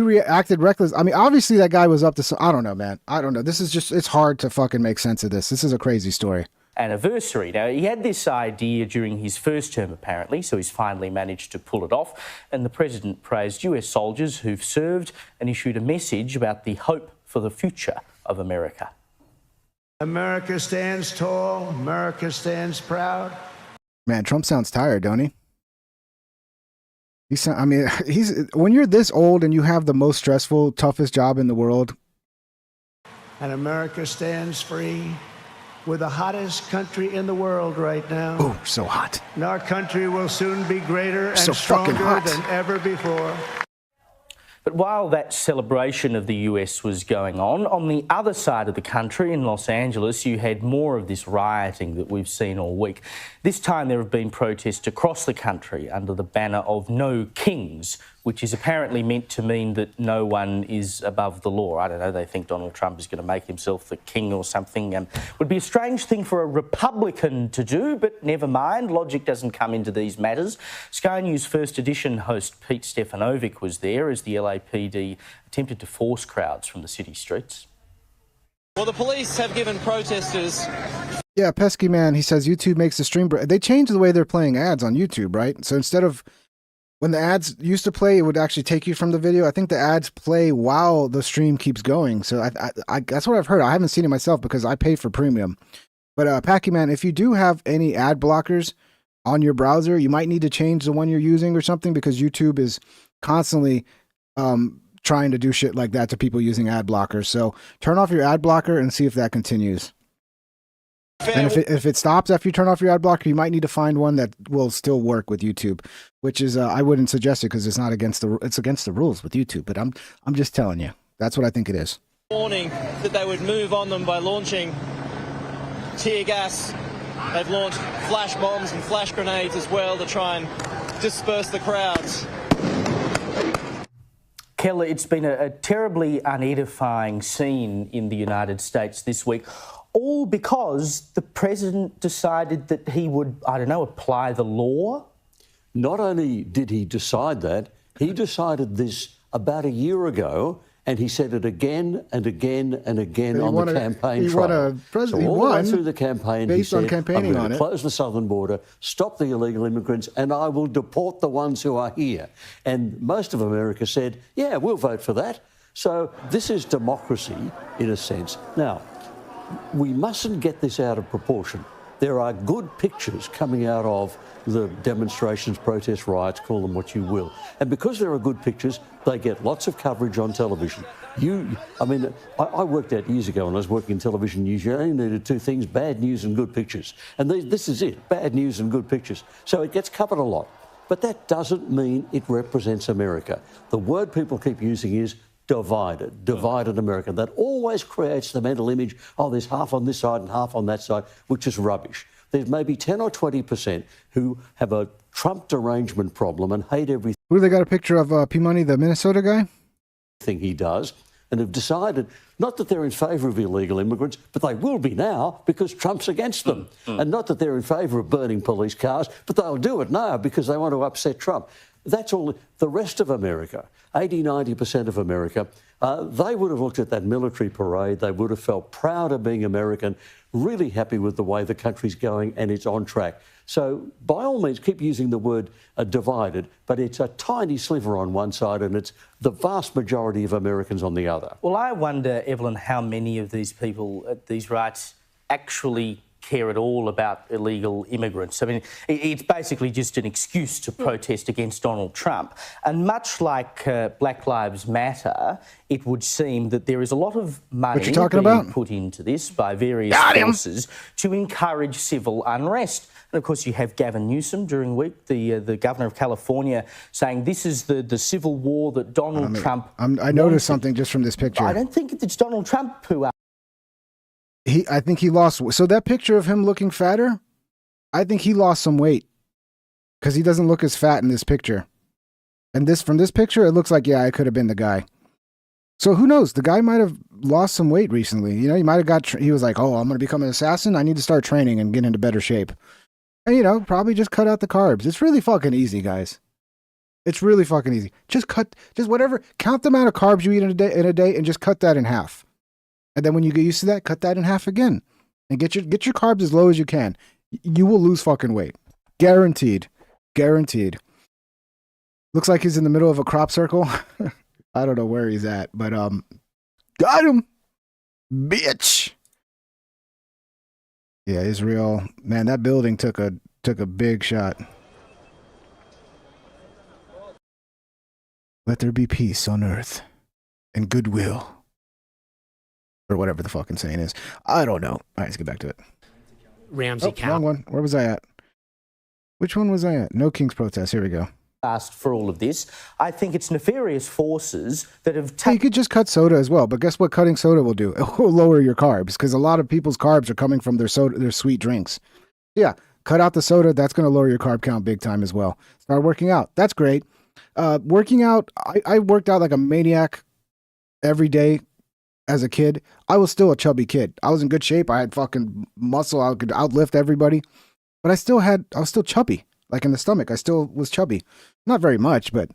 Speaker 2: reacted reckless. I mean, obviously that guy was up to I don't know, man. I don't know. This is just, it's hard to fucking make sense of this. This is a crazy story.
Speaker 1: Anniversary. Now, he had this idea during his first term, apparently, so he's finally managed to pull it off. And the president praised US soldiers who've served and issued a message about the hope for the future of America.
Speaker 14: America stands tall. America stands proud.
Speaker 2: Man, Trump sounds tired, don't he? When you're this old and you have the most stressful, toughest job in the world.
Speaker 14: And America stands free. We're the hottest country in the world right now.
Speaker 2: Oh, so hot.
Speaker 14: And our country will soon be greater and
Speaker 2: so
Speaker 14: stronger than ever before.
Speaker 1: But while that celebration of the US was going on the other side of the country in Los Angeles, you had more of this rioting that we've seen all week. This time there have been protests across the country under the banner of No Kings, which is apparently meant to mean that no one is above the law. I don't know, they think Donald Trump is going to make himself the king or something. Would be a strange thing for a Republican to do, but never mind. Logic doesn't come into these matters. Sky News First Edition host Pete Stefanovic was there as the LAPD attempted to force crowds from the city streets.
Speaker 13: Well, the police have given protesters...
Speaker 2: Yeah, Pesky Man, he says YouTube makes the stream... They changed the way they're playing ads on YouTube, right? So instead of... When the ads used to play, it would actually take you from the video. I think the ads play while the stream keeps going. So I that's what I've heard. I haven't seen it myself because I pay for premium. But Packy Man, if you do have any ad blockers on your browser, you might need to change the one you're using or something because YouTube is constantly trying to do shit like that to people using ad blockers. So turn off your ad blocker and see if that continues. And if it stops after you turn off your ad blocker, you might need to find one that will still work with YouTube, which is I wouldn't suggest it because it's not against the rules with YouTube. But I'm just telling you, that's what I think it is.
Speaker 13: Warning that they would move on them by launching tear gas. They've launched flash bombs and flash grenades as well to try and disperse the crowds.
Speaker 1: Keller, it's been a terribly unedifying scene in the United States this week. All because the president decided that he would, I don't know, apply the law?
Speaker 15: Not only did he decide that, he decided this about a year ago, and he said it again and again and again on the campaign trail. So all the way through the campaign, he said, I'm going to close the southern border, stop the illegal immigrants, and I will deport the ones who are here. And most of America said, yeah, we'll vote for that. So this is democracy, in a sense. Now, we mustn't get this out of proportion. There are good pictures coming out of the demonstrations, protests, riots, call them what you will. And because there are good pictures, they get lots of coverage on television. I worked out years ago when I was working in television news, you only needed two things, bad news and good pictures. And this is it, bad news and good pictures. So it gets covered a lot. But that doesn't mean it represents America. The word people keep using is divided America. That always creates the mental image, oh, there's half on this side and half on that side, which is rubbish. There's maybe 10 or 20% who have a Trump derangement problem and hate everything.
Speaker 2: Who they got a picture of P-Money, the Minnesota guy?
Speaker 15: He does, and have decided not that they're in favour of illegal immigrants, but they will be now because Trump's against them. And not that they're in favour of burning police cars, but they'll do it now because they want to upset Trump. That's all. The rest of America, 80, 90% of America, they would have looked at that military parade. They would have felt proud of being American, really happy with the way the country's going and it's on track. So by all means, keep using the word divided, but it's a tiny sliver on one side and it's the vast majority of Americans on the other.
Speaker 1: Well, I wonder, Evelyn, how many of these people at these riots actually care at all about illegal immigrants. I mean, it's basically just an excuse to protest against Donald Trump. And much like Black Lives Matter, it would seem that there is a lot of money being put into this by various forces to encourage civil unrest. And of course, you have Gavin Newsom during the week, the governor of California, saying this is the civil war that Donald Trump
Speaker 2: I noticed something just from this picture.
Speaker 1: I don't think it's Donald Trump who...
Speaker 2: I think he lost. So that picture of him looking fatter, I think he lost some weight because he doesn't look as fat in this picture. And from this picture, it looks like, yeah, I could have been the guy. So who knows? The guy might have lost some weight recently. You know, he might have he was like, oh, I'm going to become an assassin. I need to start training and get into better shape. And, you know, probably just cut out the carbs. It's really fucking easy, guys. It's really fucking easy. Just whatever, count the amount of carbs you eat in a day and just cut that in half. And then when you get used to that, cut that in half again. And get your carbs as low as you can. You will lose fucking weight. Guaranteed. Guaranteed. Looks like he's in the middle of a crop circle. I don't know where he's at, but got him. Bitch. Yeah, Israel. Man, that building took a big shot. Let there be peace on earth and goodwill. Or whatever the fucking saying is. I don't know. All right, let's get back to it.
Speaker 11: Ramsey County.
Speaker 2: Wrong one. Where was I at? Which one was I at? No King's protest. Here we go.
Speaker 1: Asked for all of this. I think it's nefarious forces that have
Speaker 2: you could just cut soda as well, but guess what cutting soda will do? It will lower your carbs because a lot of people's carbs are coming from their sweet drinks. Yeah, cut out the soda. That's going to lower your carb count big time as well. Start working out. That's great. Working out. I worked out like a maniac every day. As a kid, I was still a chubby kid. I was in good shape. I had fucking muscle. I could outlift everybody. But I was still chubby. Like in the stomach, I still was chubby. Not very much, but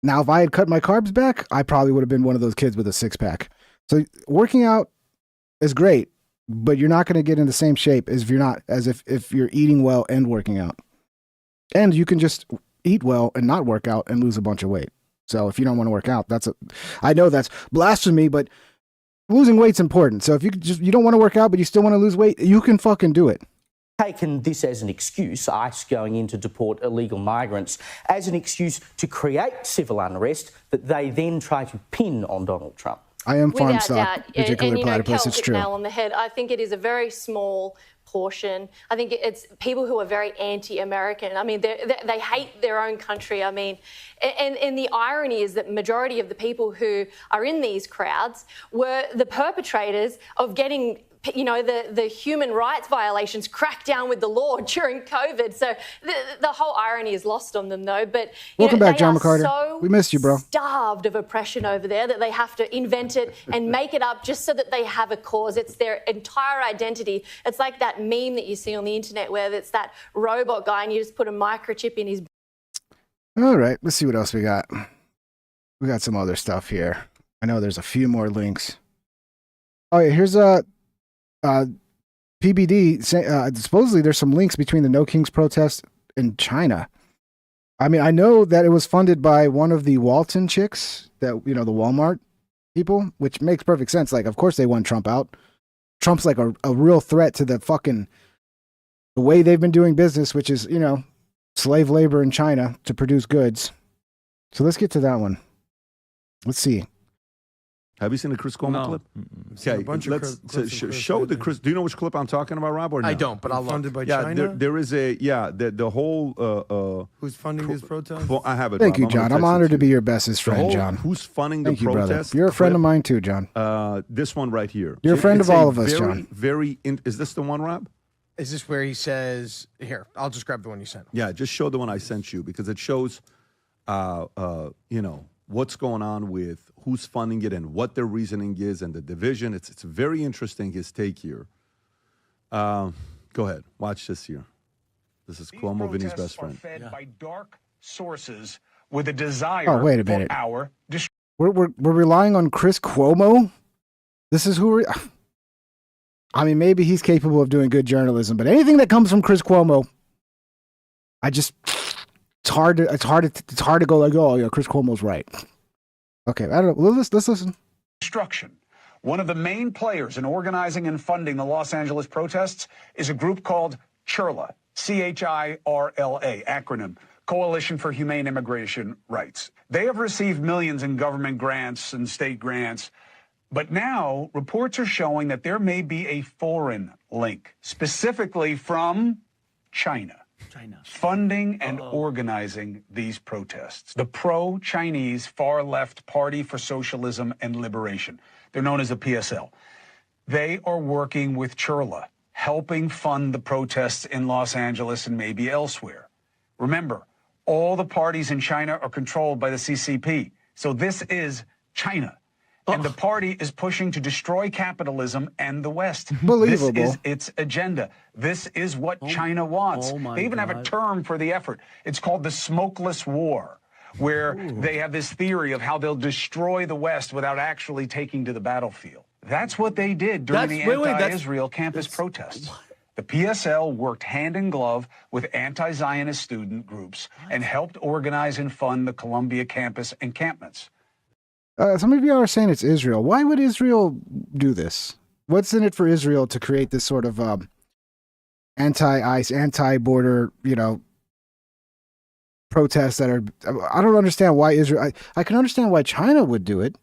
Speaker 2: now if I had cut my carbs back, I probably would have been one of those kids with a six-pack. So working out is great, but you're not going to get in the same shape as if you're eating well and working out. And you can just eat well and not work out and lose a bunch of weight. So if you don't want to work out, I know that's blasphemy, but losing weight's important. So if you don't want to work out, but you still want to lose weight, you can fucking do it.
Speaker 1: Taken this as an excuse, ICE going in to deport illegal migrants, as an excuse to create civil unrest that they then try to pin on Donald Trump.
Speaker 2: I am farm
Speaker 10: Without
Speaker 2: stock,
Speaker 10: doubt.
Speaker 2: particularly platypus. It's true.
Speaker 10: Nail on the head. I think it is a very small portion. I think it's people who are very anti-American. I mean, they hate their own country. I mean, and the irony is that majority of the people who are in these crowds were the perpetrators of getting, you know, the human rights violations cracked down with the law during COVID. So the whole irony is lost on them, though. But
Speaker 2: welcome back, John
Speaker 10: they
Speaker 2: McCarter.
Speaker 10: So
Speaker 2: we missed you, bro.
Speaker 10: Starved of oppression over there that they have to invent it and make it up just so that they have a cause. It's their entire identity. It's like that meme that you see on the internet where it's that robot guy and you just put a microchip in his.
Speaker 2: All right, let's see what else we got. We got some other stuff here. I know there's a few more links. Oh yeah, here's PBD, supposedly there's some links between the No Kings protest and China. I mean, I know that it was funded by one of the Walton chicks, that, you know, the Walmart people, which makes perfect sense. Like, of course they want Trump out. Trump's like a real threat to the way they've been doing business, which is, you know, slave labor in China to produce goods. So let's get to that one. Let's see.
Speaker 18: Have you seen the Chris Cuomo clip? Okay, let's show the Chris. Do you know which clip I'm talking about, Rob? Or no?
Speaker 23: I don't, but I'll funded by China.
Speaker 18: There is the whole.
Speaker 23: Who's funding this protest?
Speaker 18: I have it.
Speaker 2: Thank
Speaker 18: Rob.
Speaker 2: you, John. I'm honored to be your bestest friend, John.
Speaker 18: Who's funding the
Speaker 2: Thank you,
Speaker 18: protest?
Speaker 2: brother. You're a friend of mine too, John.
Speaker 18: This one right here.
Speaker 2: You're a friend of all of us, John.
Speaker 18: Is this the one, Rob?
Speaker 23: Is this where he says? Here, I'll just grab the one you sent.
Speaker 18: Yeah, just show the one I sent you because it shows, you know, what's going on with who's funding it and what their reasoning is and the division. It's very interesting, his take here. Go ahead. Watch this here. This is Cuomo, Vinny's best friend.
Speaker 24: Fed by dark sources with a desire
Speaker 2: wait a minute.
Speaker 24: for our
Speaker 2: We're relying on Chris Cuomo? This is who we're... I mean, maybe he's capable of doing good journalism, but anything that comes from Chris Cuomo, it's hard to go like, oh yeah, Chris Cuomo's right. Okay, I don't know. Let's listen.
Speaker 24: destruction. One of the main players in organizing and funding the Los Angeles protests is a group called CHIRLA, C-H-I-R-L-A, acronym, Coalition for Humane Immigration Rights. They have received millions in government grants and state grants, but now reports are showing that there may be a foreign link, specifically from China, funding and organizing these protests. The pro-Chinese far-left Party for Socialism and Liberation, they're known as the PSL. They are working with CHIRLA, helping fund the protests in Los Angeles and maybe elsewhere. Remember, all the parties in China are controlled by the CCP. So this is China. And the party is pushing to destroy capitalism and the West.
Speaker 2: Believable.
Speaker 24: This is its agenda. This is what China wants. They even have a term for the effort. It's called the smokeless war, where they have this theory of how they'll destroy the West without actually taking to the battlefield. That's what they did during the anti-Israel campus protests. The PSL worked hand in glove with anti-Zionist student groups and helped organize and fund the Columbia campus encampments.
Speaker 2: Some of you are saying it's Israel. Why would Israel do this? What's in it for Israel to create this sort of anti-ICE, anti-border, protests that are... I don't understand why Israel... I can understand why China would do it.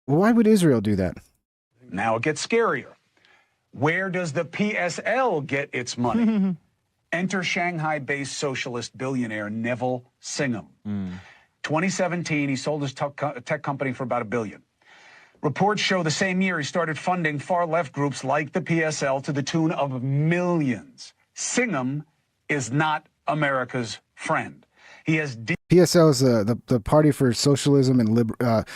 Speaker 2: Why would Israel do that?
Speaker 24: Now it gets scarier. Where does the PSL get its money? Enter Shanghai-based socialist billionaire Neville Singham. 2017, he sold his tech company for about $1 billion. Reports show the same year he started funding far-left groups like the PSL to the tune of millions. Singham is not America's friend. He has
Speaker 2: PSL is the Party for Socialism and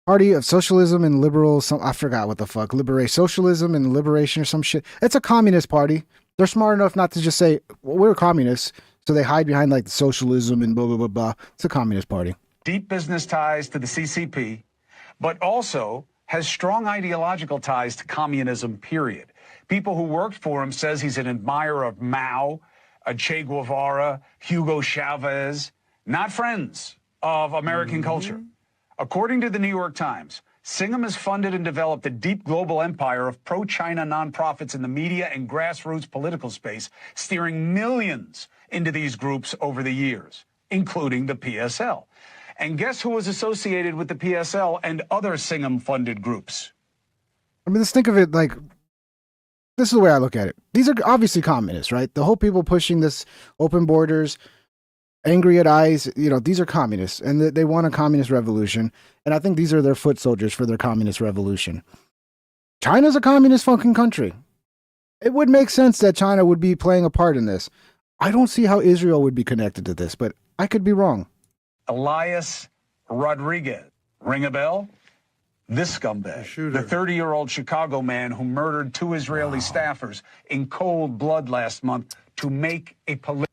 Speaker 2: Party of Socialism and Liberal. I forgot what the fuck. Socialism and Liberation or some shit. It's a communist party. They're smart enough not to just say, well, we're communists. So they hide behind like socialism and blah, blah, blah, blah. It's a communist party.
Speaker 24: Deep business ties to the CCP, but also has strong ideological ties to communism, period. People who worked for him says he's an admirer of Mao, Che Guevara, Hugo Chavez, not friends of American culture. According to the New York Times, Singham has funded and developed a deep global empire of pro-China nonprofits in the media and grassroots political space, steering millions into these groups over the years, including the PSL. And guess who was associated with the PSL and other Singham-funded groups?
Speaker 2: I mean, let's think of it like, this is the way I look at it. These are obviously communists, right? The whole people pushing this open borders, angry at eyes, you know, these are communists, and they want a communist revolution. And I think these are their foot soldiers for their communist revolution. China's a communist fucking country. It would make sense that China would be playing a part in this. I don't see how Israel would be connected to this, but I could be wrong.
Speaker 24: Elias Rodriguez. Ring a bell? This scumbag, the 30-year-old Chicago man who murdered 2 Israeli staffers in cold blood last month to make a political...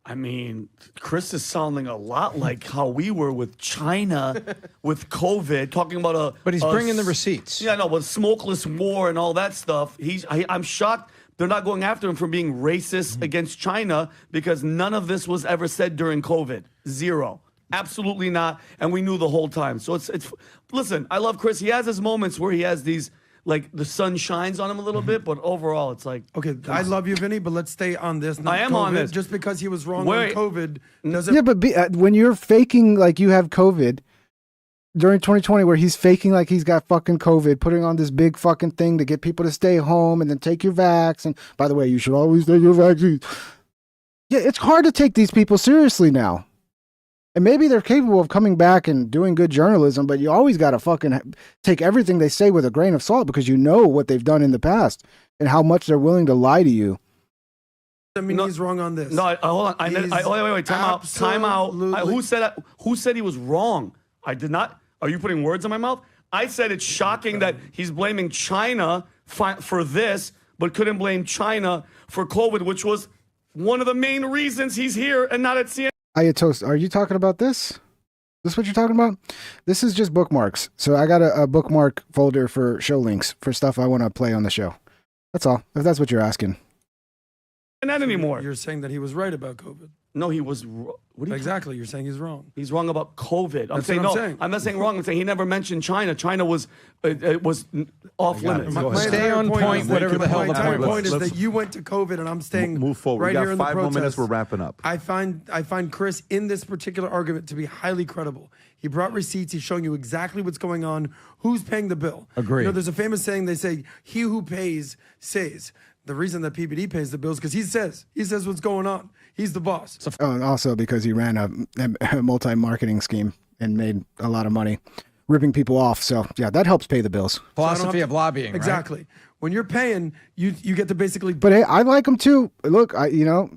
Speaker 12: I mean, Chris is sounding a lot like how we were with China, with COVID, talking about a...
Speaker 23: But he's bringing the receipts.
Speaker 12: Yeah, no, but smokeless war and all that stuff. I'm shocked they're not going after him for being racist against China, because none of this was ever said during COVID. Zero. Absolutely not. And we knew the whole time. So it's listen, I love Chris. He has his moments where he has these, like, the sun shines on him a little bit, but overall it's like...
Speaker 17: Okay, I love you, Vinny, but let's stay on this.
Speaker 12: I am on this.
Speaker 17: Just because he was wrong on COVID doesn't...
Speaker 2: Yeah, but when you're faking like you have COVID during 2020, where he's faking like he's got fucking COVID, putting on this big fucking thing to get people to stay home and then take your vax. And by the way, you should always take your vaccine. Yeah, it's hard to take these people seriously now. And maybe they're capable of coming back and doing good journalism, but you always got to fucking take everything they say with a grain of salt, because you know what they've done in the past and how much they're willing to lie to you.
Speaker 17: I mean, he's wrong on this.
Speaker 12: No, hold on. Wait. Time out. Who said he was wrong? I did not. Are you putting words in my mouth? I said it's shocking that he's blaming China for this, but couldn't blame China for COVID, which was one of the main reasons he's here and not at CNN.
Speaker 2: Toast, are you talking about this? Is this what you're talking about? This is just bookmarks. So I got a bookmark folder for show links for stuff I want to play on the show. That's all, if that's what you're asking.
Speaker 12: And not anymore.
Speaker 17: You're saying that he was right about COVID.
Speaker 12: No, he was. What
Speaker 17: exactly? You're saying he's wrong.
Speaker 12: He's wrong about COVID.
Speaker 17: That's what I'm saying.
Speaker 12: I'm not saying wrong. I'm saying he never mentioned China. China was off limits.
Speaker 23: Stay on point. Whatever the hell the point
Speaker 17: point is that you went to COVID, and I'm staying
Speaker 18: move forward.
Speaker 17: right
Speaker 18: We
Speaker 17: here in
Speaker 18: got
Speaker 17: the
Speaker 18: 5 more
Speaker 17: protest.
Speaker 18: minutes. We're wrapping up.
Speaker 17: I find Chris in this particular argument to be highly credible. He brought receipts. He's showing you exactly what's going on. Who's paying the bill?
Speaker 23: Agreed.
Speaker 17: You know, there's a famous saying. They say, "He who pays says." The reason that PBD pays the bills because he says what's going on. He's the boss.
Speaker 2: Oh, and also because he ran a multi-marketing scheme and made a lot of money ripping people off. So yeah, that helps pay the bills.
Speaker 23: Philosophy of lobbying,
Speaker 17: exactly.
Speaker 23: Right?
Speaker 17: When you're paying, you get to basically.
Speaker 2: But hey, I like them too. Look,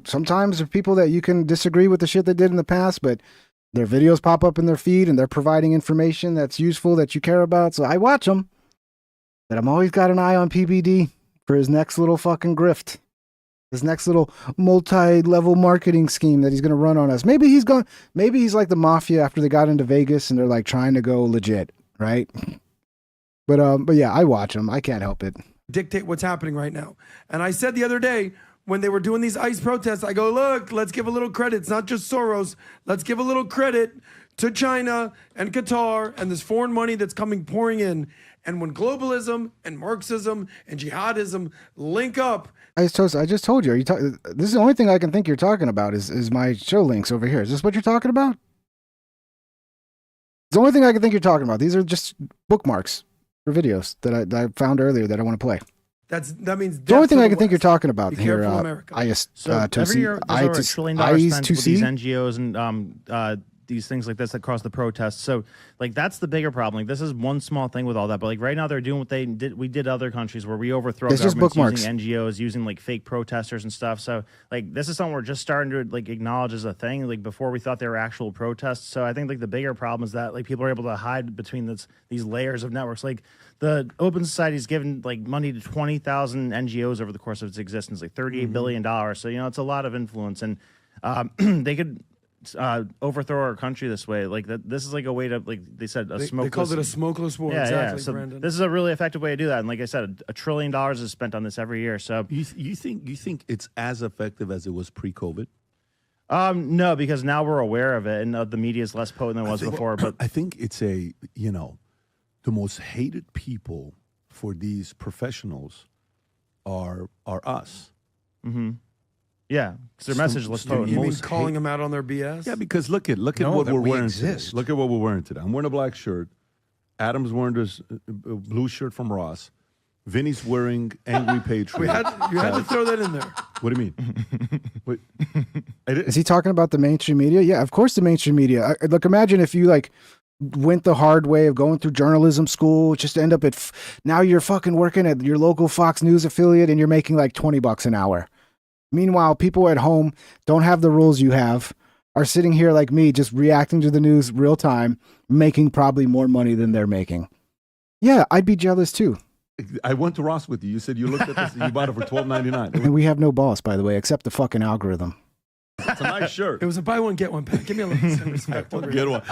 Speaker 2: sometimes there are people that you can disagree with the shit they did in the past, but their videos pop up in their feed and they're providing information that's useful that you care about. So I watch them. But I'm always got an eye on PBD for his next little fucking grift. His next little multi-level marketing scheme that he's going to run on us. Maybe he's like the mafia after they got into Vegas and they're like trying to go legit, right? But yeah, I watch him. I can't help it.
Speaker 17: Dictate what's happening right now. And I said the other day when they were doing these ICE protests, I go, look, let's give a little credit. It's not just Soros. Let's give a little credit to China and Qatar and this foreign money that's pouring in. And when globalism and Marxism and jihadism link up.
Speaker 2: I just told you. This is the only thing I can think you're talking about is my show links over here. Is this what you're talking about? It's the only thing I can think you're talking about. These are just bookmarks for videos that I found earlier that I want to play.
Speaker 17: That means
Speaker 2: the only thing I can think you're talking about
Speaker 17: Be
Speaker 2: here.
Speaker 17: Careful, America.
Speaker 19: Every year there's over $1 trillion spent with these NGOs and these things like this across the protests. So like that's the bigger problem. Like this is one small thing with all that, but like right now they're doing what we did other countries where we overthrow governments using NGOs, using like fake protesters and stuff. So like this is something we're just starting to like acknowledge as a thing. Like before we thought they were actual protests. So I think like the bigger problem is that like people are able to hide between these layers of networks. Like the Open Society's given like money to 20,000 NGOs over the course of its existence, like $38 billion. So it's a lot of influence, and they could overthrow our country this way. Like that, this is like a way to, like they said, a smokeless.
Speaker 17: They called it a smokeless war.
Speaker 19: Yeah,
Speaker 17: exactly,
Speaker 19: yeah. So
Speaker 17: Brandon.
Speaker 19: this is a really effective way to do that. And like I said, $1 trillion is spent on this every year. So
Speaker 18: you think it's as effective as it was pre-COVID?
Speaker 19: No, because now we're aware of it, and the media is less potent than it was before. But
Speaker 18: I think it's the most hated people for these professionals are us.
Speaker 19: Mm-hmm. Yeah, because their message less potent.
Speaker 17: You mean calling them out on their BS?
Speaker 18: Yeah, because look at what we're wearing today. Look at what we're wearing today. I'm wearing a black shirt. Adam's wearing this blue shirt from Ross. Vinny's wearing Angry Patriot.
Speaker 17: You had to throw that in there.
Speaker 18: What do you mean? Wait,
Speaker 2: is he talking about the mainstream media? Yeah, of course the mainstream media. Look, imagine if you went the hard way of going through journalism school, just to end up at now you're fucking working at your local Fox News affiliate and you're making like $20 an hour. Meanwhile, people at home don't have the rules you have, are sitting here like me, just reacting to the news real time, making probably more money than they're making. Yeah, I'd be jealous too.
Speaker 18: I went to Ross with you. You said you looked at this and you bought it for $12.99.
Speaker 2: And we have no boss, by the way, except the fucking algorithm.
Speaker 18: It's a nice shirt.
Speaker 17: It was a buy one, get one pack. Give me a little respect.
Speaker 18: Get one.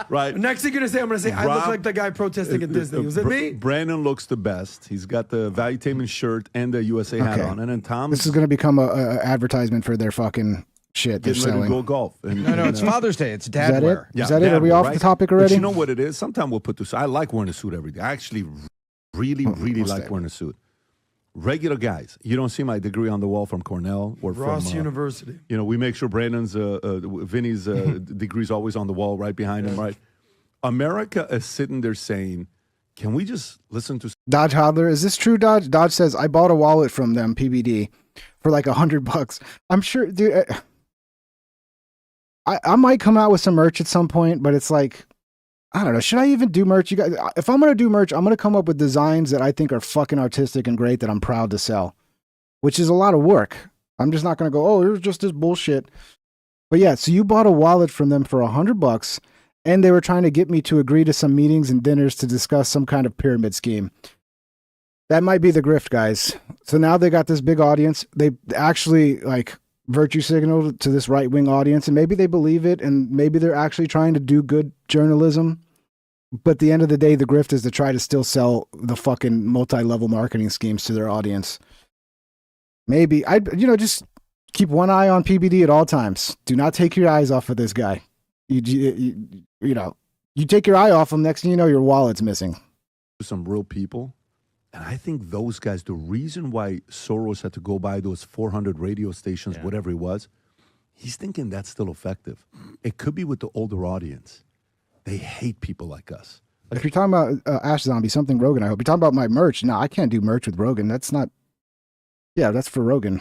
Speaker 18: Right.
Speaker 17: Next thing you're going to say, I'm going to say, I look like the guy protesting at Disney. Was it me?
Speaker 18: Brandon looks the best. He's got the Valuetainment shirt and the USA hat on. And then Tom.
Speaker 2: This is going to become a advertisement for their fucking shit they're selling.
Speaker 18: Ready to go golf.
Speaker 6: No, it's Father's Day. It's dad wear.
Speaker 2: Is that it? Are we off the topic already?
Speaker 18: But you know what it is? Sometimes we'll put this. I like wearing a suit every day. I actually really like wearing a suit. Regular guys. You don't see my degree on the wall from Cornell or
Speaker 17: Ross
Speaker 18: from
Speaker 17: University.
Speaker 18: We make sure Brandon's, Vinny's degree's always on the wall right behind him, right? America is sitting there saying, can we just listen to...
Speaker 2: Dodge Hodler, is this true, Dodge? Dodge says, I bought a wallet from them, PBD, for like $100. I'm sure, dude, I might come out with some merch at some point, but it's like, I don't know. Should I even do merch? You guys, if I'm going to do merch, I'm going to come up with designs that I think are fucking artistic and great that I'm proud to sell, which is a lot of work. I'm just not going to go, oh, here's just this bullshit. But yeah, so you bought a wallet from them for $100 and they were trying to get me to agree to some meetings and dinners to discuss some kind of pyramid scheme. That might be the grift, guys. So now they got this big audience. They actually virtue signal to this right-wing audience, and maybe they believe it, and maybe they're actually trying to do good journalism. But at the end of the day, the grift is to try to still sell the fucking multi-level marketing schemes to their audience. Maybe just keep one eye on PBD at all times. Do not take your eyes off of this guy. You take your eye off him, next thing you know, your wallet's missing.
Speaker 18: Some real people. And I think those guys, the reason why Soros had to go buy those 400 radio stations, whatever it was, he's thinking that's still effective. It could be with the older audience. They hate people like us.
Speaker 2: If you're talking about Ash Zombie, something Rogan, I hope. You're talking about my merch. No, I can't do merch with Rogan. That's not... Yeah, that's for Rogan.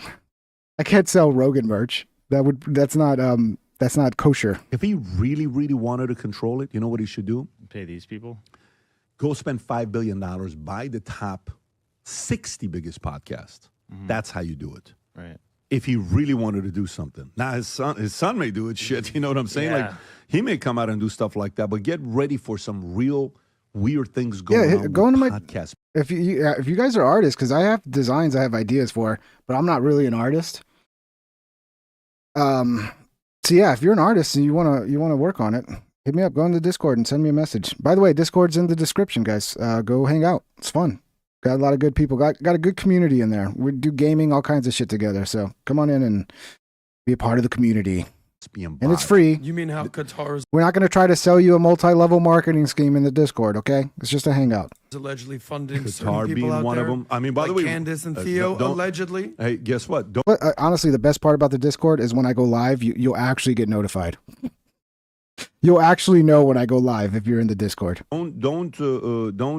Speaker 2: I can't sell Rogan merch. That's not kosher.
Speaker 18: If he really, really wanted to control it, you know what he should do?
Speaker 19: Pay these people?
Speaker 18: Go spend $5 billion, buy the top 60 biggest podcasts. Mm-hmm. That's how you do it.
Speaker 19: Right.
Speaker 18: If he really wanted to do something. Now, his son may do it, shit. You know what I'm saying?
Speaker 19: Yeah.
Speaker 18: Like, he may come out and do stuff like that, but get ready for some real weird things going on
Speaker 2: go into
Speaker 18: podcast.
Speaker 2: If you guys are artists, because I have designs I have ideas for, but I'm not really an artist. So yeah, if you're an artist and you wanna work on it, hit me up. Go into Discord and send me a message. By the way, Discord's in the description, guys. Go hang out. It's fun. Got a lot of good people. Got a good community in there. We do gaming, all kinds of shit together. So come on in and be a part of the community. And it's free.
Speaker 17: You mean how Qatar is
Speaker 2: We're not going to try to sell you a multi-level marketing scheme in the Discord, okay? It's just a hangout.
Speaker 17: allegedly funding
Speaker 18: Qatar
Speaker 17: certain people
Speaker 18: being
Speaker 17: out
Speaker 18: one
Speaker 17: there?
Speaker 18: of them. I mean, by the way,
Speaker 17: Candace and Theo, allegedly.
Speaker 18: Hey, guess what?
Speaker 2: But, honestly, the best part about the Discord is when I go live, you'll actually get notified. You'll actually know when I go live if you're in the Discord.
Speaker 18: Don't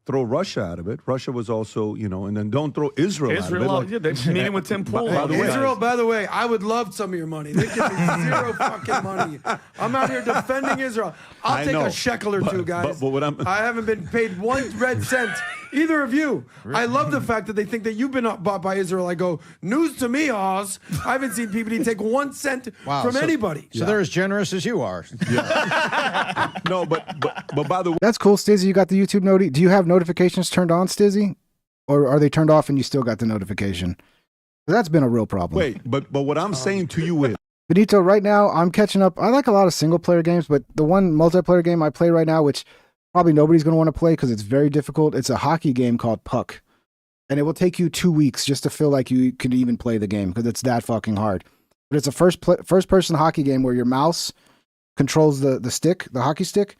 Speaker 18: throw Russia out of it. Russia was also, and then don't throw Israel out of it.
Speaker 12: They're meeting with Tim Pool.
Speaker 17: Israel, by the way, I would love some of your money. They give me zero fucking money. I'm out here defending Israel. I'll take a shekel or two, guys.
Speaker 18: But what
Speaker 17: I haven't been paid 1 red cent. Either of you. Really? I love the fact that they think that you've been bought by Israel. I go, news to me, Oz. I haven't seen PBD take 1 cent from anybody.
Speaker 6: So they're as generous as you are.
Speaker 18: Yeah. No, but by the way.
Speaker 2: That's cool, Stizzy. You got the YouTube noti. Do you have notifications turned on, Stizzy? Or are they turned off and you still got the notification? That's been a real problem.
Speaker 18: Wait, but what I'm saying to you is,
Speaker 2: Benito, right now I'm catching up. I like a lot of single player games, but the one multiplayer game I play right now, which probably nobody's going to want to play because it's very difficult, it's a hockey game called Puck. And it will take you 2 weeks just to feel like you could even play the game because it's that fucking hard. But it's a first-person hockey game where your mouse controls the stick, the hockey stick,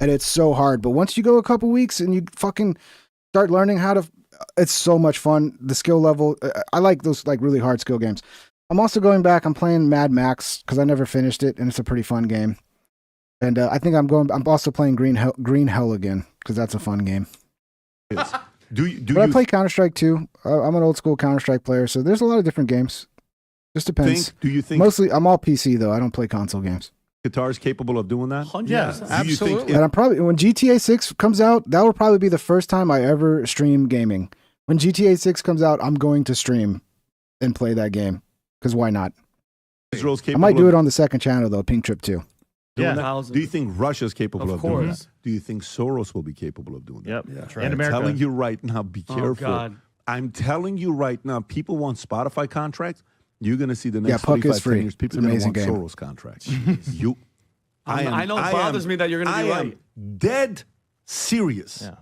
Speaker 2: and it's so hard. But once you go a couple weeks and you fucking start learning how to, it's so much fun. The skill level, I like those like really hard skill games. I'm also going back. I'm playing Mad Max because I never finished it, and it's a pretty fun game. And I think I'm also playing Green Hell again because that's a fun game. But I play Counter-Strike too. I'm an old school Counter-Strike player, so there's a lot of different games. Just depends.
Speaker 18: Do you think
Speaker 2: mostly I'm all PC though. I don't play console games.
Speaker 18: Qatar is capable of doing that?
Speaker 23: 100%.
Speaker 2: Yeah,
Speaker 23: Absolutely.
Speaker 2: And I'm probably when GTA 6 comes out, that will probably be the first time I ever stream gaming. When GTA 6 comes out, I'm going to stream and play that game because why not?
Speaker 18: Israel's
Speaker 2: I
Speaker 18: capable
Speaker 2: might do
Speaker 18: of
Speaker 2: it on the second channel though, Pink Trip 2.
Speaker 18: doing that? Do you think Russia's capable of doing that? Do you think Soros will be capable of doing that?
Speaker 19: Yep. That's right.
Speaker 18: And
Speaker 19: And
Speaker 18: I'm
Speaker 19: America.
Speaker 18: telling you right now, be careful.
Speaker 23: God.
Speaker 18: I'm telling you right now, people want Spotify contracts. You're going to see the
Speaker 2: Yeah,
Speaker 18: next
Speaker 2: Puck is
Speaker 18: 45
Speaker 2: free.
Speaker 18: years, people
Speaker 2: It's
Speaker 18: are
Speaker 2: an
Speaker 18: going to want
Speaker 2: amazing
Speaker 18: Soros contracts. You,
Speaker 23: I know it bothers me that you're going to be
Speaker 18: I
Speaker 23: right.
Speaker 18: am dead serious.
Speaker 19: Yeah.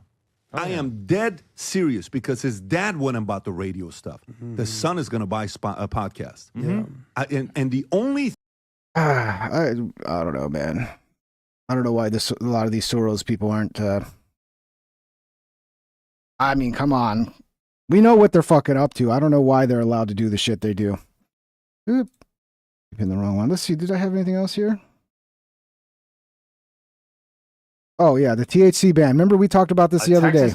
Speaker 18: I am dead serious because his dad went and bought the radio stuff. The son is going to buy a podcast. And the only
Speaker 2: I don't know, man. I don't know why a lot of these Soros people aren't. I mean, come on. We know what they're fucking up to. I don't know why they're allowed to do the shit they do. Oop. In the wrong one. Let's see. Did I have anything else here? Oh yeah, the THC ban. Remember we talked about this the other day.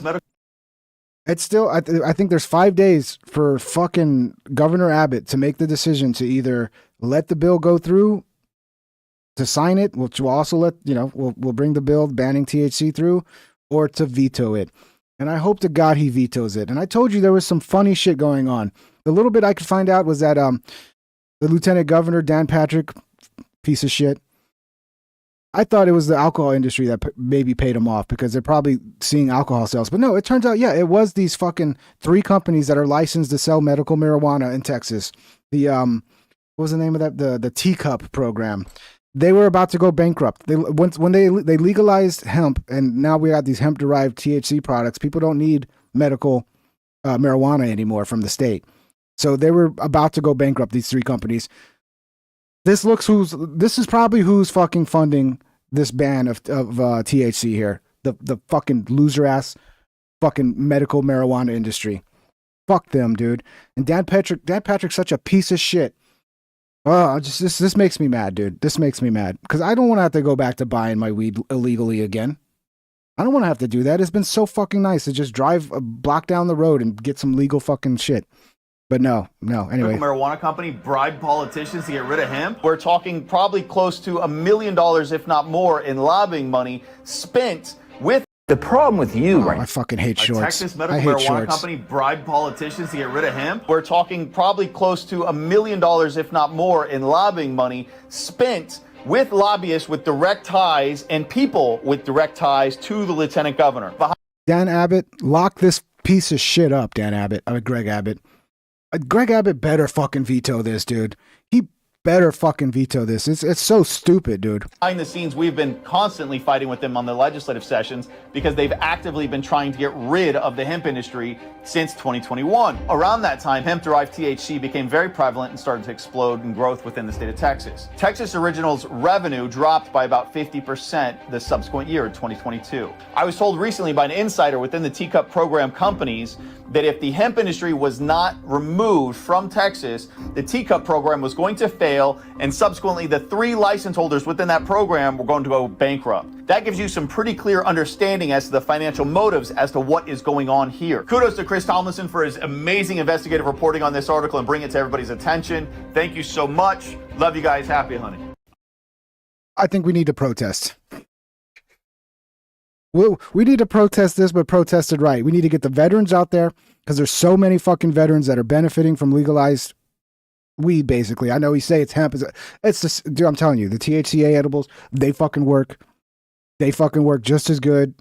Speaker 2: It's still. I think there's 5 days for fucking Governor Abbott to make the decision to either let the bill go through, to sign it, which will also let we'll bring the bill banning THC through, or to veto it. And I hope to God he vetoes it. And I told you there was some funny shit going on. The little bit I could find out was that the Lieutenant Governor Dan Patrick, piece of shit. I thought it was the alcohol industry that maybe paid him off because they're probably seeing alcohol sales. But no, it turns out, yeah, it was these fucking 3 companies that are licensed to sell medical marijuana in Texas. The what was the name of that? The Teacup program. They were about to go bankrupt. When they legalized hemp, and now we got these hemp-derived THC products. People don't need medical marijuana anymore from the state, so they were about to go bankrupt. These 3 companies. This is probably who's fucking funding this ban of THC here. The fucking loser ass fucking medical marijuana industry. Fuck them, dude. And Dan Patrick's such a piece of shit. Oh, this makes me mad, dude. This makes me mad because I don't want to have to go back to buying my weed illegally again. I don't want to have to do that. It's been so fucking nice to just drive a block down the road and get some legal fucking shit. But no. Anyway,
Speaker 16: marijuana company bribed politicians to get rid of hemp. We're talking probably close to $1 million, if not more, in lobbying money spent with. The problem with you,
Speaker 2: I fucking hate shorts.
Speaker 16: Texas medical
Speaker 2: I hate
Speaker 16: marijuana
Speaker 2: shorts.
Speaker 16: company bribed politicians to get rid of hemp. We're talking probably close to $1 million, if not more, in lobbying money spent with lobbyists with direct ties and people with direct ties to the lieutenant governor.
Speaker 2: Dan Abbott, lock this piece of shit up, Greg Abbott. Greg Abbott better fucking veto this, dude. He better fucking veto this. It's so stupid, dude.
Speaker 16: Behind the scenes, we've been constantly fighting with them on the legislative sessions because they've actively been trying to get rid of the hemp industry since 2021. Around that time, hemp-derived THC became very prevalent and started to explode in growth within the state of Texas. Texas Original's revenue dropped by about 50% the subsequent year, 2022. I was told recently by an insider within the Teacup program companies that if the hemp industry was not removed from Texas, the Teacup program was going to fail, and subsequently the 3 license holders within that program were going to go bankrupt. That gives you some pretty clear understanding as to the financial motives as to what is going on here. Kudos to Chris Tomlinson for his amazing investigative reporting on this article and bringing it to everybody's attention. Thank you so much. Love you guys. Happy hunting.
Speaker 2: I think we need to protest. We need to protest this, but protest it right. We need to get the veterans out there because there's so many fucking veterans that are benefiting from legalized weed, basically. I know we say it's hemp. It's just, dude, I'm telling you, the THCA edibles, they fucking work. They fucking work just as good.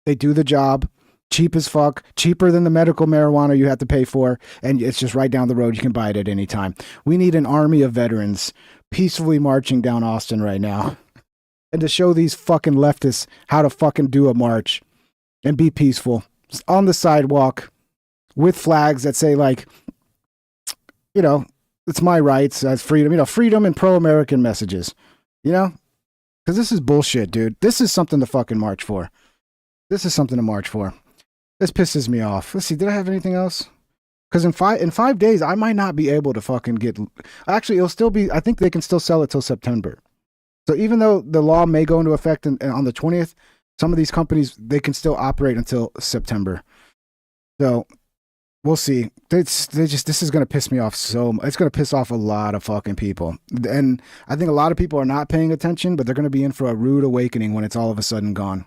Speaker 2: They do the job. Cheap as fuck. Cheaper than the medical marijuana you have to pay for. And it's just right down the road. You can buy it at any time. We need an army of veterans peacefully marching down Austin right now. And to show these fucking leftists how to fucking do a march and be peaceful on the sidewalk with flags that say, like, you know, it's my rights as freedom, you know, freedom and pro-American messages, you know? Because this is bullshit, dude. This is something to fucking march for. This is something to march for. This pisses me off. Let's see, did I have anything else? Because in 5 days, I might not be able to fucking get... Actually, it'll still be... I think they can still sell it till September. So even though the law may go into effect on the 20th, some of these companies, they can still operate until September. So we'll see. This is going to piss me off so much. It's going to piss off a lot of fucking people. And I think a lot of people are not paying attention, but they're going to be in for a rude awakening when it's all of a sudden gone.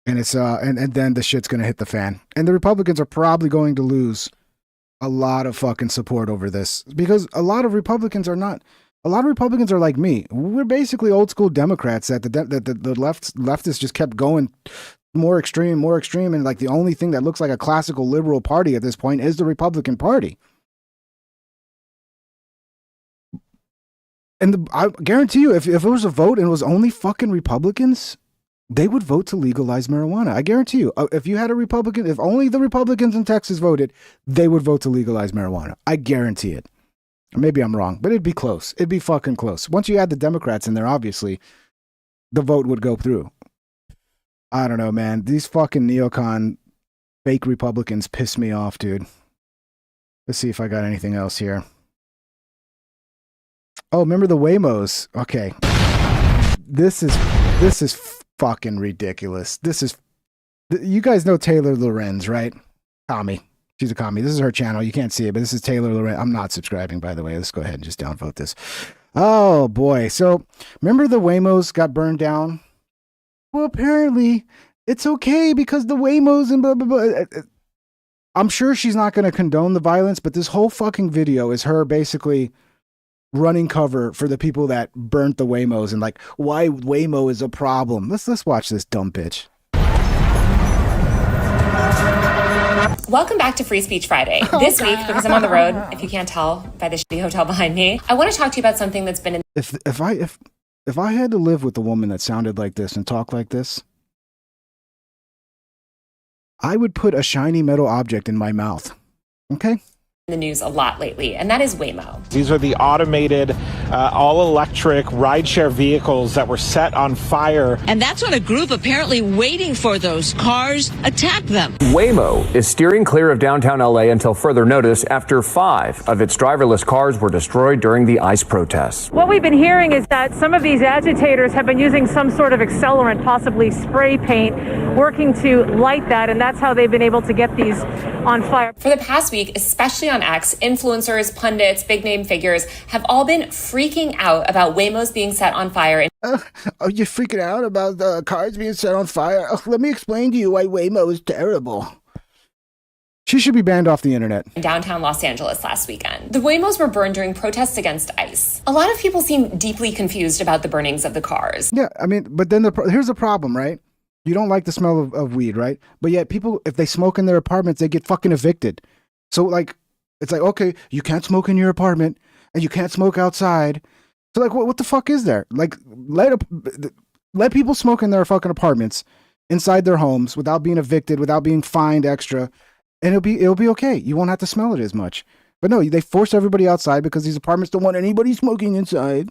Speaker 2: And it's and then the shit's gonna hit the fan. And the Republicans are probably going to lose a lot of fucking support over this. Because a lot of Republicans are like me. We're basically old school Democrats that the leftists just kept going more extreme, and like the only thing that looks like a classical liberal party at this point is the Republican Party. And I guarantee you, if it was a vote and it was only fucking Republicans, they would vote to legalize marijuana. I guarantee you, if you had a Republican, if only the Republicans in Texas voted, they would vote to legalize marijuana. I guarantee it. Maybe I'm wrong, but it'd be close. It'd be fucking close. Once you add the Democrats in there, obviously, the vote would go through. I don't know, man. These fucking neocon fake Republicans piss me off, dude. Let's see if I got anything else here. Oh, remember the Waymos? Okay. This is fucking ridiculous. You guys know Taylor Lorenz, right? Commie. She's a commie. This is her channel. You can't see it, but this is Taylor Lorenz. I'm not subscribing, by the way. Let's go ahead and just downvote this. Oh, boy. So, remember the Waymos got burned down? Well, apparently, it's okay because the Waymos and blah, blah, blah. I'm sure she's not going to condone the violence, but this whole fucking video is her basically running cover for the people that burnt the Waymos and like why Waymo is a problem. Let's watch this dumb bitch.
Speaker 9: Welcome back to Free Speech Friday. This week, because I'm on the road, if you can't tell by the shitty hotel behind me, I want to talk to you about something that's been in...
Speaker 2: If I had to live with a woman that sounded like this and talked like this, I would put a shiny metal object in my mouth. Okay?
Speaker 9: the news a lot lately, and that is Waymo.
Speaker 20: These are the automated, all-electric rideshare vehicles that were set on fire.
Speaker 21: And that's when a group apparently waiting for those cars attacked them.
Speaker 22: Waymo is steering clear of downtown LA until further notice after 5 of its driverless cars were destroyed during the ICE protests.
Speaker 25: What we've been hearing is that some of these agitators have been using some sort of accelerant, possibly spray paint, working to light that, and that's how they've been able to get these on fire.
Speaker 9: For the past week, especially on X, influencers, pundits, big name figures have all been freaking out about Waymos being set on fire.
Speaker 2: Are you freaking out about the cars being set on fire? Let me explain to you why Waymo is terrible. She should be banned off the internet.
Speaker 9: In downtown Los Angeles last weekend. The Waymos were burned during protests against ICE. A lot of people seem deeply confused about the burnings of the cars.
Speaker 2: Yeah, I mean, but then here's the problem, right? You don't like the smell of weed, right? But yet people, if they smoke in their apartments, they get fucking evicted. So like, it's like, okay, you can't smoke in your apartment and you can't smoke outside. So like, what the fuck is there? Like, let people smoke in their fucking apartments inside their homes without being evicted, without being fined extra. And it'll be okay. You won't have to smell it as much. But no, they force everybody outside because these apartments don't want anybody smoking inside.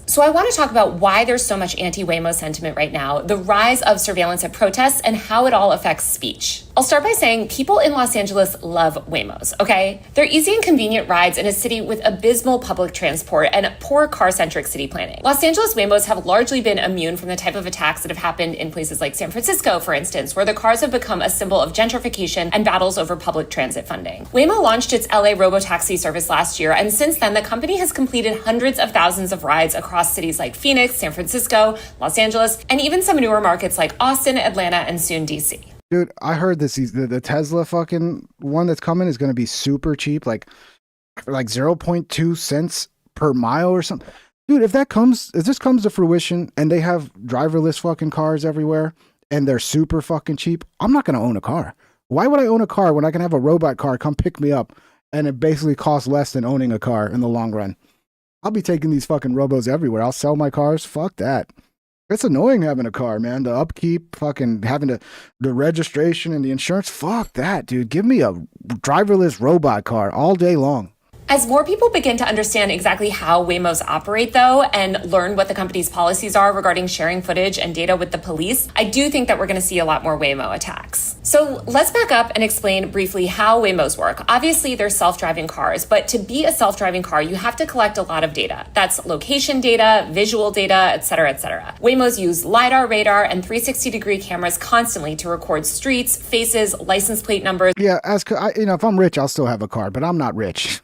Speaker 9: So I want to talk about why there's so much anti-Waymo sentiment right now, the rise of surveillance at protests, and how it all affects speech. I'll start by saying people in Los Angeles love Waymos, okay? They're easy and convenient rides in a city with abysmal public transport and poor car-centric city planning. Los Angeles Waymos have largely been immune from the type of attacks that have happened in places like San Francisco, for instance, where the cars have become a symbol of gentrification and battles over public transit funding. Waymo launched its LA robotaxi service last year, and since then, the company has completed hundreds of thousands of rides across cities like Phoenix, San Francisco, Los Angeles, and even some newer markets like Austin, Atlanta, and soon DC.
Speaker 2: Dude, I heard the Tesla fucking one that's coming is going to be super cheap, like 0.2 cents per mile or something. Dude, if this comes to fruition and they have driverless fucking cars everywhere and they're super fucking cheap, I'm not going to own a car. Why would I own a car when I can have a robot car come pick me up and it basically costs less than owning a car in the long run? I'll be taking these fucking robos everywhere. I'll sell my cars. Fuck that. It's annoying having a car, man. The upkeep, fucking having the registration and the insurance. Fuck that, dude. Give me a driverless robot car all day long.
Speaker 9: As more people begin to understand exactly how Waymos operate, though, and learn what the company's policies are regarding sharing footage and data with the police, I do think that we're going to see a lot more Waymo attacks. So let's back up and explain briefly how Waymos work. Obviously, they're self-driving cars, but to be a self-driving car, you have to collect a lot of data. That's location data, visual data, et cetera, et cetera. Waymos use LiDAR, radar, and 360-degree cameras constantly to record streets, faces, license plate numbers.
Speaker 2: Yeah, if I'm rich, I'll still have a car, but I'm not rich.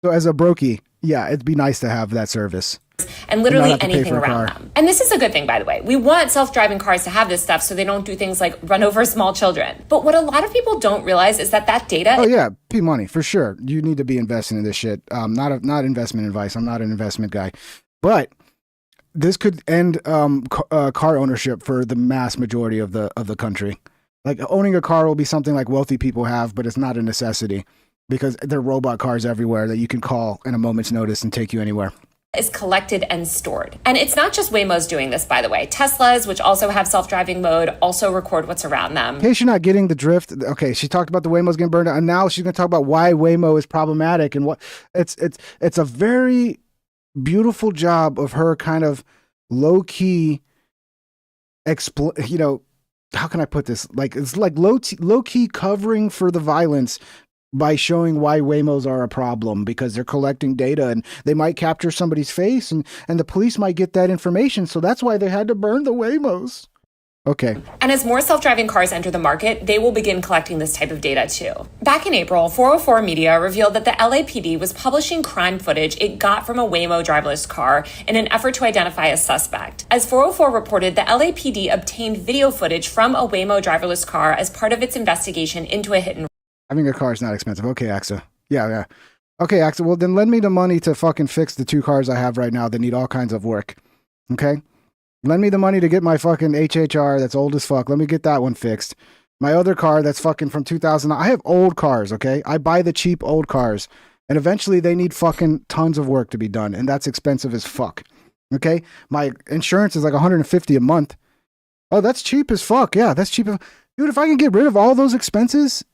Speaker 2: So as a brokey, yeah, it'd be nice to have that service.
Speaker 9: And literally anything around them. And this is a good thing, by the way. We want self-driving cars to have this stuff so they don't do things like run over small children. But what a lot of people don't realize is that data...
Speaker 2: Oh, yeah, money, for sure. You need to be investing in this shit. Not investment advice. I'm not an investment guy. But this could end car ownership for the mass majority of the country. Like, owning a car will be something like wealthy people have, but it's not a necessity. Because there are robot cars everywhere that you can call in a moment's notice and take you anywhere.
Speaker 9: Is collected and stored. And it's not just Waymos doing this, by the way. Teslas, which also have self-driving mode, also record what's around them.
Speaker 2: In case you're not getting the drift, okay, she talked about the Waymos getting burned out, and now she's going to talk about why Waymo is problematic and what it's a very beautiful job of her kind of low-key how can I put this? Like, it's like low-key covering for the violence by showing why Waymos are a problem, because they're collecting data and they might capture somebody's face and the police might get that information. So that's why they had to burn the Waymos. Okay.
Speaker 9: And as more self-driving cars enter the market, they will begin collecting this type of data too. Back in April, 404 Media revealed that the LAPD was publishing crime footage it got from a Waymo driverless car in an effort to identify a suspect. As 404 reported, the LAPD obtained video footage from a Waymo driverless car as part of its investigation into a hit and
Speaker 2: Having a car is not expensive. Okay, AXA. Yeah. Okay, AXA. Well, then lend me the money to fucking fix the 2 cars I have right now that need all kinds of work. Okay? Lend me the money to get my fucking HHR that's old as fuck. Let me get that one fixed. My other car that's fucking from 2000. I have old cars, okay? I buy the cheap old cars. And eventually they need fucking tons of work to be done. And that's expensive as fuck. Okay? My insurance is like $150 a month. Oh, that's cheap as fuck. Yeah, that's cheap. Dude, if I can get rid of all those expenses,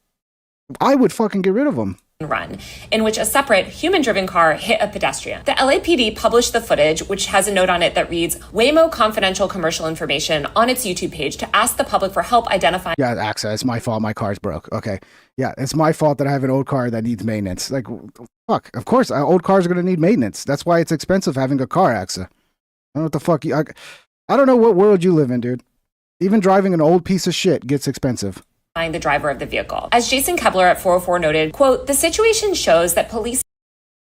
Speaker 2: I would fucking get rid of them.
Speaker 9: Run, in which a separate human-driven car hit a pedestrian. The LAPD published the footage, which has a note on it that reads, Waymo confidential commercial information, on its YouTube page to ask the public for help identifying...
Speaker 2: Yeah, AXA, it's my fault my car's broke. Okay. Yeah, it's my fault that I have an old car that needs maintenance. Like, fuck, of course, old cars are going to need maintenance. That's why it's expensive having a car, AXA. I don't know what the fuck I don't know what world you live in, dude. Even driving an old piece of shit gets expensive.
Speaker 9: The driver of the vehicle. As Jason Kepler at 404 noted, quote, the situation shows that police...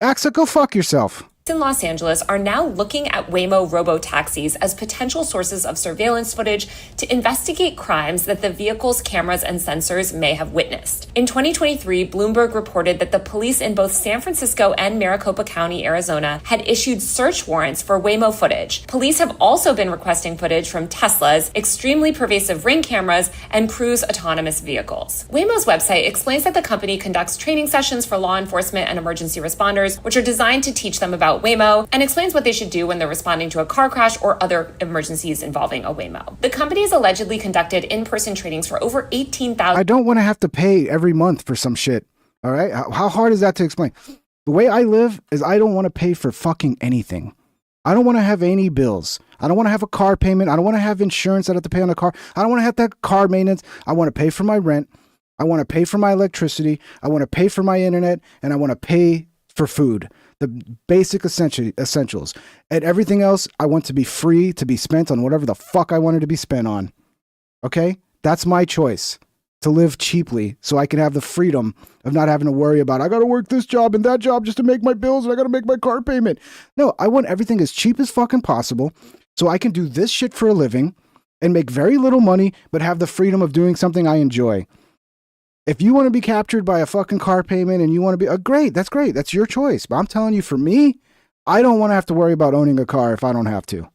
Speaker 2: AXA, go fuck yourself.
Speaker 9: In Los Angeles are now looking at Waymo robo-taxis as potential sources of surveillance footage to investigate crimes that the vehicle's cameras and sensors may have witnessed. In 2023, Bloomberg reported that the police in both San Francisco and Maricopa County, Arizona, had issued search warrants for Waymo footage. Police have also been requesting footage from Teslas, extremely pervasive Ring cameras, and Cruise autonomous vehicles. Waymo's website explains that the company conducts training sessions for law enforcement and emergency responders, which are designed to teach them about Waymo, and explains what they should do when they're responding to a car crash or other emergencies involving a Waymo. The company has allegedly conducted in-person trainings for over 18,000.
Speaker 2: I don't want to have to pay every month for some shit. All right? How hard is that to explain? The way I live is I don't want to pay for fucking anything. I don't want to have any bills. I don't want to have a car payment. I don't want to have insurance that I have to pay on a car. I don't want to have that car maintenance. I want to pay for my rent. I want to pay for my electricity. I want to pay for my internet. And I want to pay for food. The basic essentials. And everything else, I want to be free to be spent on whatever the fuck I wanted to be spent on. Okay? That's my choice. To live cheaply so I can have the freedom of not having to worry about, I got to work this job and that job just to make my bills and I got to make my car payment. No, I want everything as cheap as fucking possible so I can do this shit for a living and make very little money but have the freedom of doing something I enjoy. If you want to be captured by a fucking car payment and you want to be, great, that's great. That's your choice. But I'm telling you, for me, I don't want to have to worry about owning a car if I don't have to.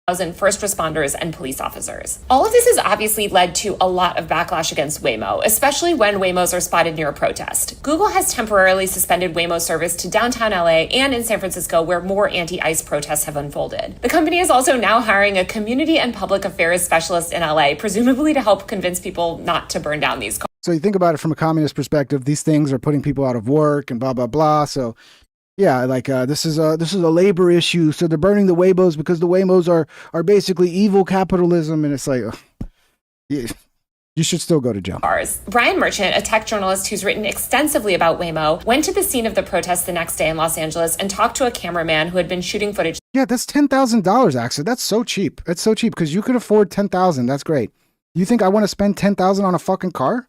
Speaker 9: first responders and police officers. All of this has obviously led to a lot of backlash against Waymo, especially when Waymos are spotted near a protest. Google has temporarily suspended Waymo service to downtown LA and in San Francisco, where more anti-ICE protests have unfolded. The company is also now hiring a community and public affairs specialist in LA, presumably to help convince people not to burn down these cars.
Speaker 2: So you think about it from a communist perspective, these things are putting people out of work and blah, blah, blah. So yeah, like this is a labor issue. So they're burning the Waymos because the Waymos are basically evil capitalism. And it's like, yeah, you should still go to jail.
Speaker 9: Brian Merchant, a tech journalist who's written extensively about Waymo, went to the scene of the protest the next day in Los Angeles and talked to a cameraman who had been shooting footage.
Speaker 2: Yeah, that's $10,000, actually. That's so cheap. It's so cheap because you could afford $10,000. That's great. You think I want to spend $10,000 on a fucking car?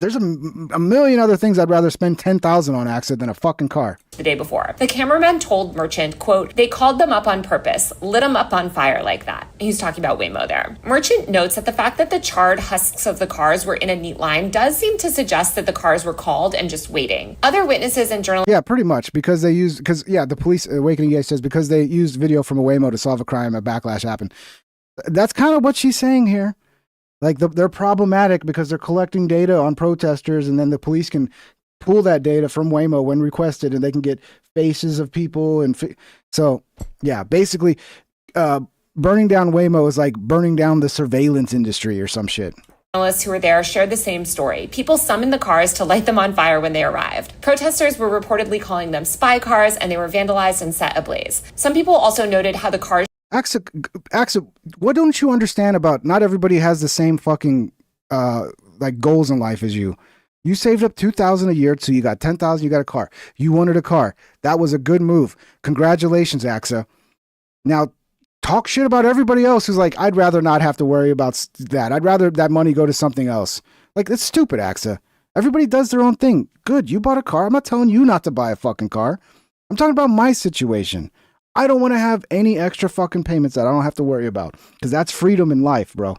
Speaker 2: There's a million other things I'd rather spend $10,000 on, Axa, than a fucking car.
Speaker 9: The day before, the cameraman told Merchant, quote, "They called them up on purpose, lit them up on fire like that." He's talking about Waymo there. Merchant notes that the fact that the charred husks of the cars were in a neat line does seem to suggest that the cars were called and just waiting. Other witnesses and journalists.
Speaker 2: Yeah, pretty much, because the police, Awakening EA says, because they used video from a Waymo to solve a crime, a backlash happened. That's kind of what she's saying here. Like they're problematic because they're collecting data on protesters, and then the police can pull that data from Waymo when requested, and they can get faces of people. So, yeah, basically, burning down Waymo is like burning down the surveillance industry or some shit.
Speaker 9: Journalists who were there shared the same story. People summoned the cars to light them on fire when they arrived. Protesters were reportedly calling them spy cars, and they were vandalized and set ablaze. Some people also noted how the cars.
Speaker 2: Axa, what don't you understand about not everybody has the same fucking like goals in life as you. You saved up $2,000 a year, so you got $10,000, you got a car. You wanted a car. That was a good move. Congratulations, Axa. Now, talk shit about everybody else who's like, I'd rather not have to worry about that. I'd rather that money go to something else. Like, it's stupid, Axa. Everybody does their own thing. Good, you bought a car. I'm not telling you not to buy a fucking car. I'm talking about my situation. I don't want to have any extra fucking payments that I don't have to worry about, because that's freedom in life, bro.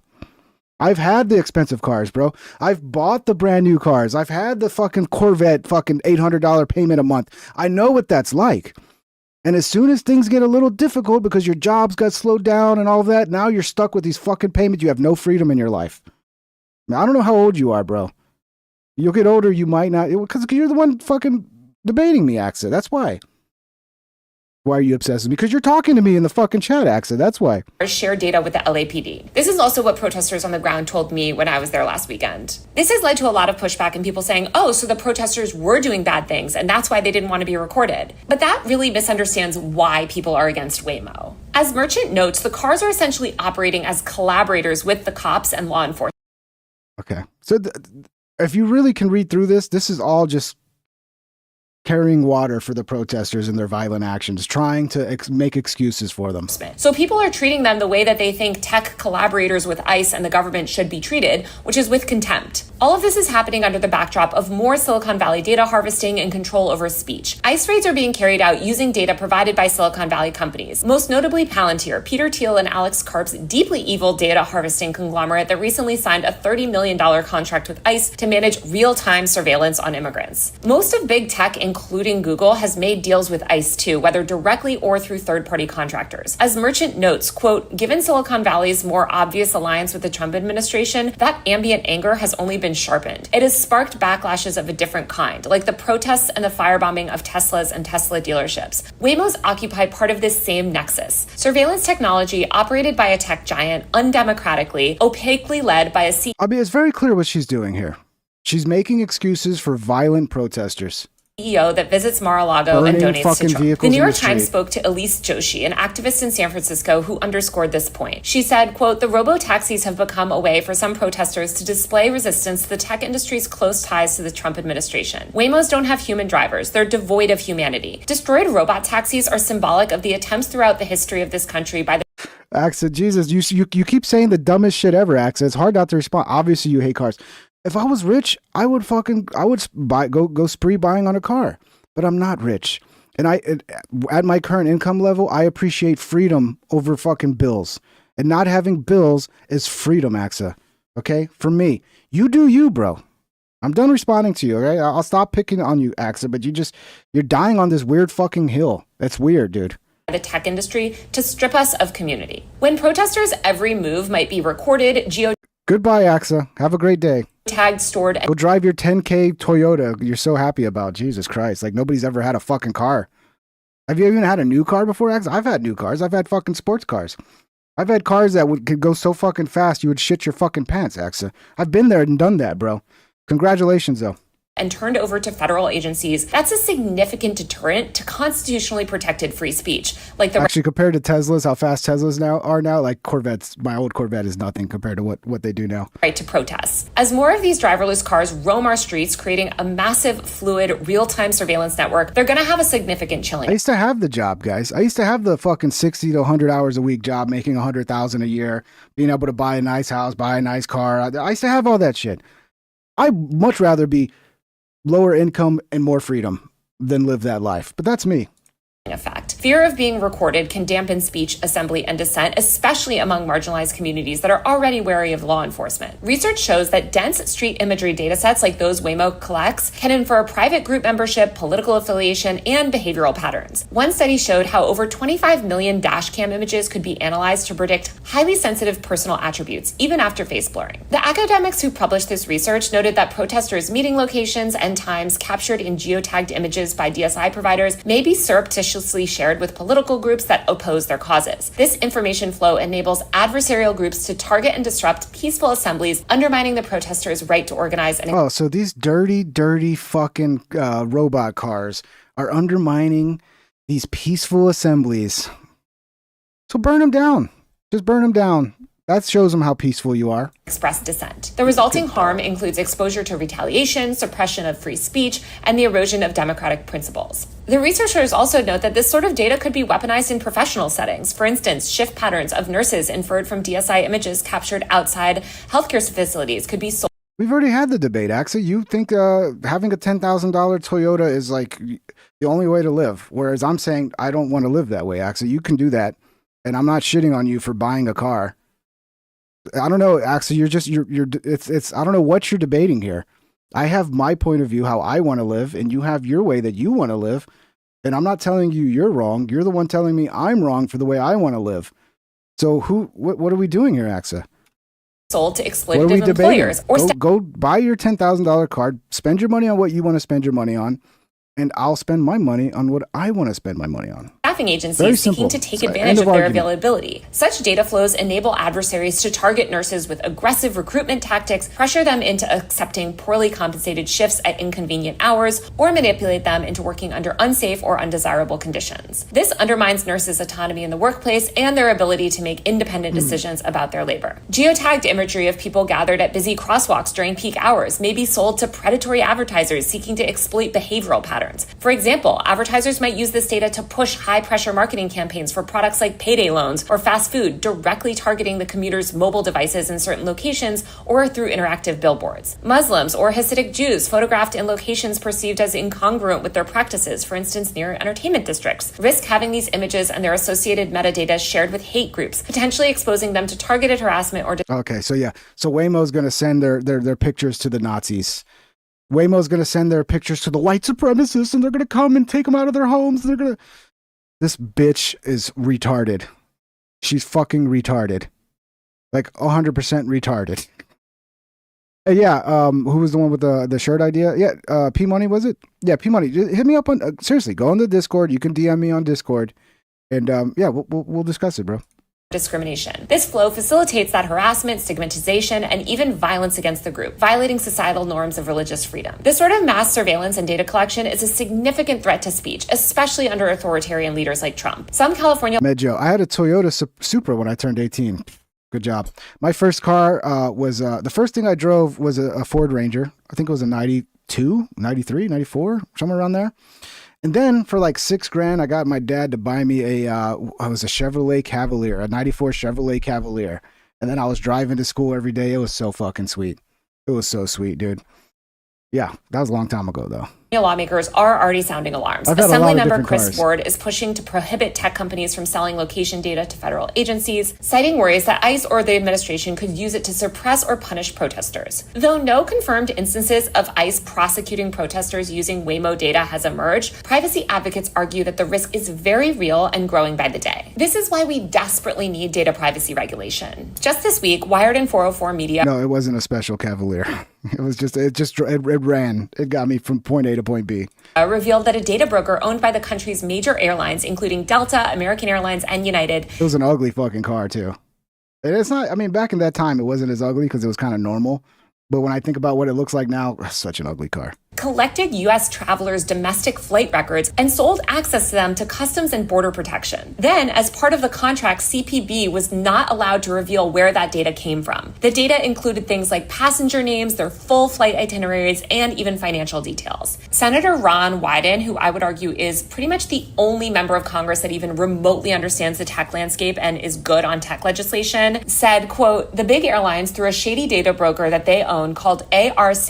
Speaker 2: I've had the expensive cars, bro. I've bought the brand new cars. I've had the fucking Corvette fucking $800 payment a month. I know what that's like. And as soon as things get a little difficult because your jobs got slowed down and all of that, now you're stuck with these fucking payments. You have no freedom in your life. Now, I don't know how old you are, bro. You'll get older, you might not, because you're the one fucking debating me, Axa. That's why. Why are you obsessed with me? Because you're talking to me in the fucking chat, Axa. That's why.
Speaker 9: Share data with the LAPD. This is also what protesters on the ground told me when I was there last weekend. This has led to a lot of pushback and people saying, oh, so the protesters were doing bad things and that's why they didn't want to be recorded. But that really misunderstands why people are against Waymo. As Merchant notes, the cars are essentially operating as collaborators with the cops and law enforcement.
Speaker 2: Okay. So if you really can read through this, this is all just carrying water for the protesters and their violent actions, trying to make excuses for them.
Speaker 9: So people are treating them the way that they think tech collaborators with ICE and the government should be treated, which is with contempt. All of this is happening under the backdrop of more Silicon Valley data harvesting and control over speech. ICE raids are being carried out using data provided by Silicon Valley companies, most notably Palantir, Peter Thiel and Alex Karp's deeply evil data harvesting conglomerate that recently signed a $30 million contract with ICE to manage real-time surveillance on immigrants. Most of big tech, including Google, has made deals with ICE too, whether directly or through third-party contractors. As Merchant notes, quote, given Silicon Valley's more obvious alliance with the Trump administration, that ambient anger has only been sharpened. It has sparked backlashes of a different kind, like the protests and the firebombing of Teslas and Tesla dealerships. Waymos occupy part of this same nexus. Surveillance technology operated by a tech giant, undemocratically, opaquely led by a
Speaker 2: I mean, it's very clear what she's doing here. She's making excuses for violent protesters.
Speaker 9: CEO that visits Mar-a-Lago and donates to Trump. The New York Times spoke to Elise Joshi, an activist in San Francisco, who underscored this point. She said, quote, the robo-taxis have become a way for some protesters to display resistance to the tech industry's close ties to the Trump administration. Waymos don't have human drivers. They're devoid of humanity. Destroyed robot taxis are symbolic of the attempts throughout the history of this country by the
Speaker 2: Axa, Jesus, you keep saying the dumbest shit ever, Axa. It's hard not to respond. Obviously, you hate cars. If I was rich, I would go spree buying on a car. But I'm not rich. And at my current income level, I appreciate freedom over fucking bills. And not having bills is freedom, Axa. Okay? For me. You do you, bro. I'm done responding to you, okay? I'll stop picking on you, Axa, but you're dying on this weird fucking hill. That's weird, dude.
Speaker 9: the tech industry to strip us of community. When protesters' every move might be recorded,
Speaker 2: Goodbye, AXA. Have a great day.
Speaker 9: Tagged, stored,
Speaker 2: Go drive your 10K Toyota you're so happy about. Jesus Christ. Like, nobody's ever had a fucking car. Have you even had a new car before, AXA? I've had new cars. I've had fucking sports cars. I've had cars that could go so fucking fast you would shit your fucking pants, AXA. I've been there and done that, bro. Congratulations, though.
Speaker 9: And turned over to federal agencies, that's a significant deterrent to constitutionally protected free speech. Like the
Speaker 2: Actually, compared to Teslas, how fast Teslas are now, like Corvettes, my old Corvette is nothing compared to what they do now.
Speaker 9: Right to protest. As more of these driverless cars roam our streets, creating a massive, fluid, real-time surveillance network, they're going to have a significant chilling.
Speaker 2: I used to have the job, guys. I used to have the fucking 60 to 100 hours a week job, making $100,000 a year, being able to buy a nice house, buy a nice car. I used to have all that shit. I'd much rather be lower income and more freedom than live that life. But that's me.
Speaker 9: Effect. Fear of being recorded can dampen speech, assembly, and dissent, especially among marginalized communities that are already wary of law enforcement. Research shows that dense street imagery datasets like those Waymo collects can infer private group membership, political affiliation, and behavioral patterns. One study showed how over 25 million dashcam images could be analyzed to predict highly sensitive personal attributes, even after face blurring. The academics who published this research noted that protesters' meeting locations and times captured in geotagged images by DSI providers may be surreptitiously shared with political groups that oppose their causes. This information flow enables adversarial groups to target and disrupt peaceful assemblies, undermining the protesters' right to organize.
Speaker 2: Oh, so these dirty fucking robot cars are undermining these peaceful assemblies. So burn them down. Just burn them down. That shows them how peaceful you are.
Speaker 9: Express dissent. The resulting harm includes exposure to retaliation, suppression of free speech, and the erosion of democratic principles. The researchers also note that this sort of data could be weaponized in professional settings. For instance, shift patterns of nurses inferred from DSI images captured outside healthcare facilities could be sold.
Speaker 2: We've already had the debate, Axa. You think having a $10,000 Toyota is like the only way to live, whereas I'm saying I don't want to live that way, Axa. You can do that, and I'm not shitting on you for buying a car. I don't know, Axel. It's I don't know what you're debating here. I have my point of view, how I want to live, and you have your way that you want to live. And I'm not telling you you're wrong. You're the one telling me I'm wrong for the way I want to live. So what are we doing here, Axa?
Speaker 9: Sold to exploitative employers. Or
Speaker 2: go buy your $10,000 card, spend your money on what you want to spend your money on, and I'll spend my money on what I want to spend my money on.
Speaker 9: Staffing agencies seeking to take advantage of their availability. Such data flows enable adversaries to target nurses with aggressive recruitment tactics, pressure them into accepting poorly compensated shifts at inconvenient hours, or manipulate them into working under unsafe or undesirable conditions. This undermines nurses' autonomy in the workplace and their ability to make independent decisions about their labor. Geotagged imagery of people gathered at busy crosswalks during peak hours may be sold to predatory advertisers seeking to exploit behavioral patterns. For example, advertisers might use this data to push high-pressure marketing campaigns for products like payday loans or fast food, directly targeting the commuter's mobile devices in certain locations or through interactive billboards. Muslims or Hasidic Jews photographed in locations perceived as incongruent with their practices, for instance, near entertainment districts, risk having these images and their associated metadata shared with hate groups, potentially exposing them to targeted harassment or...
Speaker 2: Okay, so Waymo's going to send their pictures to the Nazis. Waymo's going to send their pictures to the white supremacists, and they're going to come and take them out of their homes. This bitch is retarded. She's fucking retarded. Like 100% retarded. Yeah, who was the one with the shirt idea? Yeah, P-Money, was it? Yeah, P-Money. Hit me up on, seriously, go on the Discord. You can DM me on Discord. And yeah, we'll discuss it, bro.
Speaker 9: Discrimination. This flow facilitates that harassment, stigmatization, and even violence against the group, violating societal norms of religious freedom. This sort of mass surveillance and data collection is a significant threat to speech, especially under authoritarian leaders like Trump. Some California...
Speaker 2: Medjo, I had a Toyota Supra when I turned 18. Good job. My first car was... the first thing I drove was a Ford Ranger. I think it was a 92, 93, 94, somewhere around there. And then for like $6,000, I got my dad to buy me it was a Chevrolet Cavalier, a 94 Chevrolet Cavalier. And then I was driving to school every day. It was so fucking sweet. It was so sweet, dude. Yeah, that was a long time ago though.
Speaker 9: Lawmakers are already sounding alarms. Assemblymember Chris Ward is pushing to prohibit tech companies from selling location data to federal agencies, citing worries that ICE or the administration could use it to suppress or punish protesters. Though no confirmed instances of ICE prosecuting protesters using Waymo data has emerged, privacy advocates argue that the risk is very real and growing by the day. This is why we desperately need data privacy regulation. Just this week, Wired and 404 Media...
Speaker 2: No, it wasn't a special Cavalier. It ran. It got me from point A to point B.
Speaker 9: Revealed that a data broker owned by the country's major airlines, including Delta, American Airlines, and United...
Speaker 2: It was an ugly fucking car, too. And it's not... I mean, back in that time, it wasn't as ugly because it was kind of normal. But when I think about what it looks like now, such an ugly car.
Speaker 9: Collected U.S. travelers' domestic flight records and sold access to them to Customs and Border Protection. Then, as part of the contract, CPB was not allowed to reveal where that data came from. The data included things like passenger names, their full flight itineraries, and even financial details. Senator Ron Wyden, who I would argue is pretty much the only member of Congress that even remotely understands the tech landscape and is good on tech legislation, said, quote, "The big airlines, through a shady data broker that they own called ARC,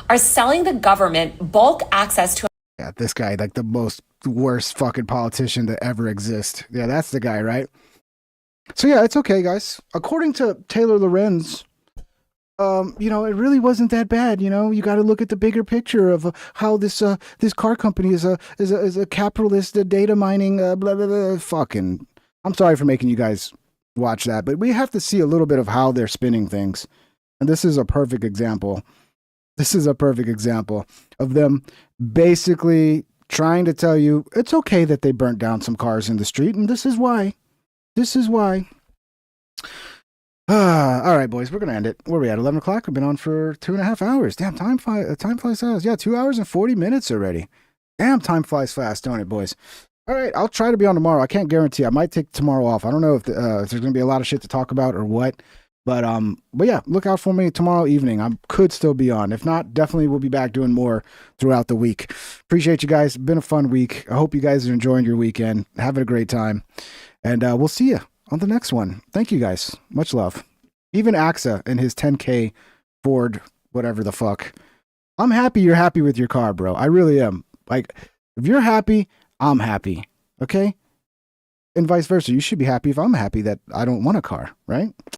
Speaker 9: are selling the government bulk access to..."
Speaker 2: Yeah, this guy, like the most worst fucking politician to ever exist. Yeah, that's the guy, right? So yeah, it's okay, guys. According to Taylor Lorenz, you know, it really wasn't that bad. You know, you got to look at the bigger picture of how this car company is a capitalist data mining blah blah blah. Fucking, I'm sorry for making you guys watch that, but we have to see a little bit of how they're spinning things, and this is a perfect example. This is a perfect example of them basically trying to tell you it's okay that they burnt down some cars in the street, and this is why. This is why. All right, boys, we're going to end it. Where are we at? 11 o'clock? We've been on for 2.5 hours. Damn, time flies fast. Yeah, 2 hours and 40 minutes already. Damn, time flies fast, don't it, boys? All right, I'll try to be on tomorrow. I can't guarantee. I might take tomorrow off. I don't know if there's going to be a lot of shit to talk about or what. But yeah, look out for me tomorrow evening. I could still be on. If not, definitely we'll be back doing more throughout the week. Appreciate you guys. Been a fun week. I hope you guys are enjoying your weekend, having a great time. And we'll see you on the next one. Thank you guys. Much love. Even AXA and his 10K Ford, whatever the fuck. I'm happy you're happy with your car, bro. I really am. Like, if you're happy, I'm happy. Okay? And vice versa. You should be happy if I'm happy that I don't want a car, right?